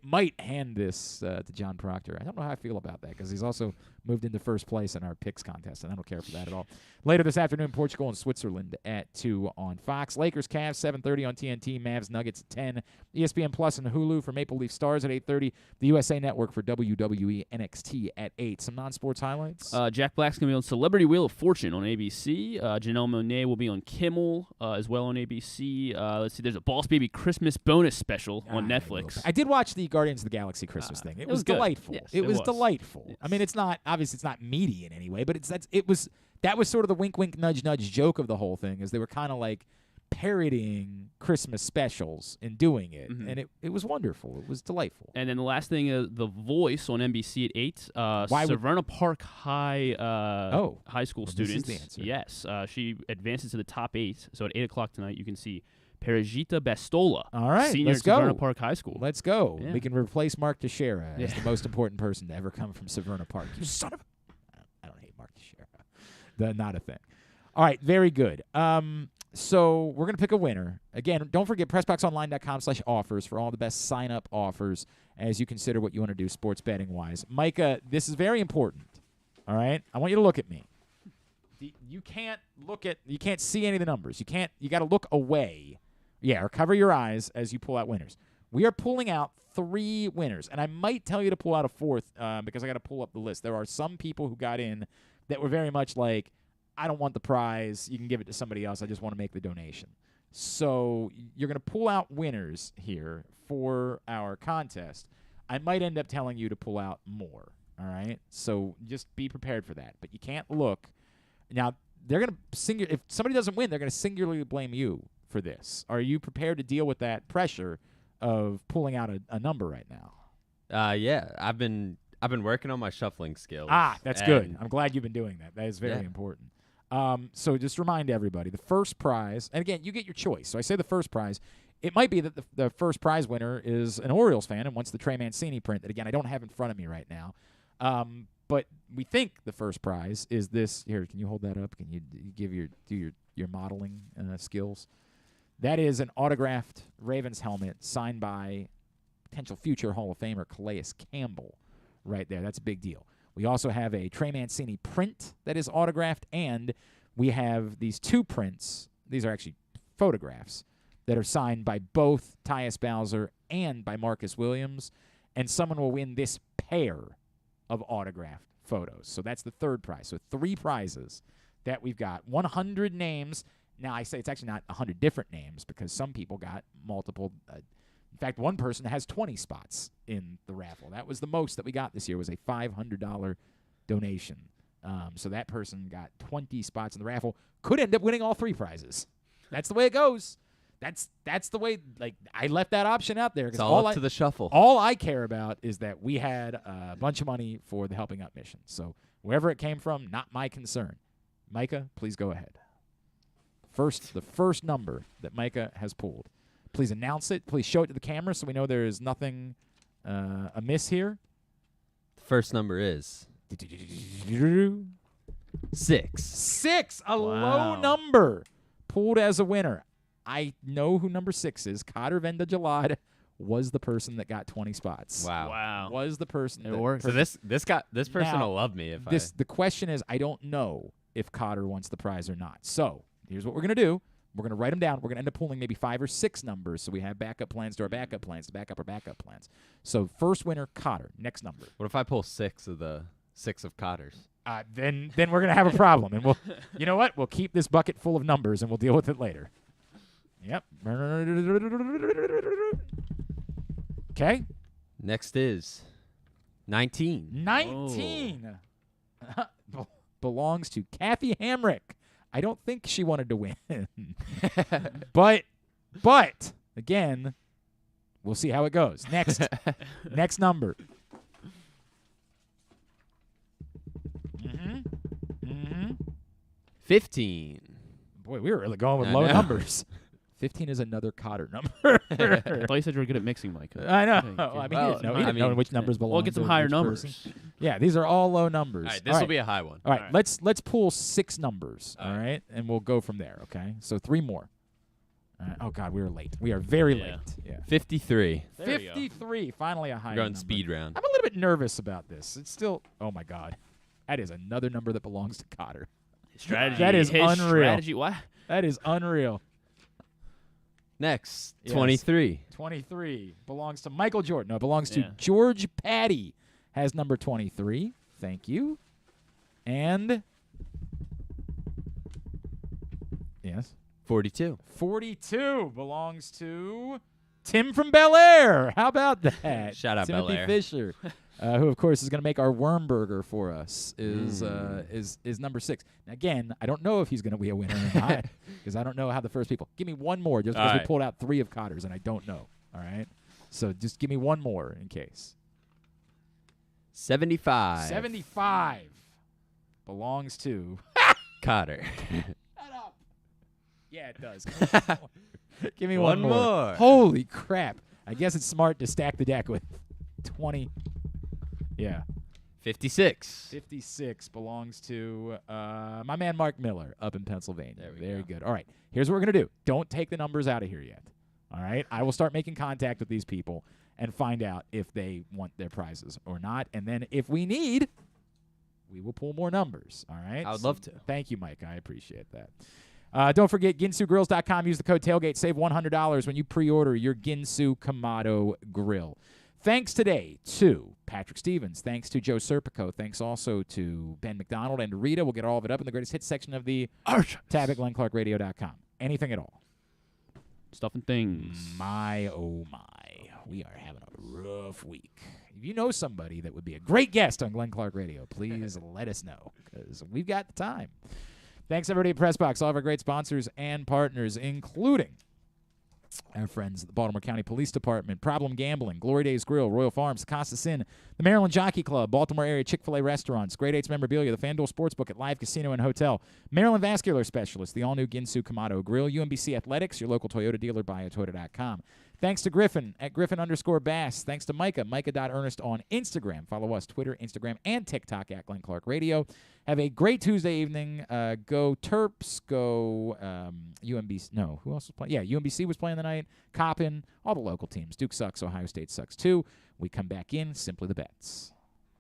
S1: might hand this to John Proctor. I don't know how I feel about that because he's also moved into first place in our picks contest, and I don't care for that at all. Later this afternoon, Portugal and Switzerland at 2 on Fox. Lakers, Cavs, 7:30 on TNT. Mavs, Nuggets at 10. ESPN Plus and Hulu for Maple Leaf Stars at 8:30. The USA Network for WWE NXT at 8. Some non-sports highlights.
S2: Jack Black's going to be on Celebrity Wheel of Fortune on ABC. Janelle Monáe will be on Kimmel as well on ABC. Let's see, there's a Boss Baby Christmas bonus special on Netflix.
S1: I did watch the Guardians of the Galaxy Christmas thing. It was delightful.
S2: Yes,
S1: it was delightful.
S2: Yes.
S1: I mean, it's not meaty in any way, but that was sort of the wink, wink, nudge, nudge joke of the whole thing, is they were kind of like parodying Christmas specials in doing it, and it was wonderful. It was delightful.
S2: And then the last thing, The Voice on NBC at 8. Severna Park High high school students.
S1: This is the answer.
S2: Yes, she advances to the top 8. So at 8 o'clock tonight, you can see Perigita Bastola.
S1: All right,
S2: senior
S1: let's
S2: at
S1: go.
S2: Severna Park High School.
S1: Let's go.
S2: Yeah.
S1: We can replace Mark Teixeira as the most important person to ever come from Severna Park. You son of a... I don't hate Mark Teixeira. Not a thing. All right, very good. So we're going to pick a winner. Again, don't forget PressBoxOnline.com/offers for all the best sign-up offers as you consider what you want to do sports betting-wise. Micah, this is very important. All right? I want you to look at me. You can't see any of the numbers. You got to look away. Yeah, or cover your eyes as you pull out winners. We are pulling out 3 winners, and I might tell you to pull out a 4th because I got to pull up the list. There are some people who got in that were very much like, I don't want the prize. You can give it to somebody else. I just want to make the donation. So you're going to pull out winners here for our contest. I might end up telling you to pull out more, all right? So just be prepared for that. But you can't look. Now, they're going to if somebody doesn't win, they're going to singularly blame you for this. Are you prepared to deal with that pressure of pulling out a number right now?
S13: Yeah, I've been working on my shuffling skills.
S1: That's good. I'm glad you've been doing that. That is very important. So just remind everybody, the first prize, and again, you get your choice. So I say the first prize. It might be that the first prize winner is an Orioles fan and wants the Trey Mancini print that, again, I don't have in front of me right now. But we think the first prize is this. Here, can you hold that up? Can you do your modeling skills? That is an autographed Ravens helmet signed by potential future Hall of Famer Calais Campbell right there. That's a big deal. We also have a Trey Mancini print that is autographed, and we have these 2 prints. These are actually photographs that are signed by both Tyus Bowser and by Marcus Williams, and someone will win this pair of autographed photos. So that's the 3rd prize. So 3 prizes that we've got. 100 names. Now, I say it's actually not 100 different names because some people got multiple. In fact, one person has 20 spots in the raffle. That was the most that we got this year, was a $500 donation. So that person got 20 spots in the raffle. Could end up winning all 3 prizes. That's the way it goes. That's the way. Like, I left that option out there.
S13: It's all up to the shuffle.
S1: All I care about is that we had a bunch of money for the Helping Up mission. So wherever it came from, not my concern. Micah, please go ahead. The first number that Micah has pulled. Please announce it. Please show it to the camera so we know there is nothing amiss here.
S13: The first number is 6.
S1: 6, a low number, pulled as a winner. I know who number 6 is. Cotter Venda Jalad was the person that got 20 spots.
S13: Wow.
S1: Was the person.
S2: It works.
S13: So this person will love me if
S1: The question is, I don't know if Cotter wants the prize or not. So here's what we're going to do. We're going to write them down. We're going to end up pulling maybe 5 or 6 numbers so we have backup plans to our backup plans to back up our backup plans. So first winner, Cotter. Next number.
S13: What if I pull 6 of the 6 of Cotters?
S1: Then we're going to have a problem. And you know what? We'll keep this bucket full of numbers and we'll deal with it later. Yep. Okay.
S13: Next is 19.
S1: 19. belongs to Kathy Hamrick. I don't think she wanted to win. but again, we'll see how it goes. Next number.
S13: 15.
S1: Boy, we were really going with low numbers. 15 is another Cotter number.
S2: I thought you said you were good at mixing, Mike.
S1: I know. I mean, he didn't know which numbers belong.
S2: We'll get some
S1: to
S2: higher
S1: which
S2: numbers.
S1: person. Yeah, these are all low numbers.
S13: All right, this will be a high one.
S1: All right, let's pull 6 numbers. All right, and we'll go from there. Okay, so 3 more. Oh God, we were late. We are very late. Yeah.
S13: 53.
S1: 53. Finally a high.
S13: We're going speed round.
S1: I'm a little bit nervous about this. It's still. Oh my God, that is another number that belongs to Cotter.
S2: Strategy.
S1: That is unreal.
S2: Strategy. What?
S1: That is unreal.
S13: Next,
S1: Yes.
S13: 23.
S1: 23 belongs to Michael Jordan. No, it belongs to George Patty. Has number 23. Thank you. And yes,
S13: 42.
S1: 42 belongs to Tim from Bel Air. How about that?
S13: Shout out
S1: Timothy
S13: Bel Air.
S1: Fisher, who of course is going to make our worm burger for us. Is number 6. Now, again, I don't know if he's going to be a winner or not because I don't know how the first people. Give me one more just because we pulled out 3 of Cotter's and I don't know. All right, so just give me one more in case.
S13: 75.
S1: 75 belongs to
S13: Cotter.
S1: Shut up. Yeah, it does. Give me
S13: One
S1: one
S13: more.
S1: Holy crap. I guess it's smart to stack the deck with 20. Yeah.
S13: 56.
S1: 56 belongs to my man Mark Miller up in Pennsylvania.
S13: There we
S1: Very
S13: go.
S1: good. All right. Here's what we're going to do. Don't take the numbers out of here yet. All right. I will start making contact with these people and find out if they want their prizes or not. And then if we need, we will pull more numbers. All right.
S13: I would love to.
S1: Thank you, Mike. I appreciate that. Don't forget, GinsuGrills.com. Use the code TAILGATE. Save $100 when you pre-order your Ginsu Kamado grill. Thanks today to Patrick Stevens. Thanks to Joe Serpico. Thanks also to Ben McDonald and Rita. We'll get all of it up in the greatest hits section of the tab at GlennClarkRadio.com. Anything at all.
S2: Stuff and things.
S1: My, oh my. We are having a rough week. If you know somebody that would be a great guest on Glenn Clark Radio, please let us know because we've got the time. Thanks, everybody at PressBox, all of our great sponsors and partners, including our friends at the Baltimore County Police Department, Problem Gambling, Glory Days Grill, Royal Farms, Casa Sin, the Maryland Jockey Club, Baltimore area Chick-fil-A restaurants, Grade 8's Memorabilia, the FanDuel Sportsbook at Live Casino and Hotel, Maryland Vascular Specialist, the all-new Ginsu Kamado Grill, UMBC Athletics, your local Toyota dealer, buyatoyota.com. Thanks to Griffin at Griffin_Bass. Thanks to Micah, Micah.Ernest on Instagram. Follow us, Twitter, Instagram, and TikTok at Glenn Clark Radio. Have a great Tuesday evening. Go Terps. Go UMBC. No, who else was playing? Yeah, UMBC was playing tonight. Coppin, all the local teams. Duke sucks. Ohio State sucks too. We come back in. Simply the Bets.